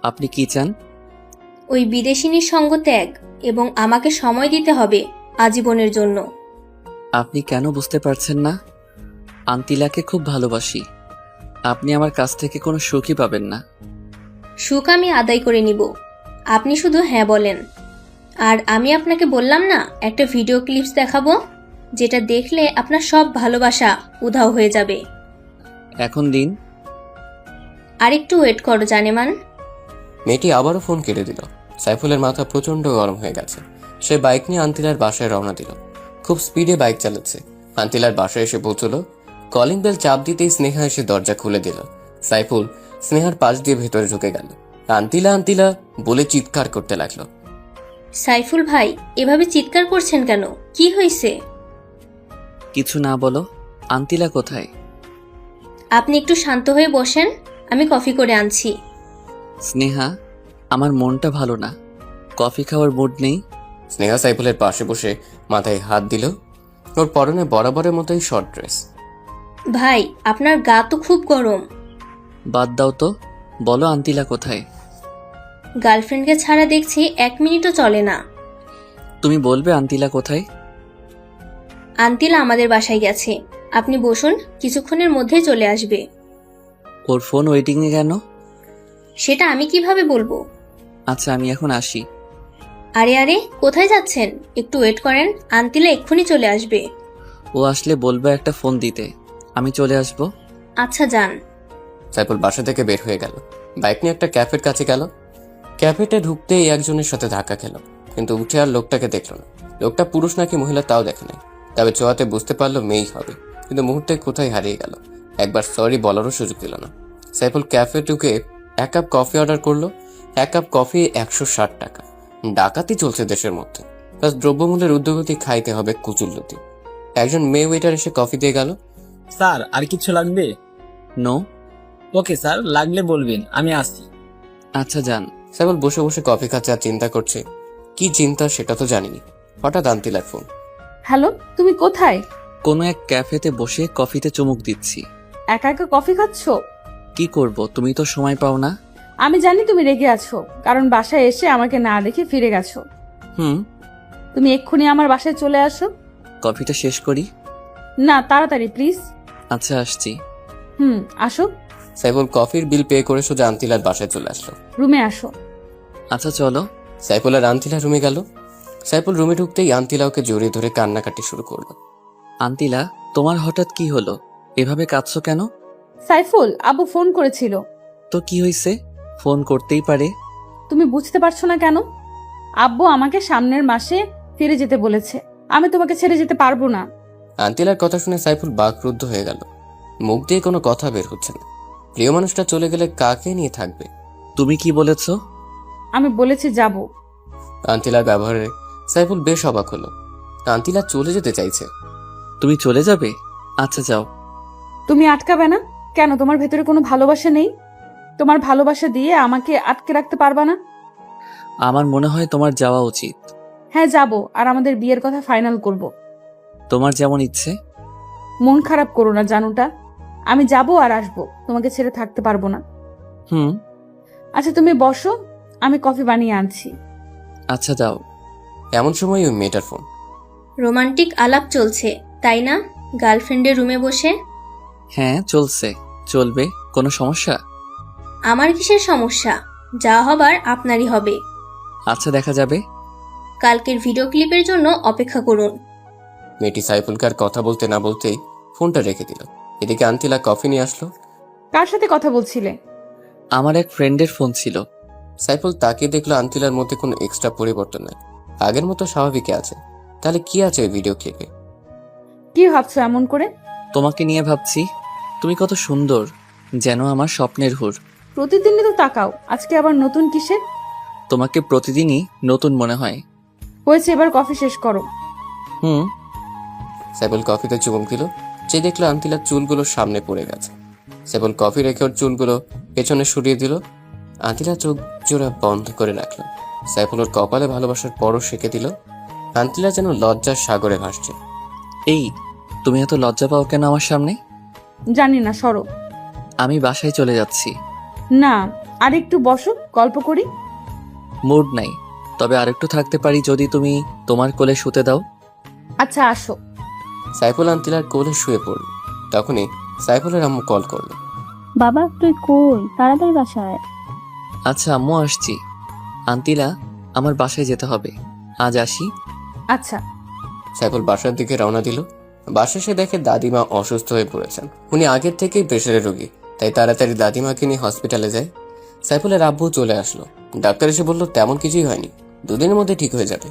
আপনি কি চান? ওই বিদেশিনীর সঙ্গ ত্যাগ এবং আমাকে সময় দিতে হবে আজীবনের জন্য। আপনি কেন বুঝতে পারছেন না? আন্তিলাকে খুব ভালোবাসি। আপনি আমার কাছ থেকে কোনো সুখই পাবেন না। সুখ আমি আদায় করে নিব, আপনি শুধু হ্যাঁ বলেন। আর আমি আপনাকে বললাম না একটা ভিডিও ক্লিপস দেখাবো, যেটা দেখলে আপনার সব ভালোবাসা উধাও হয়ে যাবে। এখন দিন। আরেকটু ওয়েট করো জানেমান। মেয়েটি আবারও ফোন কেটে দিল। সাইফুলের মাথা প্রচন্ড গরম হয়ে গেছে। সে বাইক নিয়ে আন্তিলার বাসায় রওনা দিল। খুব স্পিডে বাইক চালাচ্ছে। আন্তিলার বাসায় এসে পৌঁছলো। কলিং বেল চাপ দিতেই স্নেহা এসে দরজা খুলে দিল। সাইফুল স্নেহার পাশ দিয়ে ভেতরে ঢুকে গেল। আন্তিলা আন্তিলা বলে চিৎকার করতে লাগলো। সাইফুল ভাই, এভাবে চিৎকার করছেন কেন? কি হয়েছে? কিছু না বলো। আন্তিলা কোথায়? আপনি একটু শান্ত হয়ে বসেন, আমি কফি করে আনছি। স্নেহা, আমার মনটা ভালো না। কফি খাওয়ার মুড নেই। স্নেহা সাইফুলের পাশে বসে মাথায় হাত দিল। ওর পরনে বরাবরের মতোই শর্ট ড্রেস। ভাই, আপনার গা তো খুব গরম। বাদ দাও তো, বলো আন্তিলা কোথায়? গার্লফ্রেন্ডকে ছাড়া দেখছি 1 মিনিটও চলে না। তুমি বলবে আন্তিলা কোথায়? আন্তিলা আমাদের বাসায় গেছে। আপনি বসুন, কিছুক্ষণের মধ্যেই চলে আসবে। ওর ফোন ওয়েটিংয়ে কেন? সেটা আমি কিভাবে বলবো? আচ্ছা, আমি এখন আসি। আরে আরে, কোথায় যাচ্ছেন? একটু ওয়েট করেন, আন্তিলা এক্ষুনি চলে আসবে। ও আসলে বলবে একটা ফোন দিতে। আমি চলে আসবো। আচ্ছা যান। সাইফুল বাসা থেকে বের হয়ে গেল। বাইক নিয়ে একটা ক্যাফের কাছে গেল। ক্যাফেতে ঢুকতেই একজনের সাথে ধাক্কা খেল, কিন্তু উঠে আর লোকটাকে দেখলো না। লোকটা পুরুষ নাকি মহিলা তাও দেখে নাই। তবে চোয়াতে বুঝতে পারলো মেয়েই হবে, কিন্তু মুহূর্তে কোথায় হারিয়ে গেল। একবার সরি বলারও সুযোগ দিল না। সাইফুল ক্যাফে ঢুকে 1 কাপ কফি অর্ডার করলো। 1 কাপ কফি 160 টাকা। ডাকাতি চলছে দেশের মধ্যে, প্লাস দ্রব্যমূল্যের ঊর্ধ্বগতি খাইতে হবে কুচুল্লতি। একজন মেয়ে ওয়েটার এসে কফি দিয়ে গেল। স্যার আর কিছু লাগবে? নো। ওকে স্যার, লাগলে বলবেন, আমি আসছি। আচ্ছা যান। সাইফুল বসে বসে কফি খাচ্ছে আর চিন্তা করছে। কি চিন্তা সেটা তো জানিনি। হঠাৎ আন্তিলার ফোন। হ্যালো, তুমি কোথায়? কোনো এক ক্যাফেতে বসে কফিতে চুমুক দিচ্ছি। একা একা কফি খাচ্ছো? কি করব, তুমি তো সময় পাও না। আমি জানি তুমি রেগে আছো, কারণ বাসায় এসে আমাকে না দেখে ফিরে গেছো। হুম। তুমি এক্ষুনি আমার বাসায় চলে আসো। কফিটা শেষ করি। না, তাড়াতাড়ি প্লিজ। আচ্ছা, আসছি। আসো। সাইফুল কফির বিল পে করে সোজা আন্তিলার বাসায় চলে আসলো। রুমে আসো। আচ্ছা চলো। সাইফুল আর আন্তিলা রুমে গেল। সাইফুল রুমে ঢুকতেই আন্তিলা ওকে জড়িয়ে ধরে কান্নাকাটি শুরু করলো। আন্তিলা, তোমার হঠাৎ কি হলো? এভাবে কাঁদছো কেন? সাইফুল, আব্বু ফোন করেছিল। তো কি হয়েছে? ফোন করতেই পারে। তুমি বুঝতে পারছো না কেন? আব্বু আমাকে সামনের মাসে ফিরে যেতে বলেছে। আমি তোমাকে ছেড়ে যেতে পারবো না। আন্তিলার কথা শুনে সাইফুল বাকরুদ্ধ হয়ে গেল। মুখ দিয়ে কোনো কথা বের হচ্ছে না। প্রিয় মানুষটা চলে গেলে কাকে নিয়ে থাকবে? তুমি কি বলেছো? আমি বলেছি যাব। আন্তিলার ব্যবহারে সাইফুল বেশ অবাক হলো। আন্তিলা চলে যেতে চাইছে। তুমি চলে যাবে? আচ্ছা যাও। তুমি আটকাবে না কেন? তোমার ভেতরে কোনো ভালোবাসা নেই? তোমার ভালোবাসা দিয়ে আমাকে আটকে রাখতে পারবা না? আমার মনে হয় তোমার যাওয়া উচিত। হ্যাঁ যাব, আর আমাদের বিয়ের কথা ফাইনাল করব। তোমার যেমন ইচ্ছে। মন খারাপ করো না জানুটা। আমি যাব আর আসবো, তোমাকে ছেড়ে থাকতে পারবো না। হুম। আচ্ছা তুমি বসো, আমি কফি বানিয়ে আনছি। আচ্ছা দাও। এমন সময় ওই মেয়েটার ফোন। রোমান্টিক আলাপ চলছে তাই না, গার্লফ্রেন্ডের রুমে বসে? হ্যাঁ চলছে। চলবে, কোনো সমস্যা? আমার কিসের সমস্যা? যা হবার আপনারই হবে। আচ্ছা দেখা যাবে। কালকের ভিডিও ক্লিপের জন্য অপেক্ষা করুন। মেয়েটি সাইফুলকে আর কথা বলতে না বলতেই ফোনটা রেখে দিল। এদিকে আন্তিলা কফি নিয়ে আসলো। কার সাথে কথা বলছিলে? আমার এক ফ্রেন্ডের ফোন ছিল। সাইফুল তাকিয়ে দেখলো আন্তিলার মধ্যে কোনো এক্সট্রা পরিবর্তন নেই, আগের মতো স্বাভাবিকই আছে। তাহলে কি আছে ওই ভিডিও ক্লিপে? কি ভাবছো এমন করে? তোমাকে নিয়ে ভাবছি, তুমি কত সুন্দর, যেন আমার স্বপ্নের হুর। প্রতিদিনই তো তাকাও, আজকে আবার নতুন কিসের? তোমাকে প্রতিদিনই নতুন মনে হয়। হয়েছে, এবার কফি শেষ করো। হুম। সাইফুল কফিতে চুমুক দিল, যে দেখলো আন্তিলার চুলগুলো সামনে পড়ে গেছে। সাইফুল কফি রেখে ওর চুলগুলো পেছনে সরিয়ে দিল। আন্তিলা চোখ জোড়া বন্ধ করে রাখলো। সাইফুল ওর কপালে ভালোবাসার পরশ শেখে দিল। আন্তিলা যেন লজ্জার সাগরে ভাসছে। এই, তুমি এত লজ্জা পাও কেন আমার সামনে? জানি না, সরো। আমি বাসায় চলে যাচ্ছি। না, আর একটু বসো, গল্প করি। মুড নাই, তবে আরেকটু থাকতে পারি যদি তুমি তোমার কোলে শুতে দাও। আচ্ছা, আসো। সাইফুল আন্তিলার কোলে শুয়ে পড়ল। তখনই সাইফুলের আম্মু কল করলো। বাবা তুই কই, তাড়াতাড়ি বাসায়। আচ্ছা আম্মু, আসছি। আন্তিলা, আমার বাসায় যেতে হবে, আজ আসি। আচ্ছা। সাইফুল বাসার দিকে রওনা দিল। বাসায় সে দেখে দাদিমা অসুস্থ হয়ে পড়েছেন। উনি আগের থেকেই প্রেশারের রোগী, তাই তাড়াতাড়ি দাদিমাকে নিয়ে হসপিটালে যায়। সাইফুলের আব্বু চলে আসলো। ডাক্তার এসে বলল তেমন কিছুই হয়নি, 2 দিনের মধ্যে ঠিক হয়ে যাবে।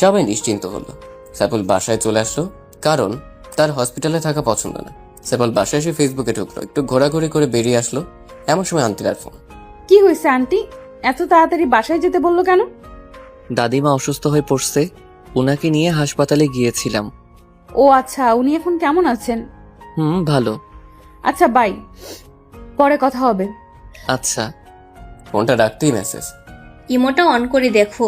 সবাই নিশ্চিন্ত হলো। সাইফুল বাসায় চলে আসলো, কারণ তার হসপিটালে থাকা পছন্দ না। সাইফুল বাসায় এসে ফেসবুকে ঢুকলো, একটু ঘোরাঘুরি করে বেরিয়ে আসলো। এমন সময় আন্তিলার ফোন। কি হয়েছে আন্টি, এত তাড়াতাড়ি বাসায় যেতে বললো কেন? দাদিমা অসুস্থ হয়ে পড়ছে, উনাকে নিয়ে হাসপাতালে গিয়েছিলাম। ও আচ্ছা, উনি এখন কেমন আছেন? ভালো। আচ্ছা বাই, পরে কথা হবে। আচ্ছা। ফোনটা রাখতেই মেসেজ। ইমোটা অন করে দেখো।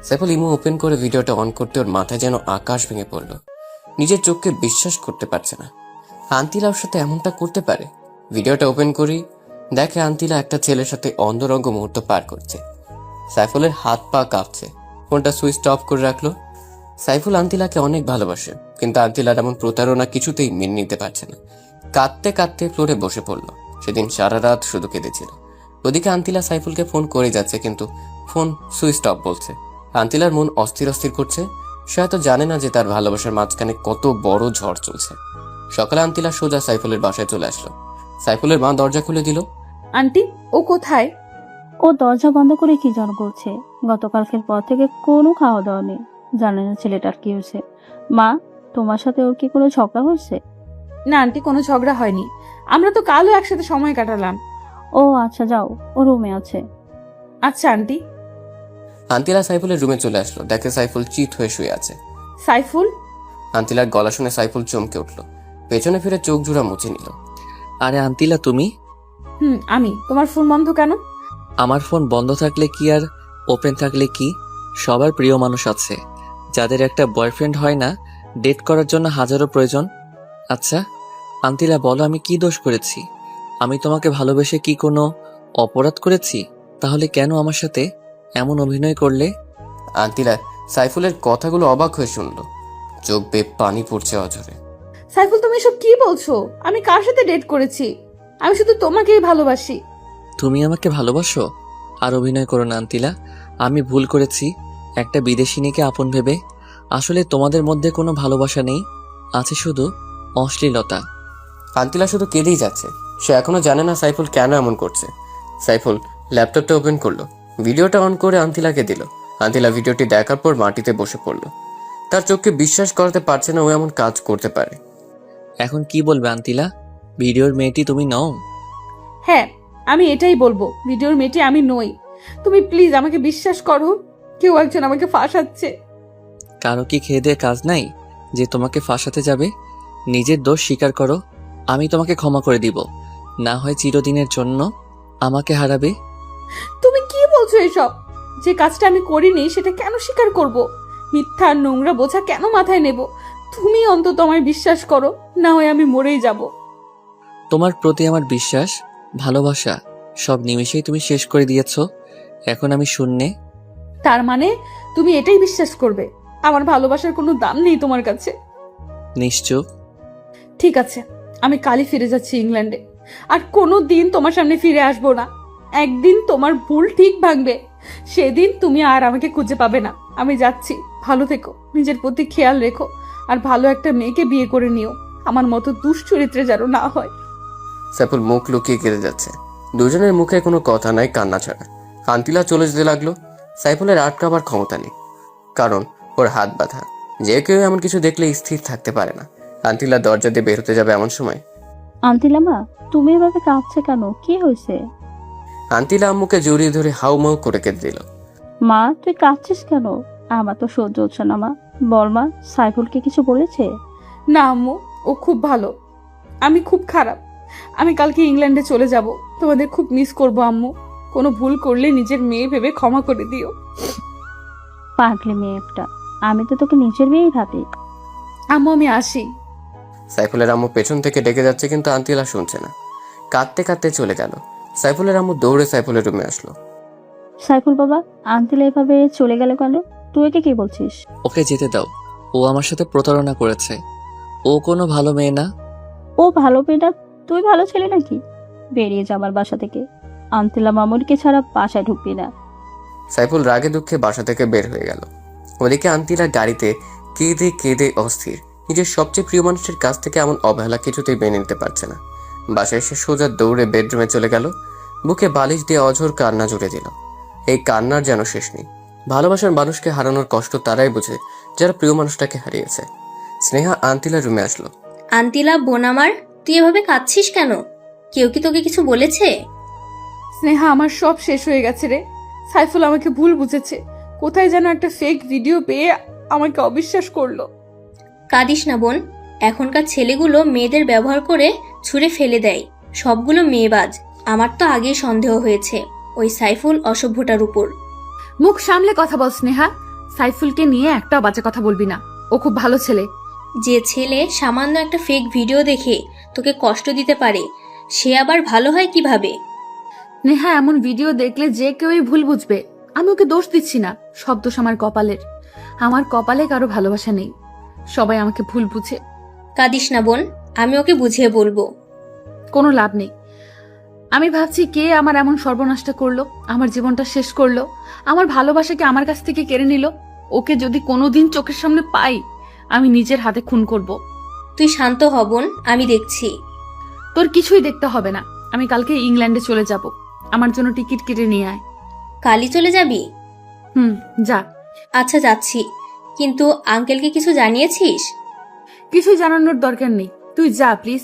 সাইফুল ইমো ওপেন করে ভিডিওটা অন করতে ওর মাথায় যেন আকাশ ভেঙে পড়লো। নিজের চোখকে বিশ্বাস করতে পারছে না, আন্তিলা ওর সাথে এমনটা করতে পারে। ভিডিওটা ওপেন করি, দেখে আন্তিলা একটা ছেলের সাথে অন্ধরঙ্গ মুহূর্ত পার করছে। সাইফুলের হাত পা কাঁপছে। ফোনটা সুইচ অফ করে রাখলো। সাইফুল আন্তিলাকে অনেক ভালোবাসে, কিন্তু আন্তিলার এমন প্রতারণা কিছুতেই মেনে নিতে পারছে না। কাঁদতে কাঁদতে ফ্লোরে বসে পড়লো। সেদিন সারা রাত শুধু কেঁদেছিল। ওদিকে আন্তিলা সাইফুলকে ফোন করে যাচ্ছে, কিন্তু ফোন সুইচ অফ বলছে। আন্তিলার মন অস্থির অস্থির করছে। সে হয়তো জানে না যে তার ভালোবাসার মাঝখানে কত বড় ঝড় চলছে। সকালে আন্তিলা সোজা সাইফুলের বাসায় চলে আসলো। সাইফুলের মা দরজা খুলে দিল। আন্টি, ও কোথায়? ও দরজা বন্ধ করে কি যেন করছে। গতকালকের পর থেকে কোনো খাওয়া দাওয়া নেই, জানে না ছেলেটার কি হয়েছে। মা, তোমার সাথে ওর কি কোনো ঝগড়া হয়েছে? না আন্টি, কোনো ঝগড়া হয়নি, আমরা তো কালও একসাথে সময় কাটালাম। ও আচ্ছা, যাও, ও রুমে আছে। আচ্ছা আন্টি। আন্তিলা সাইফুলের রুমে চলে আসলো, দেখে সাইফুল চিত হয়ে শুয়ে আছে। সাইফুল? আন্তিলার গলা শুনে সাইফুল চমকে উঠলো। পেছনে ফিরে চোখ জোড়া মুছে নিল। আরে আন্তিলা, তুমি? আমি। তোমার ফোন বন্ধ কেন? আমার ফোন বন্ধ থাকলে কি আর ওপেন থাকলে কি? সবার প্রিয় মানুষ আছে, যাদের একটা বয়ফ্রেন্ড হয় না, ডেট করার জন্য হাজারো প্রয়োজন। আচ্ছা আন্তিলা, বলো আমি কি দোষ করেছি? আমি তোমাকে ভালোবেসে কি কোনো অপরাধ করেছি? তাহলে কেন আমার সাথে এমন অভিনয় করলে? আন্তিলা সাইফুলের কথাগুলো অবাক হয়ে শুনলো। চোখ বেয়ে পানি পড়ছে অঝরে। সাইফুল, তুমি এসব কি বলছো? আমি কার সাথে ডেট করেছি? আমি শুধু তোমাকেই ভালোবাসি। তুমি আমাকে ভালোবাসো? আর অভিনয় করো না আন্তিলা, আমি ভুল করেছি একটা বিদেশিনীকে আপন ভেবে। আসলে তোমাদের মধ্যে কোনো ভালোবাসা নেই, আছে শুধু অশ্লীলতা। আন্তিলা শুধু কেঁদেই যাচ্ছে। সে এখনো জানে না সাইফুল কেন এমন করছে। সাইফুল ল্যাপটপটা ওপেন করলো, ভিডিওটা অন করে আন্তিলাকে দিল। আন্তিলা ভিডিওটি দেখার পর মাটিতে বসে পড়ল। তার চোখকে বিশ্বাস করতে পারছে না ও এমন কাজ করতে পারে। এখন কি বলবে আন্তিলা? ভিডিওর মেয়েটি তুমি নও? হ্যাঁ, আমি এটাই বলবো, ভিডিওর মেয়েটি আমি নই। তুমি প্লিজ আমাকে বিশ্বাস করো, কেউ একজন আমাকে ফাঁসাচ্ছে। কারো কি খেয়ে দিয়ে কাজ নাই যে তোমাকে ফাঁসাতে যাবে? নিজের দোষ স্বীকার করো, আমি তোমাকে ক্ষমা করে দিব। না হয় চিরদিনের জন্য আমাকে হারাবে। তুমি কি বলছো এসব? যে কাজটা আমি করিনি সেটা কেন স্বীকার করব? মিথ্যা আর নোংরা বোঝা কেন মাথায় নেব? তুমি অন্তত আমায় বিশ্বাস করো, না হয় আমি মরেই যাব। তোমার প্রতি আমার বিশ্বাস, ভালোবাসা সব নিমেষেই তুমি শেষ করে দিয়েছো। এখন আমি শূন্যে। তার মানে তুমি এটাই বিশ্বাস করবে আমার ভালোবাসার কোনো দাম নেই তোমার কাছে? নিশ্চুপ। ঠিক আছে, আমি কালই ফিরে যাচ্ছি ইংল্যান্ডে। আর কোনো দিন তোমার সামনে ফিরে আসবো না। একদিন তোমার ভুল ঠিক ভাঙবে, সেদিন তুমি আর আমাকে খুঁজে পাবে না। আমি যাচ্ছি, ভালো থেকো, নিজের প্রতি খেয়াল রেখো, আর ভালো একটা মেয়েকে বিয়ে করে নিও, আমার মতো দুশ্চরিত্রে যেন না হয়। সাইফুল মুখ লুকিয়ে কেঁদে যাচ্ছে। দুজনের মুখে কোনো কথা নাই, কান্না ছাড়া। আন্তিলা চলে যেতে লাগলো। সাইফুলের আটকাবার ক্ষমতা নেই, কারণ ওর হাত বাঁধা। যে কেউ এমন কিছু দেখলে স্থির থাকতে পারে না। আন্তিলা দরজা দিয়ে বের হতে যাবে এমন সময় আন্তিলামা, তুমি এভাবে কাঁদছে কেন? কি হয়েছে? আন্তিলা আম্মুকে জড়িয়ে ধরে হাউমাউ করে কেঁদে দিল। মা, তুই কাঁদছিস কেন? আমার তো সহ্য হচ্ছে না মা। বল মা, সাইফুলকে কিছু বলেছে? না আম্মু, ও খুব ভালো। আমি খুব খারাপ। আমি কালকে ইংল্যান্ডে চলে যাব। তোমাদের খুব মিস করব আম্মু। কোনো ভুল করলে নিজের মেয়ে ভেবে ক্ষমা করে দিও। পাগলি মেয়ে একটা। আমি তো তোকে নিজের মেয়েই ভাবি। আম্মু আমি আসি। সাইফুলের আম্মু পেছন থেকে ডেকে যাচ্ছে, কিন্তু আন্তিলা শুনছে না। কাঁদতে কাঁদতে চলে গেল। সাইফুলের আম্মু দৌড়ে সাইফুলের রুমে আসলো। সাইফুল বাবা, আন্তিলা এভাবে চলে গেল কেন? তুই একে কি বলছিস? ওকে যেতে দাও। ও আমার সাথে প্রতারণা করেছে। ও কোনো ভালো মেয়ে না। ও ভালো মেয়েটা, তুই ভালো ছেলে নাকি? বেরিয়ে যা আমার বাসা থেকে। আন্তিলা মামুনিকে ছাড়া বাসায় ঢুকবি না। সাইফুল রাগে দুঃখে বাসা থেকে বের হয়ে গেল। ওদিকে আন্তিলা গাড়িতে কেঁদে কেঁদে অস্থির। নিজের সবচেয়ে প্রিয় মানুষের কাছ থেকে এমন অবহেলা কিছুতেই মেনে নিতে পারছে না। বাসায় এসে সোজা দৌড়ে বেডরুমে চলে গেল। বুকে বালিশ দিয়ে অঝোর কান্না জুড়ে দিল। এই কান্নার যেন শেষ নেই। ভালোবাসার মানুষকে হারানোর কষ্ট তারাই বোঝে যারা প্রিয় মানুষটাকে হারিয়েছে। স্নেহা আন্তিলার রুমে আসলো। আন্তিলা বোন আমার, তুই এভাবে কাঁদছিস কেন? কেউ কি তোকে কিছু বলেছে? স্নেহা, আমার সব শেষ হয়ে গেছে রে। সাইফুল আমাকে ভুল বুঝেছে। কোথায় যেন একটা ফেক ভিডিও পেয়ে আমাকে অবিশ্বাস করলো। কাঁদিস না বোন। এখনকার ছেলেগুলো মেয়েদের ব্যবহার করে ছুঁড়ে ফেলে দেয়। সবগুলো মেয়েবাজ। আমার তো আগেই সন্দেহ হয়েছে ওই সাইফুল অসভ্যটার উপর। মুখ সামলে কথা বল স্নেহা। সাইফুলকে নিয়ে একটা বাজে কথা বলবি না। ও খুব ভালো ছেলে। যে ছেলে সামান্য একটা ফেক ভিডিও দেখে তোকে কষ্ট দিতে পারে, সে আবার ভালো হয় কিভাবে? নেহা, এমন ভিডিও দেখলে যে কেউই ভুল বুঝবে। আমি ওকে দোষ দিচ্ছি না। সব দোষ আমার কপালের। আমার কপালে কারো ভালোবাসা নেই। সবাই আমাকে ভুল বুঝে। কাঁদিস না বোন, আমি ওকে বুঝিয়ে বলবো। কোনো লাভ নেই। আমি ভাবছি কে আমার এমন সর্বনাশটা করলো, আমার জীবনটা শেষ করলো, আমার ভালোবাসাকে আমার কাছ থেকে কেড়ে নিল। ওকে যদি কোনোদিন চোখের সামনে পাই, আমি নিজের হাতে খুন করব। তুই শান্ত হ বোন, আমি দেখছি। তোর কিছুই দেখতে হবে না। আমি কালকে ইংল্যান্ডে চলে যাব। আমার জন্য টিকিট কেটে নিয়ে আয়। কালই চলে যাবি? যা। আচ্ছা যাচ্ছি, কিন্তু আঙ্কেলকে কিছু জানিয়েছিস? কিছুই জানানোর দরকার নেই, তুই যা প্লিজ।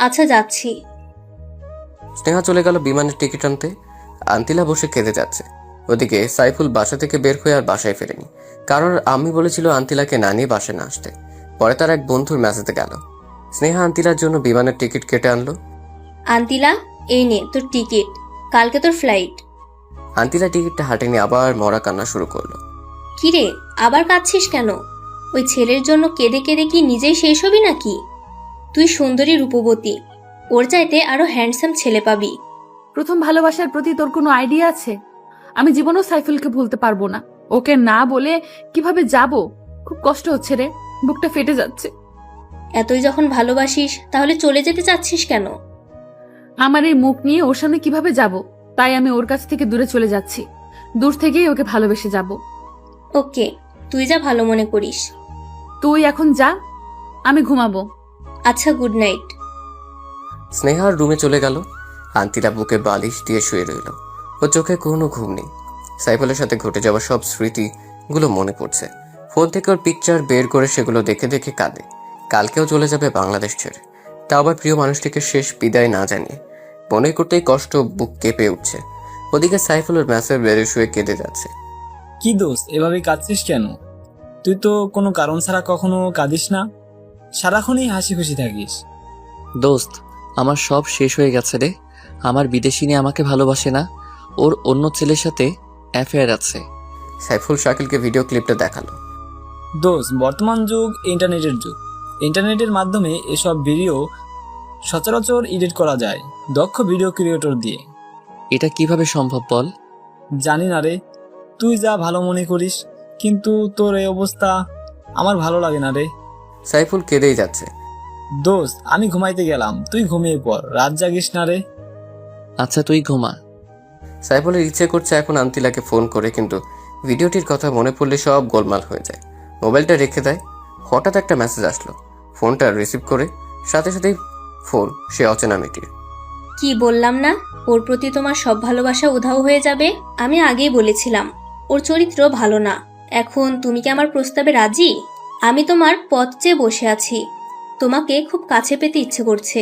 আচ্ছা যাচ্ছি। স্নেহা চলে গেল বিমানের টিকিট আনতে। আন্তিলা বসে কেঁদে যাচ্ছে। ওদিকে সাইফুল বাসা থেকে বের হয়ে আর বাসায় ফেরেনি, কারণ আমি বলেছিল আন্তিলাকে না নিয়ে বাসায় না আসতে। পরে তার এক বন্ধুর মেসেজে গেল। স্নেহা আন্তিলার জন্য বিমানের টিকিট কেটে আনলো। আন্তিলা, এই নে তোর টিকিট। কালকে তোর ফ্লাইট। আন্তিলা টিকিটটা হাতে নিয়ে আবার মরা কান্না শুরু করলো। কিরে, আবার কাঁদছিস কেন? ওই ছেলের জন্য কেঁদে কেঁদে কি নিজেই শেষ হবি নাকি? তুই সুন্দরী রূপবতী, ওর চাইতে আরো হ্যান্ডসাম ছেলে পাবি। প্রথম ভালোবাসার প্রতি তোর কোনো আইডিয়া আছে? আমি জীবনেও সাইফুলকে ভুলতে পারবো না। ওকে না বলে কিভাবে যাব? খুব কষ্ট হচ্ছে রে, বুকটা ফেটে যাচ্ছে। এতই যখন ভালোবাসিস তাহলে চলে যেতে চাচ্ছিস কেন? আমার এই মুখ নিয়ে ওর সামনে কিভাবে যাব? তাই আমি ওর কাছ থেকে দূরে চলে যাচ্ছি। দূর থেকেই ওকে ভালোবেসে যাব। ওকে, তুই যা ভালো মনে করিস। তুই এখন যা, আমি ঘুমাবো। আচ্ছা, গুড নাইট। স্নেহার রুমে চলে গেল। আন্তিলা বুকে বালিশ দিয়ে শুয়ে রইল। ওর চোখে কোনো ঘুম নেই। সাইফুলের সাথে ঘটে যাওয়া সব স্মৃতিগুলো মনে পড়ছে। ফোন থেকে ওর পিকচার বের করে সেগুলো দেখে দেখে কাঁদে। কালকেও চলে যাবে বাংলাদেশ ছেড়ে, তা আবার প্রিয় মানুষটিকে শেষ বিদায় না জানিয়ে। মনে করতেই কষ্ট, বুক কেঁপে উঠছে। ওদিকে সাইফুলের মেসেজ বেড়ে শুয়ে কেঁদে যাচ্ছে। কি দোষ, এভাবে কাঁদছিস কেন? তুই তো কোনো কারণ ছাড়া কখনো কাঁদিস না। সারাক্ষণই হাসি খুশি থাকিস। দোস্ত, আমার সব শেষ হয়ে গেছে রে। আমার বিদেশিনী আমাকে ভালোবাসে না, ওর অন্য ছেলের সাথে অ্যাফেয়ার আছে। সাইফুল শাকিলকে ভিডিও ক্লিপটা দেখালো। দোষ, বর্তমান যুগ ইন্টারনেটের যুগ। ইন্টারনেটের মাধ্যমে এসব ভিডিও সচরাচর এডিট করা যায় দক্ষ ভিডিও ক্রিয়েটর দিয়ে। এটা কিভাবে সম্ভব বল? জানি না রে, তুই যা ভালো মনে করিস, কিন্তু তোর এই অবস্থা আমার ভালো লাগে না রে। সাইফুল কেঁদেই যাচ্ছে। দোস্ত, আমি ঘুমাইতে গেলাম, তুই ঘুমিয়ে পড়, রাত জাগিস না রে। আচ্ছা, তুই ঘুমা। সাইফুলের ইচ্ছে করছে এখন আন্তিলাকে ফোন করে, কিন্তু ভিডিওটির কথা মনে পড়লে সব গোলমাল হয়ে যায়। মোবাইলটা রেখে দেয়। হঠাৎ একটা মেসেজ আসলো। ফোনটা রিসিভ করে সাথে সাথেই ফোন সে অচেনা মেয়েটির। কি বললাম না, ওর প্রতি তোমার সব ভালোবাসা উধাও হয়ে যাবে? আমি আগেই বলেছিলাম ওর চরিত্র ভালো না। এখন তুমি কি আমার প্রস্তাবে রাজি? আমি তোমার পথ চেয়ে বসে আছি, তোমাকে খুব কাছে পেতে ইচ্ছে করছে।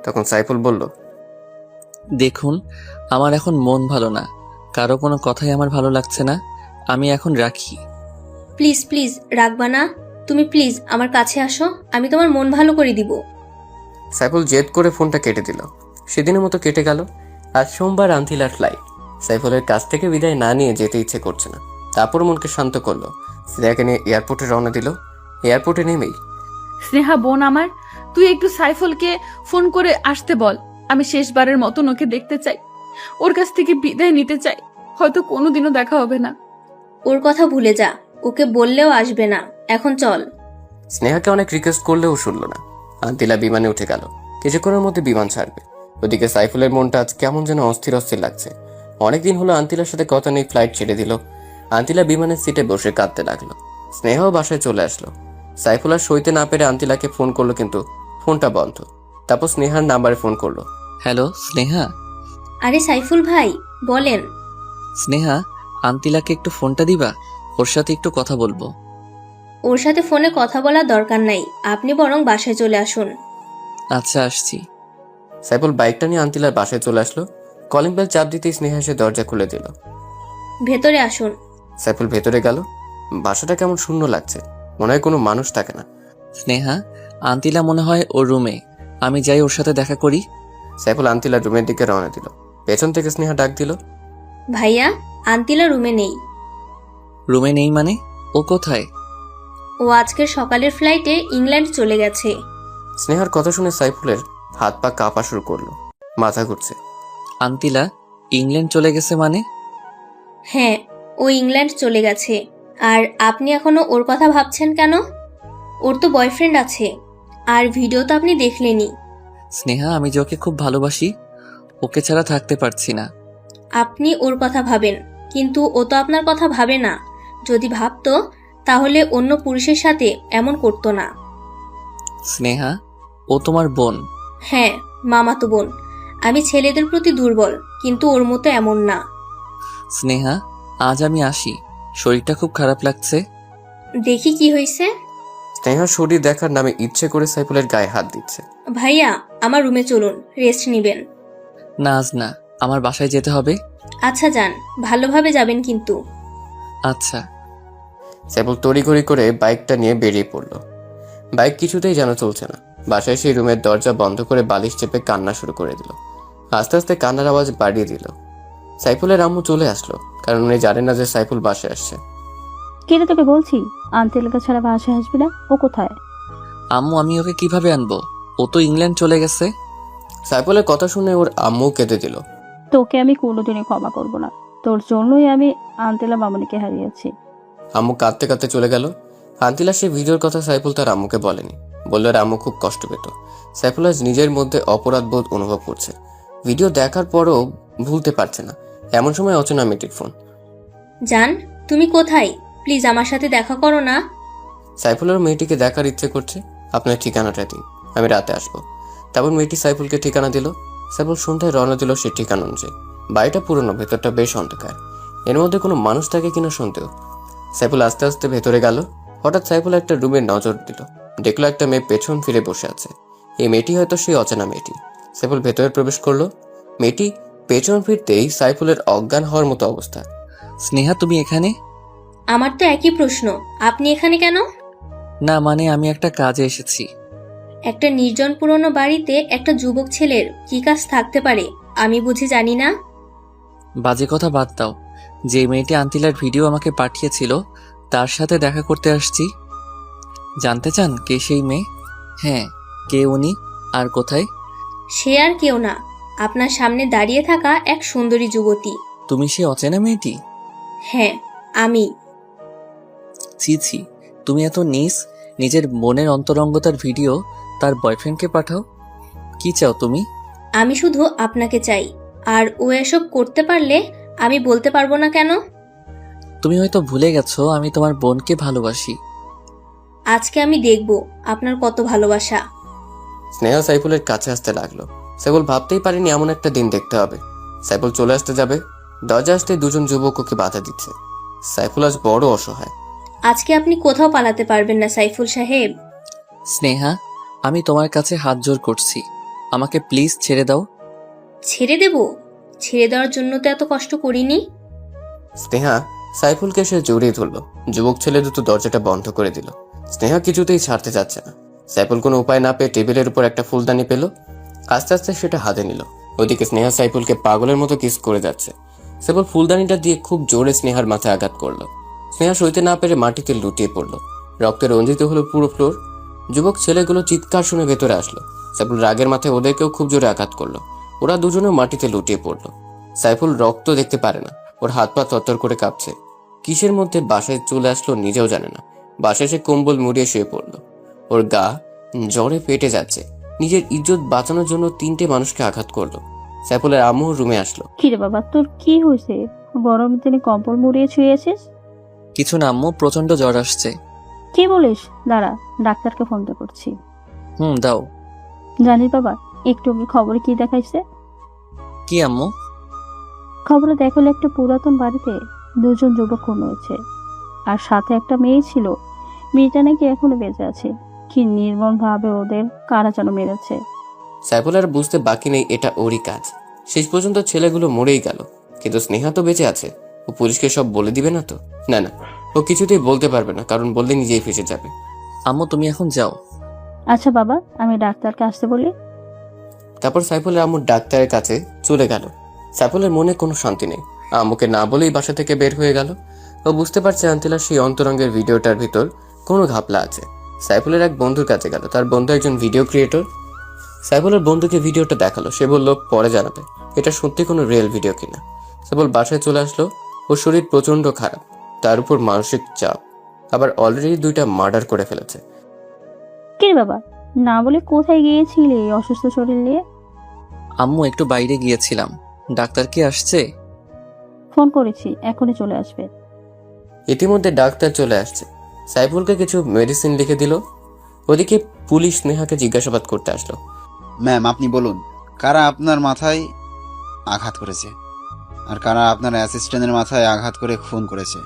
তখন সাইফুল বলল, দেখুন, আমার এখন মন ভালো না, কারো কোনো কথাই আমার ভালো লাগছে না, আমি এখন রাখি। প্লিজ প্লিজ রাখবা না, তুমি প্লিজ আমার কাছে আসো, আমি তোমার মন ভালো করে দিব। সাইফুল জেদ করে ফোনটা কেটে দিল। সেদিনের মতো কেটে গেল। আজ সোমবার আন্তিলার ফ্লাইট। সাইফুলের কাছ থেকে বিদায় না নিয়ে যেতে ইচ্ছে করছে না। তারপর মনকে শান্ত করলো। স্নেহাকে নিয়ে এয়ারপোর্টে রওনা দিল। এয়ারপোর্টে নেমেই, স্নেহা বোন আমার, তুই একটু সাইফুলকে ফোন করে আসতে বল। আমি শেষবারের মতন ওকে দেখতে চাই, ওর কাছ থেকে বিদায় নিতে চাই। হয়তো কোনোদিনও দেখা হবে না। ওর কথা ভুলে যা, ওকে বললেও আসবে না, এখন চল। স্নেহাকে অনেক রিকোয়েস্ট করলেও শুনল না। আন্তিলা বিমানে উঠে গেল। কিছুক্ষণের মধ্যে বিমান ছাড়বে। ওদিকে সাইফুলের মনটা আজ কেমন যেন অস্থির অস্থির লাগছে। অনেকদিন হলো আন্তিলার সাথে কথা নেই, ফ্লাইট ছেড়ে দিল। আন্তিলা বিমানের সিটে বসে কাঁদতে লাগলো। স্নেহাও বাসায় চলে আসলো। সাইফুল আর সইতে না পেরে আন্তিলাকে ফোন করলো, কিন্তু ফোনটা বন্ধ। তারপর স্নেহার নাম্বারে ফোন করলো। হ্যালো স্নেহা। আরে সাইফুল ভাই, বলেন। স্নেহা, আন্তিলাকে একটু ফোনটা দিবা, ওর সাথে একটু কথা বলবো। ওর সাথে ফোনে কথা বলার দরকার নাই, আপনি বরং বাসায় চলে আসুন। আচ্ছা, আসছি। সাইফুল বাইকটা নিয়ে আন্তিলার বাসায় চলে আসলো। কলিং বেল চাপ দিতেই স্নেহা এসে দরজা খুলে দিল। ভেতরে আসুন। সাইফুল ভেতরে গেল। বাসাটা কেমন শূন্য লাগছে, মনে হয় কোনো মানুষ থাকে না। স্নেহা, আন্তিলা মনে হয় ওর রুমে, আমি যাই ওর সাথে দেখা করি। সাইফুল আন্তিলার রুমের দিকে রওনা দিল। পেছন থেকে স্নেহা ডাক দিল, ভাইয়া, আন্তিলা রুমে নেই। রুমে নেই মানে? ও কোথায়? ও আজকের সকালের ফ্লাইটে ইংল্যান্ড চলে গেছে। স্নেহার কথা শুনে সাইফুলের হাত পা কাঁপা শুরু করলো, মাথা ঘুরছে। আন্তিলা ইংল্যান্ড চলে গেছে মানে? হ্যাঁ, ও ইংল্যান্ড চলে গেছে। আর আপনি এখনো ওর কথা ভাবছেন কেন? ওর তো বয়ফ্রেন্ড আছে, আর ভিডিও তো আপনি দেখলেনই। স্নেহা, আমি যে ওকে খুব ভালোবাসি, ওকে ছাড়া থাকতে পারছি না। আপনি ওর কথা ভাবেন, কিন্তু ও তো আপনার কথা ভাবে না। যদি ভাবতো তাহলে অন্য পুরুষের সাথে এমন করতো না। স্নেহা, ও তোমার বোন। হ্যাঁ, মামাতো বোন। আমি ছেলেদের প্রতি দুর্বল, কিন্তু ওর মতো এমন না। স্নেহা, আজ আমি আসি, শরীরটা খুব খারাপ লাগছে। দেখি কি হয়েছে। স্নেহার শরীর দেখার নামে ইচ্ছে করে সাইফুলের গায়ে হাত দিচ্ছে। ভাইয়া, আমার রুমে চলুন, রেস্ট নিবেন। না আজ না, আমার বাসায় যেতে হবে। আচ্ছা যান, ভালোভাবে যাবেন কিন্তু। আচ্ছা। সাইফুল তড়িঘড়ি করে বাইকটা নিয়ে বেরিয়ে পড়লো। বাইক কিছুতেই যেন চলছে না। বাসায় সেই রুমের দরজা বন্ধ করে বালিশ চেপে কান্না শুরু করে দিল। আস্তে আস্তে কান্নার আওয়াজ বাড়িয়ে দিল। সাইফুলের আম্মু চলে আসলো, কারণ উনি জানেন না যে সাইফুল বাসায় আসছে। কেটে তোকে বলছি আন্টিলাকে ছাড়া বাসায় আসবি না। ও কোথায়? আম্মু, আমি ওকে কিভাবে আনবো? ও তো ইংল্যান্ড চলে গেছে। সাইফুলের কথা শুনে ওর আম্মু কেঁদে দিল। তোকে আমি কোনোদিনই ক্ষমা করব না, তোর জন্যই আমি আন্টিলা মামনিকে হারিয়েছি। আম্মু কাঁদতে কাঁদতে চলে গেল। আন্তিলা সেই ভিডিওর কথা সাইফুল তার আম্মুকে বলেনি। বলল আর আম্মু খুব কষ্ট পেত। সাইফুল আজ নিজের মধ্যে অপরাধ বোধ অনুভব করছে। ভিডিও দেখার পরও ভুলতে পারছে না। এমন সময় অচেনা মেয়েটির ফোন। জান, তুমি কোথায়? প্লিজ আমার সাথে দেখা করো না। সাইফুলের মেয়েটিকে দেখার ইচ্ছে করছে। আপনার ঠিকানাটা দিন, আমি রাতে আসবো। তারপর মেয়েটি সাইফুলকে ঠিকানা দিল। সাইফুল সন্ধ্যায় রওনা দিল সে ঠিকানা অনুযায়ী। বাড়িটা পুরনো, ভেতরটা বেশ অন্ধকার। এর মধ্যে কোনো মানুষ থাকে কিনা সন্দেহ। সাইফুল আস্তে আস্তে ভেতরে গেল। হঠাৎ সাইফুল একটা রুমে নজর দিল। দেখলো একটা মেয়ে পেছন ফিরে বসে আছে। এই মেয়েটি হয়তো সেই অচেনা মেয়েটি। সাইফুল ভেতরে প্রবেশ করলো। মেয়েটি পেছন ফিরতেই সাইফুলের অজ্ঞান হওয়ার মতো অবস্থা। স্নেহা, তুমি এখানে? আমার তো একই প্রশ্ন, আপনি এখানে কেন? না মানে আমি একটা কাজে এসেছি। একটা নির্জন পুরনো বাড়িতে একটা যুবক ছেলের কি কাজ থাকতে পারে আমি বুঝি জানি না। বাজে কথা বাদ দাও। যে মেয়েটি আন্তিলার ভিডিও আমাকে পাঠিয়েছিল তার সাথে দেখা করতে আসছি। জানতে চান কে সেই মেয়ে? হ্যাঁ, কে উনি আর কোথায়? সে আর কেউ না, আপনার সামনে দাঁড়িয়ে থাকা এক সুন্দরী যুবতী। তুমি সে অচেনা মেয়েটি? হ্যাঁ, আমি। ছি ছি, তুমি এত নিজ, নিজের মনের অন্তরঙ্গতার ভিডিও তার বয়ফ্রেন্ডকে পাঠাও। কি চাও তুমি? আমি শুধু আপনাকে চাই, আর ও এসব করতে পারলে আমি বলতে পারবো না কেন। তুমি হয়তো ভুলে গেছো আমি তোমার বোনকে ভালোবাসি। আজকে আমি দেখব আপনার কত ভালোবাসা। স্নেহা সাইফুলের কাছে আসতে লাগলো। সাইফুল ভাবতেই পারেনি এমন একটা দিন দেখতে হবে। সাইফুল চলে আসতে যাবে, দরজা আসতে দুজন যুবক ওকে বাধা দিচ্ছে। সাইফুল আজ বড় অসহায়। আজকে আপনি কোথাও পালাতে পারবেন না সাইফুল সাহেব। স্নেহা, আমি তোমার কাছে হাত জোর করছি, আমাকে প্লিজ ছেড়ে দাও। ছেড়ে দেব? ছেড়ে দেওয়ার জন্য তো এত কষ্ট করিনি। স্নেহা সাইফুলকে সে জড়িয়ে ধরল। যুবক ছেলে দুটো দরজাটা বন্ধ করে দিল। স্নেহা কিছুতেই ছাড়তে চাচ্ছে না। সাইফুল কোনো উপায় না পেয়ে টেবিলের উপর একটা ফুলদানি পেল, আস্তে আস্তে সেটা হাতে নিল। ওদিকে স্নেহা সাইফুলকে পাগলের মতো কিস করে যাচ্ছে। সাইফুল ফুলদানিটা দিয়ে খুব জোরে স্নেহার মাথায় আঘাত করলো। স্নেহা সইতে না পেরে মাটিতে লুটিয়ে পড়লো। রক্তে রঞ্জিত হলো পুরো ফ্লোর। যুবক ছেলেগুলো চিৎকার শুনে ভেতরে আসলো। সাইফুল রাগের মাথায় ওদেরকেও খুব জোরে আঘাত করলো। ওরা দুজনেও মাটিতে লুটিয়ে পড়লো। সাইফুল রক্ত দেখতে পারে না, ওর হাত পা তরতর করে কাঁপছে। কিসের মধ্যে বাসায় চলে আসলো নিজেও জানে না। বাসায় সে কম্বল মুড়িয়ে শুয়ে পড়লো। ওর গা জ্বরে ফেটে যাচ্ছে। নিজের ইজ্জত বাঁচানোর জন্য 3টে মানুষকে আঘাত করলো। সাইফুলের আম্মু রুমে আসলো। কিরে বাবা, তোর কি হয়েছে? গরম দিনে কম্বল মুড়িয়ে শুয়েছিস? কিছু না আম্মু, প্রচন্ড জ্বর আসছে। কি বলিস? দাঁড়া, ডাক্তারকে ফোন করছি। দাও। জানিস বাবা, একটু আগে খবরে কি দেখাইছে? কি আম্মু? খবরে দেখালো একটা পুরাতন বাড়িতে 2জন যুবক খুন হয়েছে, আর সাথে একটা মেয়ে ছিল। মেয়েটা নাকি এখনো বেঁচে আছে। কি নির্মম ভাবে ওদের কারা যেন মেরেছে। সাইফুল আর বুঝতে বাকি নেই এটা ওরই কাজ। শেষ পর্যন্ত ছেলেগুলো মরেই গেল, কিন্তু স্নেহা তো বেঁচে আছে। ও পুলিশকে সব বলে দিবে না তো? না না, ও কিছুতেই বলতে পারবে না, কারণ বললে নিজেই ফেসে যাবে। আম্মু তুমি এখন যাও। আচ্ছা বাবা, আমি ডাক্তারকে আসতে বলি। তারপর সাইফুলের আম্মু ডাক্তারের কাছে চলে গেল। সাইফুলের মনে কোনো শান্তি নেই। আম্মুকে না বলেই বাসা থেকে বের হয়ে গেল। ও বুঝতে পারছে আন্তিলার সেই অন্তরঙ্গের ভিডিওটার ভিতর কোনো ঘাপলা আছে। সাইফুলের এক বন্ধুর কাছে গেল। তার বন্ধু একজন ভিডিও ক্রিয়েটর। সাইফুলের বন্ধুকে ভিডিওটা দেখালো। সে বলল পরে জানাবে এটা সত্যি কোনো রিয়েল ভিডিও কিনা। সাইফুল বাসায় চলে আসলো। ওর শরীর প্রচন্ড খারাপ, তার উপর মানসিক চাপ, আবার অলরেডি 2টা মার্ডার করে ফেলেছে। কিরে বাবা, না বলে কোথায় গিয়েছিলে এই অসুস্থ শরীর নিয়ে? আম্মু একটু বাইরে গিয়েছিলাম। ডাক্তার কি আসছে? ফোন করেছি, এখনই চলে আসবে। ইতিমধ্যে ডাক্তার চলে আসছে। সাইফুলকে কিছু মেডিসিন লিখে দিল। ওদিকে পুলিশ স্নেহাকে জিজ্ঞাসাবাদ করতে আসলো। ম্যাম, আপনি বলুন, কারা আপনার মাথায় আঘাত করেছে আর কারা আপনার অ্যাসিস্ট্যান্টের মাথায় আঘাত করে খুন করেছে?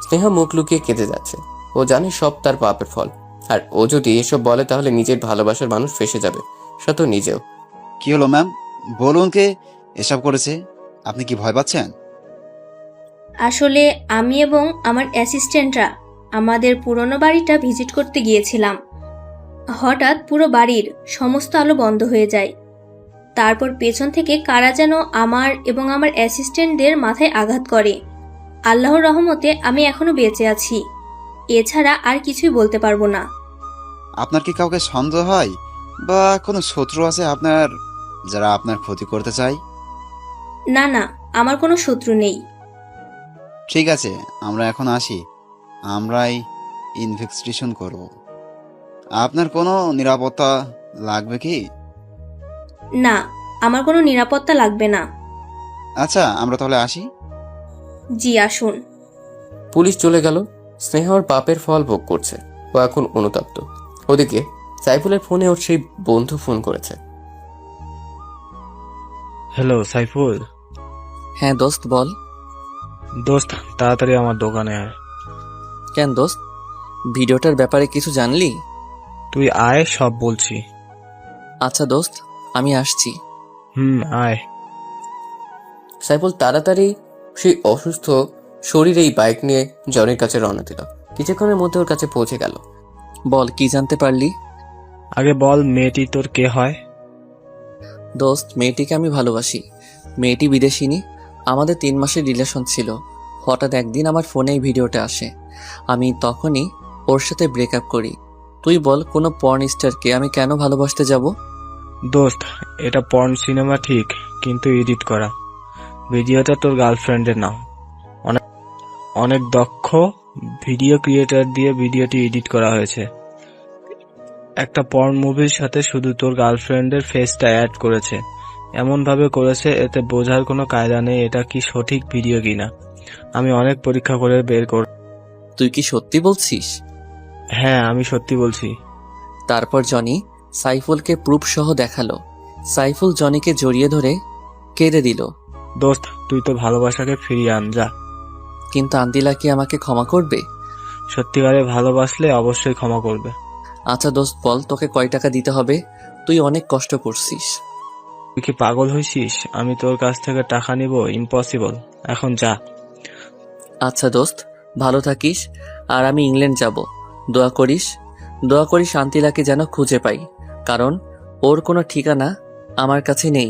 স্নেহা মুখ লুকিয়ে কেঁদে যাচ্ছে। ও জানে সব তার পাপের ফল, আর ও যদি এসব বলে তাহলে নিজের ভালোবাসার মানুষ ফেসে যাবে, সাথে নিজেও। কি হলো ম্যাম, বলুন কে এসব করেছে? আপনি কি ভয় পাচ্ছেন? আসলে আমি এবং আমার অ্যাসিস্ট্যান্টরা আমাদের পুরনো বাড়িটা ভিজিট করতে গিয়েছিলাম। হঠাৎ পুরো বাড়ির সমস্ত আলো বন্ধ হয়ে যায়। তারপর পেছন থেকে কারা যেন আমার এবং আমার অ্যাসিস্ট্যান্টদের মাথায় আঘাত করে। আল্লাহর রহমতে আমি এখনো বেঁচে আছি। এছাড়া আর কিছুই বলতে পারবো না। আপনার কি কাউকে সন্দেহ হয় বা কোনো শত্রু আছে আপনার, যারা আপনার ক্ষতি করতে চায়? না না, আমার কোনো শত্রু নেই। ঠিক আছে, আমরা এখন আসি। আমরাই ইনভেস্টিগেশন করব। আপনার কোনো নিরাপত্তা লাগবে কি? না, আমার কোনো নিরাপত্তা লাগবে না। আচ্ছা, আমরা তাহলে আসি। জি আসুন। পুলিশ চলে গেল। স্নেহা ওর পাপের ফল ভোগ করছে। ও এখন অনুতপ্ত। ওদিকে সাইফুলের ফোনে ওর সেই বন্ধু ফোন করেছে। হ্যালো সাইফুল। হ্যাঁ দোস্ত বল। দোস্ত তাড়াতাড়ি আমার দোকানে আয়। কেন দোস্ত, ভিডিওটার ব্যাপারে কিছু জানলি? তুই আয়, সব বলছি। আচ্ছা দোস্ত, আমি আসছি। আয়। সাইফুল তাড়াতাড়ি সেই অসুস্থ শরীরেই বাইক নিয়ে জনের কাছে রওনা দিল। কিছুক্ষণের মধ্যে ওর কাছে পৌঁছে গেল। বল, কি জানতে পারলি? আগে বল, মেয়েটি তোর কে হয়? দোস্ত, মেয়েটিকে আমি ভালোবাসি। মেয়েটি বিদেশিনী। আমাদের 3 মাসের রিলেশন ছিল। হঠাৎ একদিন আমার ফোনে এই ভিডিওটা আসে। আমি তখনই ওর সাথে ব্রেকআপ করি। তুই বল, কোনো পর্ন স্টারকে আমি কেন ভালোবাসতে যাব? দোস্ত, এটা পর্ন সিনেমা ঠিক, কিন্তু এডিট করা। ভিডিওটা তোর গার্লফ্রেন্ডের নাও। অনেক দক্ষ ভিডিও ক্রিয়েটর দিয়ে ভিডিওটি এডিট করা হয়েছে। একটা পর্ন মুভির সাথে শুধু তোর গার্লফ্রেন্ডের ফেসটা অ্যাড করেছে। এমন ভাবে করেছে এতে বোঝার কোনো কায়দা নেই এটা কি সঠিক ভিডিও কিনা। আমি অনেক পরীক্ষা করে বের করব। তুই কি সত্যি বলছিস? হ্যাঁ, আমি সত্যি বলছি। তারপর জনি সাইফুলকে প্রুফ সহ দেখালো। সাইফুল জনিকে জড়িয়ে ধরে কেঁদে দিল। দোস্ত, তুই তো ভালোবাসাকে ফিরিয়ে আন যা। কিন্তু আন্তিলা কি আমাকে ক্ষমা করবে? সত্যিকারে ভালোবাসলে অবশ্যই ক্ষমা করবে। আচ্ছা দোস্ত, বল তোকে কয় টাকা দিতে হবে? তুই অনেক কষ্ট করছিস। তুই কি পাগল হয়েছিস? আমি তোর কাছ থেকে টাকা নিব? ইম্পসিবল। এখন যা। আচ্ছা দোস্ত, ভালো থাকিস। আর আমি ইংল্যান্ড যাব। দোয়া করিস আন্তিলাকে যেন খুঁজে পাই, কারণ ওর কোনো ঠিকানা আমার কাছে নেই।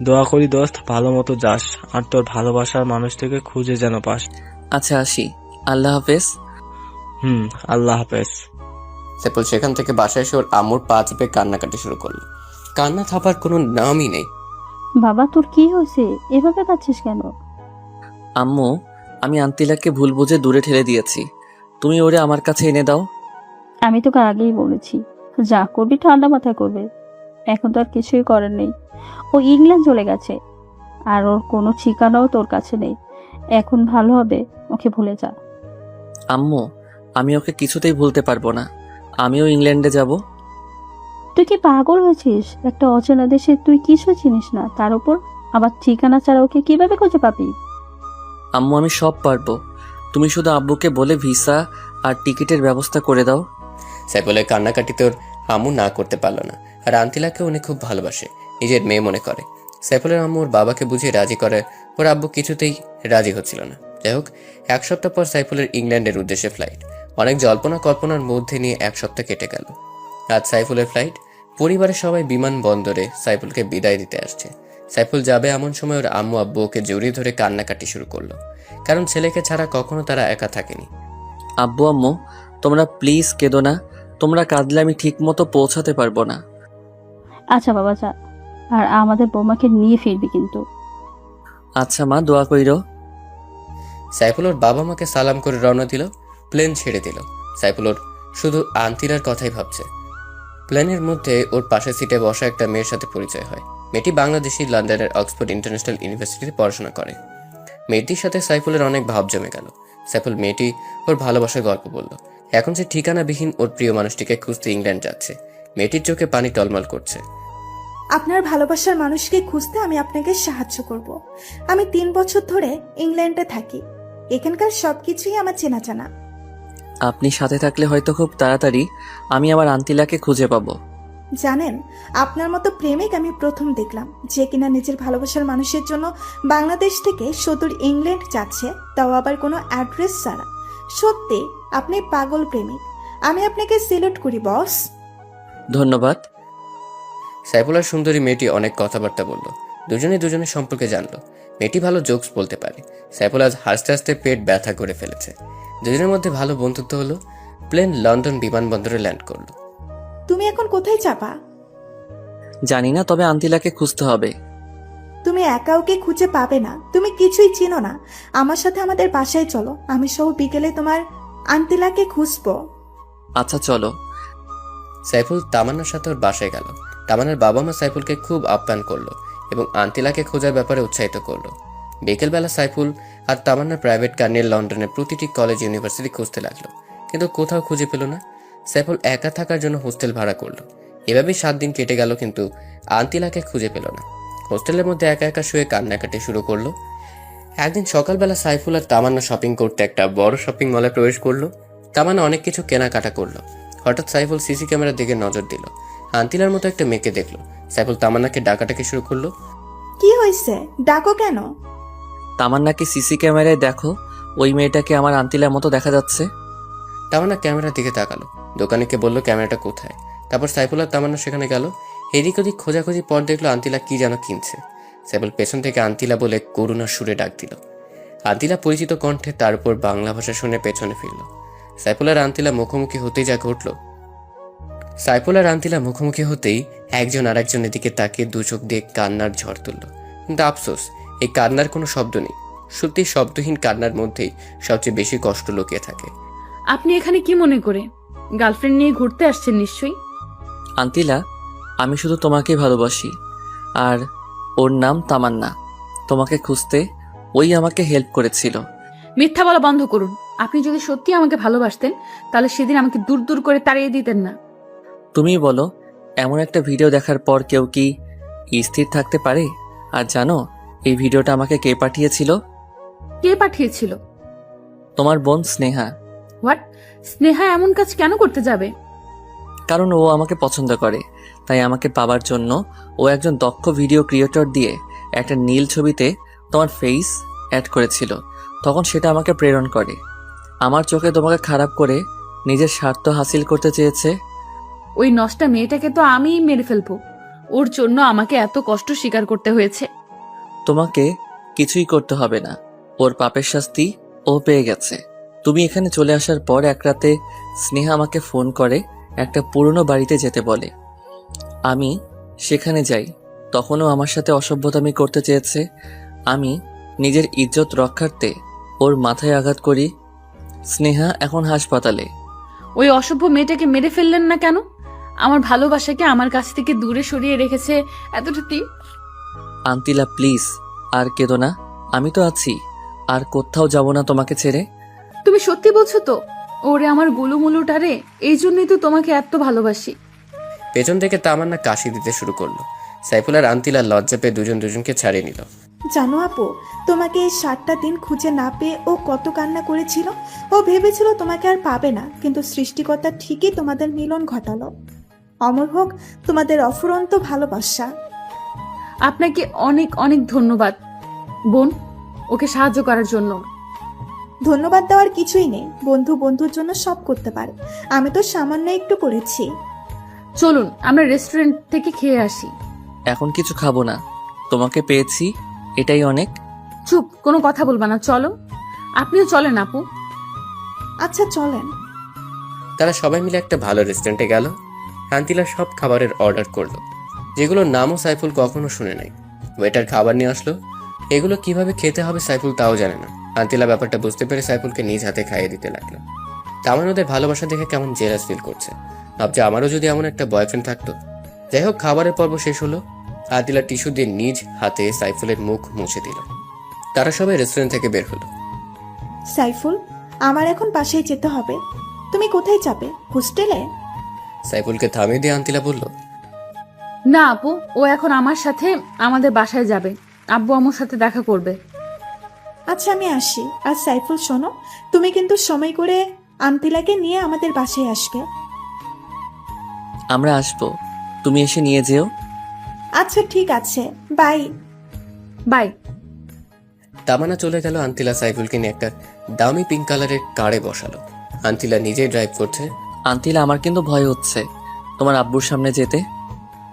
দোয়া করি দোস্ত, ভালো মতো যাস আর তোর ভালোবাসার মানুষটাকে খুঁজে যেন পাস। আচ্ছা আসি, আল্লাহ হাফেজ। আল্লাহ হাফেজ। সাইফুল সেখান থেকে বাসায় এসে ওর আম্মুর পা চেপে কান্নাকাটি শুরু করলো। কান্না থাপার কোনো নামই নেই। বাবা, তোর কি হয়েছে? এভাবে কাঁদছিস কেন? আম্মু, আমি আন্তিলাকে ভুল বুঝে দূরে ঠেলে দিয়েছি। তুমি ওরে আমার কাছে এনে দাও। আমি তোকে আগেই বলেছি, যা করবি ঠান্ডা মাথায় করবে। এখন তো আর কিছুই করার নেই। ও ইংল্যান্ড চলে গেছে, আর ওর কোনো ঠিকানাও তোর কাছে নেই। এখন ভালো হবে ওকে ভুলে যা। আম্মু, আমি ওকে কিছুতেই ভুলতে পারবো না। আমিও ইংল্যান্ডে যাব। তুই কি পাগল হয়েছিস? একটা অচেনা দেশে তুই কিছু চিনিস না, তার উপর আবার ঠিকানা ছাড়া ওকে কিভাবে খুঁজে পাবি? আম্মু, আমি সব পারবো। তুমি শুধু আব্বুকে বলে ভিসা আর টিকিটের ব্যবস্থা করে দাও। সাইফুলের কান্নাকাটিতে ওর আম্মু না করতে পারলো না। আর আন্তিলাকে উনি খুব ভালোবাসে, নিজের মেয়ে মনে করে। সাইফুলের আম্মু ওর বাবাকে বুঝিয়ে রাজি করে, ওর আব্বু কিছুতেই রাজি হচ্ছিল না। যাই হোক, 1 সপ্তাহ পর সাইফুলের ইংল্যান্ডের উদ্দেশ্যে ফ্লাইট। অনেক জল্পনা কল্পনার মধ্যে নিয়ে 1 সপ্তাহ কেটে গেল। আজ সাইফুলের ফ্লাইট। পরিবারের সবাই বিমানবন্দরে সাইফুলকে বিদায় দিতে আসছে। সাইফুল যাবে এমন সময় ওর আম্মু আব্বু ওকে জড়িয়ে ধরে কান্নাকাটি শুরু করলো, কারণ ছেলেকে ছাড়া কখনো তারা একা থাকেনি। আব্বু আম্মু, তোমরা প্লিজ কেঁদো না। তোমরা কাঁদলে আমি ঠিক মতো পৌঁছাতে পারবো না। আচ্ছা বাবা, যা। আর আমাদের বৌমাকে নিয়ে ফিরবি কিন্তু। আচ্ছা মা, দোয়া কইরো। সাইফুল ওর বাবা মাকে সালাম করে রওনা দিল। প্লেন ছেড়ে দিল। সাইফুল ওর শুধু আন্তিলার কথাই ভাবছে। প্লেনের মধ্যে ওর পাশের সিটে বসা একটা মেয়ের সাথে পরিচয় হয়। মেয়েটি বাংলাদেশি, লন্ডনের অক্সফোর্ড ইন্টারন্যাশনাল ইউনিভার্সিটিতে পড়াশোনা করে। মেয়েটির সাথে সাইফুলের অনেক ভাব জমে গেল। সাইফুল মেয়েটি ওর ভালোবাসার গল্প বলল। এখন সে ঠিকানাবিহীন ওর প্রিয় মানুষটিকে খুঁজতে ইংল্যান্ড যাচ্ছে। মেয়েটির চোখে পানি টলমল করছে। আপনার ভালোবাসার মানুষকে খুঁজতে আমি আপনাকে সাহায্য করব। আমি 3 বছর ধরে ইংল্যান্ডে থাকি। এখানকার সবকিছুই আমার চেনা জানা। আপনি সাথে থাকলে হয়তো খুব তাড়াতাড়ি আমি আমার আন্তিলাকে খুঁজে পাবো। জানেন, আপনার মতো প্রেমিক আমি প্রথম দেখলাম, যে কিনা নিজের ভালোবাসার মানুষের জন্য বাংলাদেশ থেকে সুদূর ইংল্যান্ড যাচ্ছে, তাও আবার কোনো অ্যাড্রেস ছাড়া। সত্যি আপনি পাগল প্রেমিক। আমি আপনাকে সেলুট করি বস। ধন্যবাদ। সাইফুল আর সুন্দরী মেয়েটি অনেক কথাবার্তা বলল। দুজনের সম্পর্কে জানলো। মেয়েটি ভালো জোকস বলতে পারে। সাইফুল আজ হাসতে হাসতে পেট ব্যথা করে ফেলেছে। দুজনের মধ্যে ভালো বন্ধুত্ব হলো। প্লেন লন্ডন বিমানবন্দরে ল্যান্ড করলো। তুমি এখন কোথায় যাবা? জানি না, তবে আন্তিলাকে খুঁজতে হবে। তুমি একা ওকে খুঁজে পাবে না। তুমি কিছুই চিনো না। আমার সাথে আমাদের বাসায় চলো, আমি সহ বিকেলে তোমার আন্তিলাকে খুঁজবো। আচ্ছা চলো। সাইফুল তামান্নার সাথে ওর বাসায় গেল। তামান্নার বাবা মা সাইফুলকে খুব আপ্যায়ন করলো এবং আন্তিলাকে খোঁজার ব্যাপারে উৎসাহিত করলো। বিকেলবেলা সাইফুল আর তামান্নার প্রাইভেট কার নিয়ে লন্ডনের প্রতিটি কলেজ ইউনিভার্সিটি খুঁজতে লাগলো, কিন্তু কোথাও খুঁজে পেল না। সাইফুল একা থাকার জন্য হোস্টেল ভাড়া করলো। এভাবেই 7 দিন কেটে গেল, কিন্তু আন্তিলাকে খুঁজে পেল না। হোস্টেলের মধ্যে একা একা শুয়ে কান্নাকাটি শুরু করলো। একদিন সকালবেলা সাইফুল আর তামান্না শপিং করতে একটা বড় শপিং মলে প্রবেশ করলো। তামান্না অনেক কিছু কেনাকাটা করলো। হঠাৎ সাইফুল সিসি ক্যামেরার দিকে নজর দিল। আন্তিলার মতো একটা মেয়েকে দেখলো। সাইফুল তামান্নাকে ডাকাটাকি শুরু করলো। কি হয়েছে? ডাকো কেন? তামান্নাকে সিসি ক্যামেরায় দেখো, ওই মেয়েটাকে আমার আন্তিলার মতো দেখা যাচ্ছে। তামান্না ক্যামেরার দিকে তাকালো। দোকানিকে বলল ক্যামেরাটা কোথায়। তারপর সাইফুল আর তামান্না সেখানে গেল। এদিক ওদিক খোঁজাখুঁজি পর দেখলো আন্তিলা কি যেন কিনছে। সাইফুল পেছন থেকে আন্তিলা বলে করুণার সুরে ডাক দিল। আন্তিলা পরিচিত কণ্ঠে, তার উপর বাংলা ভাষা শুনে পেছনে ফিরল। সাইফুল আর আন্তিলা মুখোমুখি হতেই যা ঘটল। সাইফুল আর আন্তিলা মুখোমুখি হতেই একজন আর একজনের দিকে তাকিয়ে 2 চোখ দিয়ে কান্নার ঝড় তুলল। কিন্তু আফসোস, এই কান্নার কোনো শব্দ নেই। সত্যি শব্দহীন কান্নার মধ্যেই সবচেয়ে বেশি কষ্ট লুকিয়ে থাকে। আপনি এখানে কি মনে করে? গার্লফ্রেন্ড নিয়ে ঘুরতে আসছেন নিশ্চয়ই। আন্তিলা, আমি শুধু তোমাকেই ভালোবাসি, আর ওর নাম তামান্না। তোমাকে খুঁজতে ওই আমাকে হেল্প করেছিল। মিথ্যা বলা বন্ধ করুন। আপনি যদি সত্যি আমাকে ভালোবাসতেন তাহলে সেদিন আমাকে দূর দূর করে তাড়িয়ে দিতেন না। তুমি বলো, এমন একটা ভিডিও দেখার পর কেউ কি স্থির থাকতে পারে? আর জানো এই ভিডিওটা আমাকে কে পাঠিয়েছিল? কে পাঠিয়েছিল? তোমার বোন স্নেহা। হোয়াট? স্নেহা এমন কাজ কেন করতে যাবে? কারণ ও আমাকে পছন্দ করে, তাই আমাকে পাবার জন্য ও একজন দক্ষ ভিডিও ক্রিয়েটর দিয়ে একটা নীল ছবিতে তোমার ফেস অ্যাড করেছিল। তখন সেটা আমাকে প্রেরণ করে। আমার চোখে তোমাকে খারাপ করে নিজের স্বার্থ হাসিল করতে চেয়েছে। ওই নষ্টা মেয়েটাকে তো আমিই মেরে ফেলবো। ওর জন্য আমাকে এত কষ্ট স্বীকার করতে হয়েছে। তোমাকে কিছুই করতে হবে না, ওর পাপের শাস্তি ও পেয়ে গেছে। তুমি এখানে চলে আসার পর এক রাতে স্নেহা আমাকে ফোন করে একটা পুরনো বাড়িতে যেতে বলে। আমি সেখানে যাই। তখনও আমার সাথে অসভ্যতামি করতে চেয়েছে। আমি নিজের ইজ্জত রক্ষার্থে ওর মাথায় আঘাত করি। স্নেহা এখন হাসপাতালে। ওই অসভ্য মেয়েটাকে মেরে ফেললেন না কেন? আমার ভালোবাসাকে আমার কাছ থেকে দূরে সরিয়ে রেখেছে এতটা দিন। আন্তিলা প্লিজ, আর কেঁদো না। আমি তো আছি, আর কোথাও যাব না তোমাকে ছেড়ে। তুমি সত্যি বলছো তো? ওরে আমার গুলুমুলুটারে, এই জন্যই তো তোমাকে এত ভালোবাসি। পেছন থেকে তামান্না কাশি দিতে শুরু করলো। সাইফুল আর আন্তিলা লজ্জা পেয়ে দুজন দুজনকে ছাড়িয়ে নিল। জানো আপু, তোমাকে এই 7টা দিন খুঁজে না পেয়ে ও কত কান্না করেছিল। ও ভেবেছিল তোমাকে আর পাবে না, কিন্তু সৃষ্টিকর্তা ঠিকই তোমাদের মিলন ঘটালো। অমর হোক তোমাদের অফুরন্ত ভালোবাসা। আপনাকে অনেক অনেক ধন্যবাদ বোন, ওকে সাহায্য করার জন্য। ধন্যবাদ দেওয়ার কিছুই নেই, বন্ধু বন্ধুর জন্য সব করতে পারে। আমি তো সামান্য একটু করেছি। চলুন আমরা রেস্টুরেন্ট থেকে খেয়ে আসি। এখন কিছু খাবো না, তোমাকে পেয়েছি, এটাই অনেক। চুপ, কোনো কথা বলবা না, চলো। আপনিও চলেন আপু। আচ্ছা চলেন। তারা সবাই মিলে একটা ভালো রেস্টুরেন্টে গেল। আন্তিলা সব খাবারের অর্ডার করলো, যেগুলোর নামও সাইফুল কখনো শুনে নাই। ওয়েটার খাবার নিয়ে আসলো। এগুলো কিভাবে খেতে হবে সাইফুল তাও জানে না। আন্তিলা ব্যাপারটা বুঝতে পেরে সাইফুলকে নিজ হাতে খাইয়ে দিতে লাগলো। তামান ওদের ভালোবাসা দেখে কেমন জেলাস ফিল করছে, ভাবছে আমারও যদি এমন একটা বয়ফ্রেন্ড থাকতো। যাই হোক, খাবারের পর্ব শেষ হলো। আন্তিলা টিস্যু দিয়ে নিজ হাতে সাইফুলের মুখ মুছে দিল। তারা সবাই রেস্টুরেন্ট থেকে বের হলো। সাইফুল, আমার এখন বাসায় যেতে হবে। তুমি কোথায় যাবে? হোস্টেলে? সাইফুলকে থামিয়ে দিয়ে আন্তিলা বলল, না আপু, ও এখন আমার সাথে আমাদের বাসায় যাবে। আব্বু আমার সাথে দেখা করবে। আচ্ছা আমি আসি। আর সাইফুল শোনো, তুমি কিন্তু সময় করে আন্তিলাকে নিয়ে আমাদের বাসায় আসবে। আমরা আসবো, তুমি এসে নিয়ে যেও। আচ্ছা ঠিক আছে, বাই। বাই। তামান্না চলে গেল। আন্তিলা সাইফুলকে নিয়ে একটা দামি পিঙ্ক কালারের কারে বসালো। আন্তিলা নিজেই ড্রাইভ করছে। আন্তিলা, আমার কিন্তু ভয় হচ্ছে তোমার আব্বুর সামনে যেতে।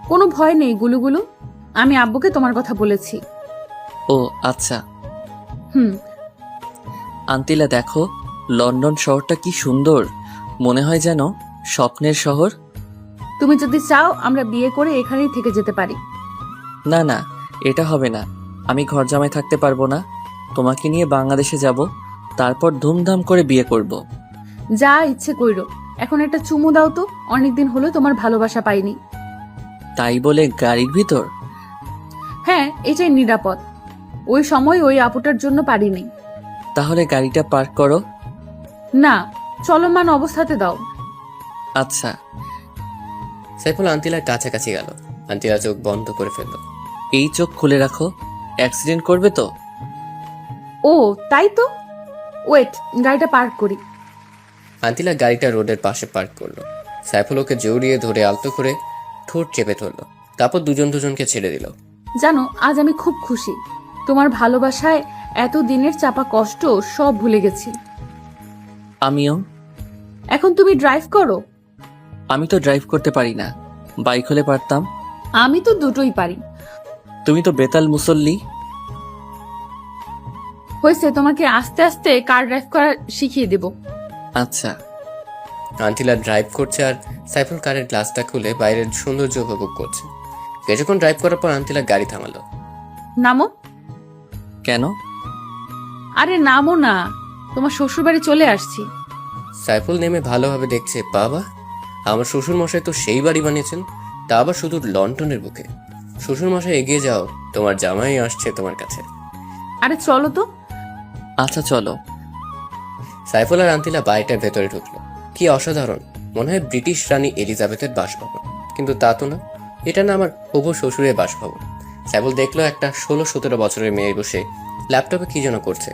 কোনো ভয় নেই গুলুগুলু, আমি আব্বুকে তোমার কথা বলেছি। ও আচ্ছা। হুম। আন্তিলা দেখো, লন্ডন শহরটা কি সুন্দর, মনে হয় যেন স্বপ্নের শহর। তুমি যদি চাও আমরা বিয়ে করে এখানেই থেকে যেতে পারি। না না, এটা হবে না। আমি ঘর জামাই থাকতে পারবো না। তোমাকে নিয়ে বাংলাদেশে যাব, তারপর ধুমধাম করে বিয়ে করব। যা ইচ্ছে কইরো, এখন একটা চুমু দাও তো, অনেকদিন হলো তোমার ভালোবাসা পাইনি। তাই বলে গাড়ির ভিতর? হ্যাঁ, এটাই নিরাপদ। ওই সময় ওই আপুটার জন্য পারিনি। তাহলে গাড়িটা পার্ক করো। না, চলমান অবস্থাতে দাও। আচ্ছা। সাইফুল আন্তিলার কাছাকাছি গেল। আন্তিলা চোখ বন্ধ করে ফেলল। এই চোখ খুলে রাখো, অ্যাক্সিডেন্ট করবে তো। ও তাই তো, ওয়েট, গাড়িটা পার্ক করি। আন্তিলা গাড়িটা রোডের পাশে পার্ক করলো। সাইফুল ওকে জড়িয়ে ধরে আলতো করে ঠোঁট চেপে ধরলো। তারপর দুজন দুজনকে ছেড়ে দিল। জানো, আজ আমি খুব খুশি। তোমার ভালোবাসায় এত দিনের চাপা কষ্ট সব ভুলে গেছি। আমিও। এখন তুমি ড্রাইভ করো। আমি তো ড্রাইভ করতে পারি না, বাইক হলে পারতাম। আমি তো দুটোই পারি। তুমি তো বেতাল মুসল্লি। হয়েছে, তোমাকে আস্তে আস্তে কার ড্রাইভ করা শিখিয়ে দেব। আচ্ছা। আন্তিলা ড্রাইভ করছে আর সাইফুল কারের গ্লাসটা খুলে বাইরের সৌন্দর্য উপভোগ করছে। কিছুক্ষণ ড্রাইভ করার পর আন্তিলা গাড়ি থামালো। নামো। কেন? আরে নামো না, তোমার শ্বশুর বাড়ি চলে আসছি। সাইফুল নেমে ভালোভাবে দেখছে, বাবা, আমার শ্বশুর মশাই তো সেই বাড়ি বানিয়েছেন, তা আবার শুধু লন্ডনের বুকে। শ্বশুর মশাই এগিয়ে যাও, তোমার জামাই আসছে তোমার কাছে। আরে চলো তো। আচ্ছা চলো। সাইফুল আর আন্তিলা বাড়িটার ভেতরে ঢুকলো। কি অসাধারণ, মনে হয় ব্রিটিশ রানী এলিজাবেথের বাসভবন। কিন্তু তা তো না, এটা না আমার হবু শ্বশুরের বাসভবন। সাইফুল দেখলো একটা 16-17 বছরের মেয়ে বসে ল্যাপটপে কি যেন করছে।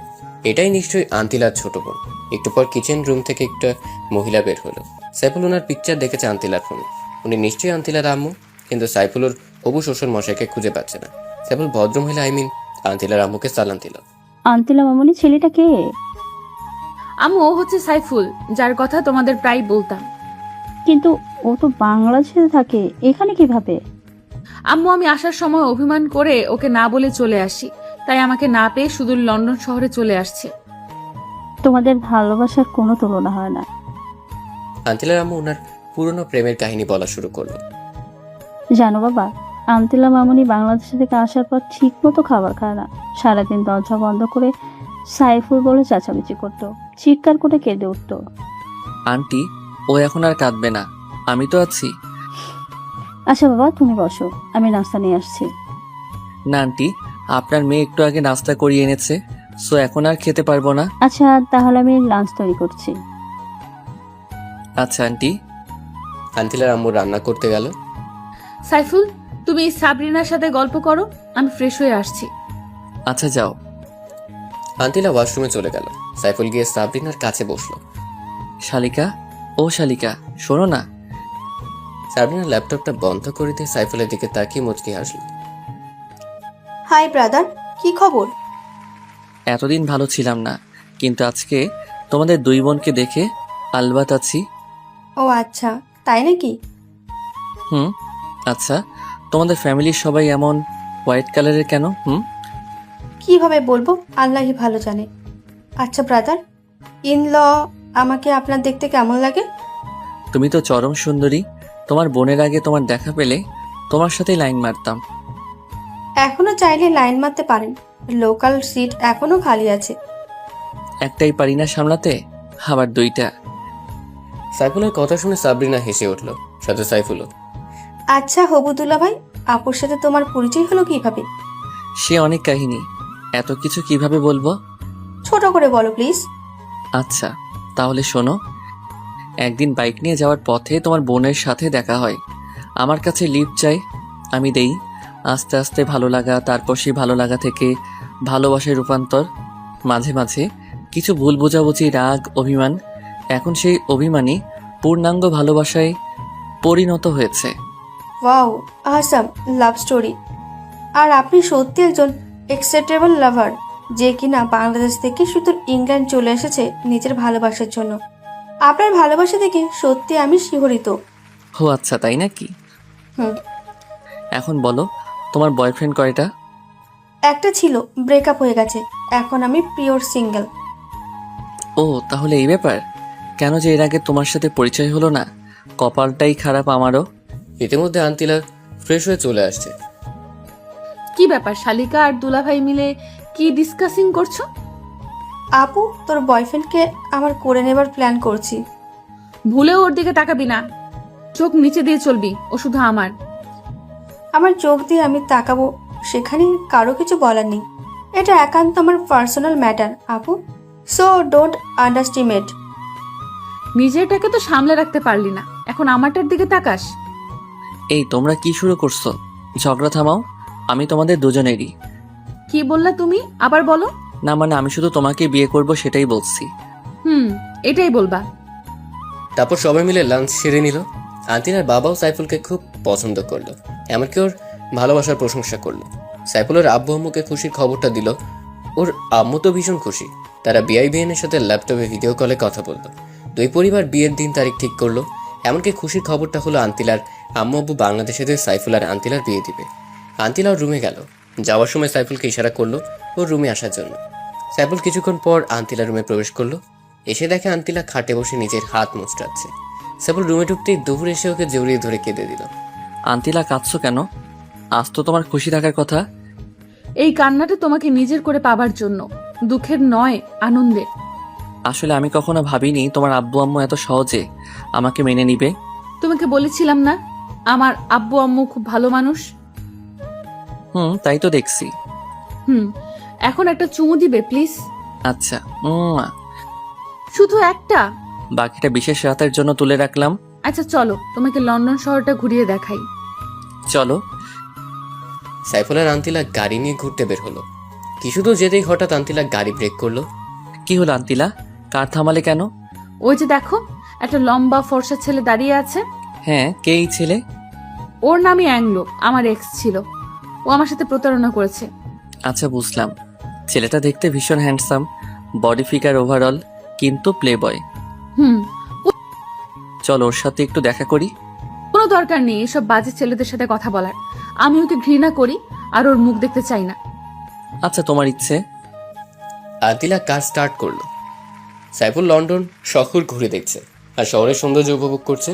এটাই নিশ্চয়ই আন্তিলার ছোট বোন। একটু পর কিচেন রুম থেকে একটা মহিলা বের হলো। সাইফুল ওনার পিকচার দেখেছে আন্তিলার ফোনে। উনি নিশ্চয়ই আন্তিলার আম্মু, কিন্তু সাইফুল ওর হবু শ্বশুর মশাইকে খুঁজে পাচ্ছে না। সাইফুল ভদ্রমহিলা আন্তিলার আম্মুকে সালাম দিল। আন্তিলা মামনি, ছেলেটা কে? আম্মু, ও হচ্ছে সাইফুল, যার কথা তোমাদের প্রায় বলতাম। কিন্তু ও তো বাংলাদেশে থাকে, এখানে কিভাবে? আম্মু, আমি আসার সময় অভিমান করে ওকে না বলে চলে আসি, তাই আমাকে না পেয়ে শুধু লন্ডন শহরে চলে আসছে। তোমাদের ভালোবাসার কোনো তুলনা হয় না। আন্তিলার আম্মু ওনার পুরনো প্রেমের কাহিনী বলা শুরু করলো। জানো বাবা, আন্তিলা মামনি বাংলাদেশ থেকে আসার পর ঠিক মতো খাবার খায় না। সারাদিন দরজা বন্ধ করে সাইফুল বলে চেঁচামেচি করতো, চিৎকার করে কেঁদে উঠতো। আন্টি, ও এখন আর কাঁদবে না, আমি তো আছি। আচ্ছা বাবা, তুমি বসো, আমি নাস্তা নিয়ে আসছি। না আন্টি, আপনার মেয়ে একটু আগে নাস্তা করিয়ে এনেছে, সো এখন আর খেতে পারবো না। আচ্ছা, তাহলে আমি লাঞ্চ তৈরি করছি। আচ্ছা আন্টি। আন্তিলার আম্মু রান্না করতে গেল। সাইফুল, তুমি সাবরিনার সাথে গল্প করো, আমি ফ্রেশ হয়ে আসছি। আচ্ছা যাও। আন্তিলা ওয়াশরুমে চলে গেল। সাইফুল গিয়ে সাবরিনার কাছে বসলো। শালিকা, ও শালিকা, শোনো না। সাবরিনা ল্যাপটপটা বন্ধ করে দিয়ে সাইফুলের দিকে তাকিয়ে মুচকি হাসল। হাই ব্রাদার, কি খবর? এতদিন ভালো ছিলাম না, কিন্তু আজকে তোমাদের দুই বোনকে দেখে আলবাত আছি। ও আচ্ছা, তাই নাকি? আচ্ছা, তোমাদের ফ্যামিলির সবাই এমন হোয়াইট কালারের কেন? কিভাবে বলবো, আল্লাহই ভালো জানে। আচ্ছা ব্রাদার, ইন ল আমাকে আপনার দেখতে কেমন লাগে? তুমি তো চরম সুন্দরী। তোমার বোনের আগে তোমার দেখা পেলে তোমার সাথেই লাইন মারতাম। এখনো চাইলে লাইন মারতে পারেন, লোকাল সিট এখনো খালি আছে। একটাই পারি না সামলাতে, আবার দুইটা। সাইফুলের কথা শুনে সাবরিনা হেসে উঠল, সাথে সাইফুলও। আচ্ছা হবুদুল্লা ভাই, আপুর সাথে তোমার পরিচয় হলো কিভাবে? সে অনেক কাহিনী, এত কিছু কিভাবে বলবো? ছোট করে বলো প্লিজ। আচ্ছা তাহলে শোনো। একদিন বাইক নিয়ে যাওয়ার পথে তোমার বোনের সাথে দেখা হয়। আমার কাছে লিফট চাই, আমি দেই। আস্তে আস্তে ভালো লাগা, তারপর সেই ভালো লাগা থেকে ভালোবাসায় রূপান্তর। মাঝে মাঝে কিছু ভুল বোঝাবুঝি, রাগ, অভিমান। এখন সেই অভিমানই পূর্ণাঙ্গ ভালোবাসায় পরিণত হয়েছে। Wow, Assam love story. আর আপনি সত্যি একজন অ্যাকসেপ্টেবল লাভার, যে কিনা বাংলাদেশ থেকে শুধু ইংল্যান্ড চলে এসেছে নিজের ভালোবাসার জন্য। আপনার ভালোবাসা দেখে সত্যি আমি শিহরিত। ও আচ্ছা, তাই নাকি? হুম। এখন বলো, তোমার বয়ফ্রেন্ড কয়টা? একটা ছিল, ব্রেকআপ হয়ে গেছে, এখন আমি পিওর সিঙ্গেল। ও তাহলে এই ব্যাপার। কেন যে এর আগে তোমার সাথে পরিচয় হলো না? কপালটাই খারাপ আমারও। ইতিমধ্যে আন্তিলা ফ্রেশ হয়ে চলে আসছে। কি ব্যাপার, শালিকা আর দুলাভাই মিলে কি ডিসকাসিং করছো? আপু, তোর বয়ফ্রেন্ডকে আমার করে নেবার প্ল্যান করছি। ভুলেও ওর দিকে তাকাবি না, চোখ নিচে দিয়ে চলবি, ও শুধু আমার। আমার চোখ দিয়ে আমি তাকাবো, সেখানে কারো কিছু বলার নেই। এটা একান্ত আমার পার্সোনাল ম্যাটার আপু, সো ডোন্ট আন্ডারস্টিমেট। নিজেরটাকে তো সামলে রাখতে পারলি না, এখন আমারটার দিকে তাকাস? এই তোমরা কি শুরু করছো? ঝগড়া থামাও, আমি তোমাদের দুজনেরই। কি বললা তুমি? আবার বলো। না মানে আমি শুধু তোমাকে বিয়ে করব সেটাই বলছি। এটাই বলবা? তারপর সবাই মিলে লাঞ্চ সেরে নিল। আন্তিলার বাবাও সাইফুলকে খুব পছন্দ করলো, এমনকি ওর ভালোবাসার প্রশংসা করলো। সাইফুলের আব্বু আম্মুকে খুশির খবরটা দিল। ওর আম্মু তো ভীষণ খুশি। তারা বিআইবিএনের সাথে ল্যাপটপে ভিডিও কলে কথা বললো। দুই পরিবার বিয়ের দিন তারিখ ঠিক করলো। এমনকি খুশির খবরটা হলো আন্তিলার আম্মু আব্বু বাংলাদেশে সাইফুল আর আন্তিলার বিয়ে দিবে। আন্তিলা ওর রুমে গেল। যাওয়ার সময় সাইফুলকে ইশারা করলো ওর রুমে আসার জন্য। সাইফুল কিছুক্ষণ পর আন্তিলার রুমে প্রবেশ করলো। এসে দেখে আন্তিলা খাটে বসে নিজের হাত মুচড়াচ্ছে। সাইফুল রুমে ঢুকতেই দৌড়ে এসে ওকে জড়িয়ে ধরে কেঁদে দিল। আন্তিলা, কাঁদছো কেন? আজ তো তোমার খুশি থাকার কথা। এই কান্নাটা তোমাকে নিজের করে পাবার জন্য, দুঃখের নয়, আনন্দের। আসলে আমি কখনো ভাবিনি তোমার আব্বু আম্মু এত সহজে আমাকে মেনে নিবে। তোমাকে বলেছিলাম না আমার আব্বু আম্মু খুব ভালো মানুষ? তাই তো দেখছি। এখন একটা চুমু দিবে প্লিজ? আচ্ছা, শুধু একটা? বাকিটা বিশেষ রাতের জন্য তুলে রাখলাম। আচ্ছা চলো, তোমাকে লন্ডন শহরটা ঘুরিয়ে দেখাই। চলো। সাইফুল আর আন্তিলা গাড়ি নিয়ে ঘুরতে বের হলো। কিছু দূর যেতেই হঠাৎ আন্তিলা গাড়ি ব্রেক করলো। কি হলো আন্তিলা, কার থামালে কেন? ওই যে দেখো, একটা লম্বা ফর্সা ছেলে দাঁড়িয়ে আছে। হ্যাঁ, কে এই ছেলে? ওর নামই অ্যাংলো, আমার এক্স ছিল। ও আমার সাথে প্রতারণা করেছে। আচ্ছা বুঝলাম। ছেলেটা দেখতে ভীষণ হ্যান্ডসাম, বডি ফিগার ওভারঅল, কিন্তু প্লে বয়। হুম। চলো ওর সাথে একটু দেখা করি। কোনো দরকার নেই এসব বাজে ছেলেদের সাথে কথা বলার। আমি ওকে ঘৃণা করি আর ওর মুখ দেখতে চাই না। আচ্ছা তোমার ইচ্ছে। আন্তিলা কার স্টার্ট করলো। সাইফুল লন্ডন শহর ঘুরে দেখছে আর শহরের সৌন্দর্য উপভোগ করছে।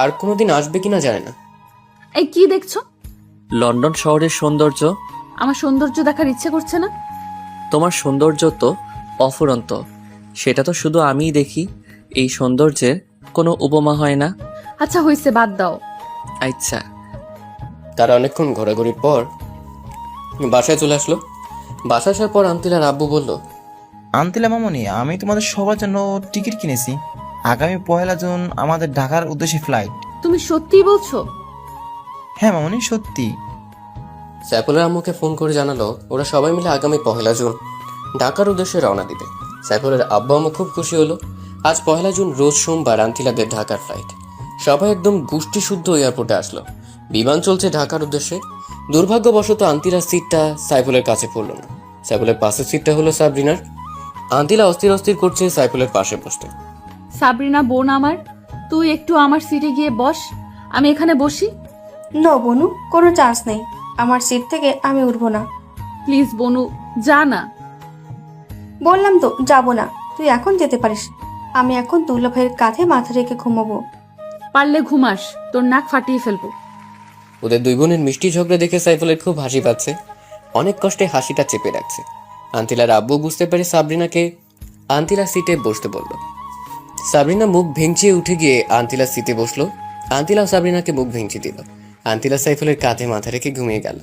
আর কোনোদিন আসবে কিনা জানে না। এই কি দেখছো? লন্ডন শহরের সৌন্দর্য। আমার সৌন্দর্য দেখার ইচ্ছে করছে না? তোমার সৌন্দর্য তো অফুরন্ত, সেটা তো শুধু আমিই দেখি। এই সৌন্দর্যের কোনো উপমা হয় না। আচ্ছা হইছে, বাদ দাও। আচ্ছা। তারা অনেকক্ষণ ঘোরাঘুরির পর বাসায় চলে আসলো। বাসায় আসার পর আন্তিলার আব্বু বলল, আন্তিলা মামনি, আমি তোমাদের সবার জন্য টিকিট কিনেছি। আগামী 1 জুন আমাদের ঢাকার উদ্দেশ্যে ফ্লাইট। তুমি সত্যিই বলছো? হ্যাঁ মামনি, সত্যি। সাইফুলের আম্মুকে ফোন করে জানালো ওরা সবাই মিলে আগামী 1 জুন ঢাকার উদ্দেশ্যে রওনা দিবে। সাইফুলের আব্বু আম্মু খুব খুশি হলো। আজ 1 জুন রোজ সোমবার আন্তিলাদের ঢাকার ফ্লাইট। সবাই একদম গোষ্ঠী শুদ্ধ এয়ারপোর্টে আসলো। বিমান চলছে ঢাকার উদ্দেশ্যে। দুর্ভাগ্যবশত আন্তিলার সিটটা সাইফুলের কাছে পড়লো না। সাইফুলের পাশের সিটটা হলো সাবরিনার। আন্তিলা অস্থির অস্থির করছে সাইফুলের পাশে বসতে। সাবরিনা বোন আমার, তুই একটু আমার সিটে গিয়ে বস, আমি এখানে বসি। নো বনু, কোনো চান্স নেই। আমার সিট থেকে আমি উঠবো না। প্লিজ বনু, যা না। বললাম তো যাব না। তুই এখন যেতে পারিস। আমি এখন দুলা ভাইয়ের কাঁধে মাথা রেখে ঘুমাবো। পারলে ঘুমাস, তোর নাক ফাটিয়ে ফেলবো। ওদের দুই বোনের মিষ্টি ঝগড়া দেখে সাইফুলের খুব হাসি পাচ্ছে। অনেক কষ্টে হাসিটা চেপে রাখছে। আন্তিলার আব্বু বুঝতে পারে সাবরিনাকে আন্তিলার সিটে বসতে বলল। সাবরিনা মুখ ভেঙচিয়ে উঠে গিয়ে আন্তিলার সিটে বসলো। আন্তিলা সাবরিনাকে মুখ ভেঙচি দিল। আন্তিলা সাইফুলের কাঁধে মাথা রেখে ঘুমিয়ে গেল।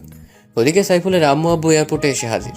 ওদিকে সাইফুলের আম্মু আব্বু এয়ারপোর্টে এসে হাজির।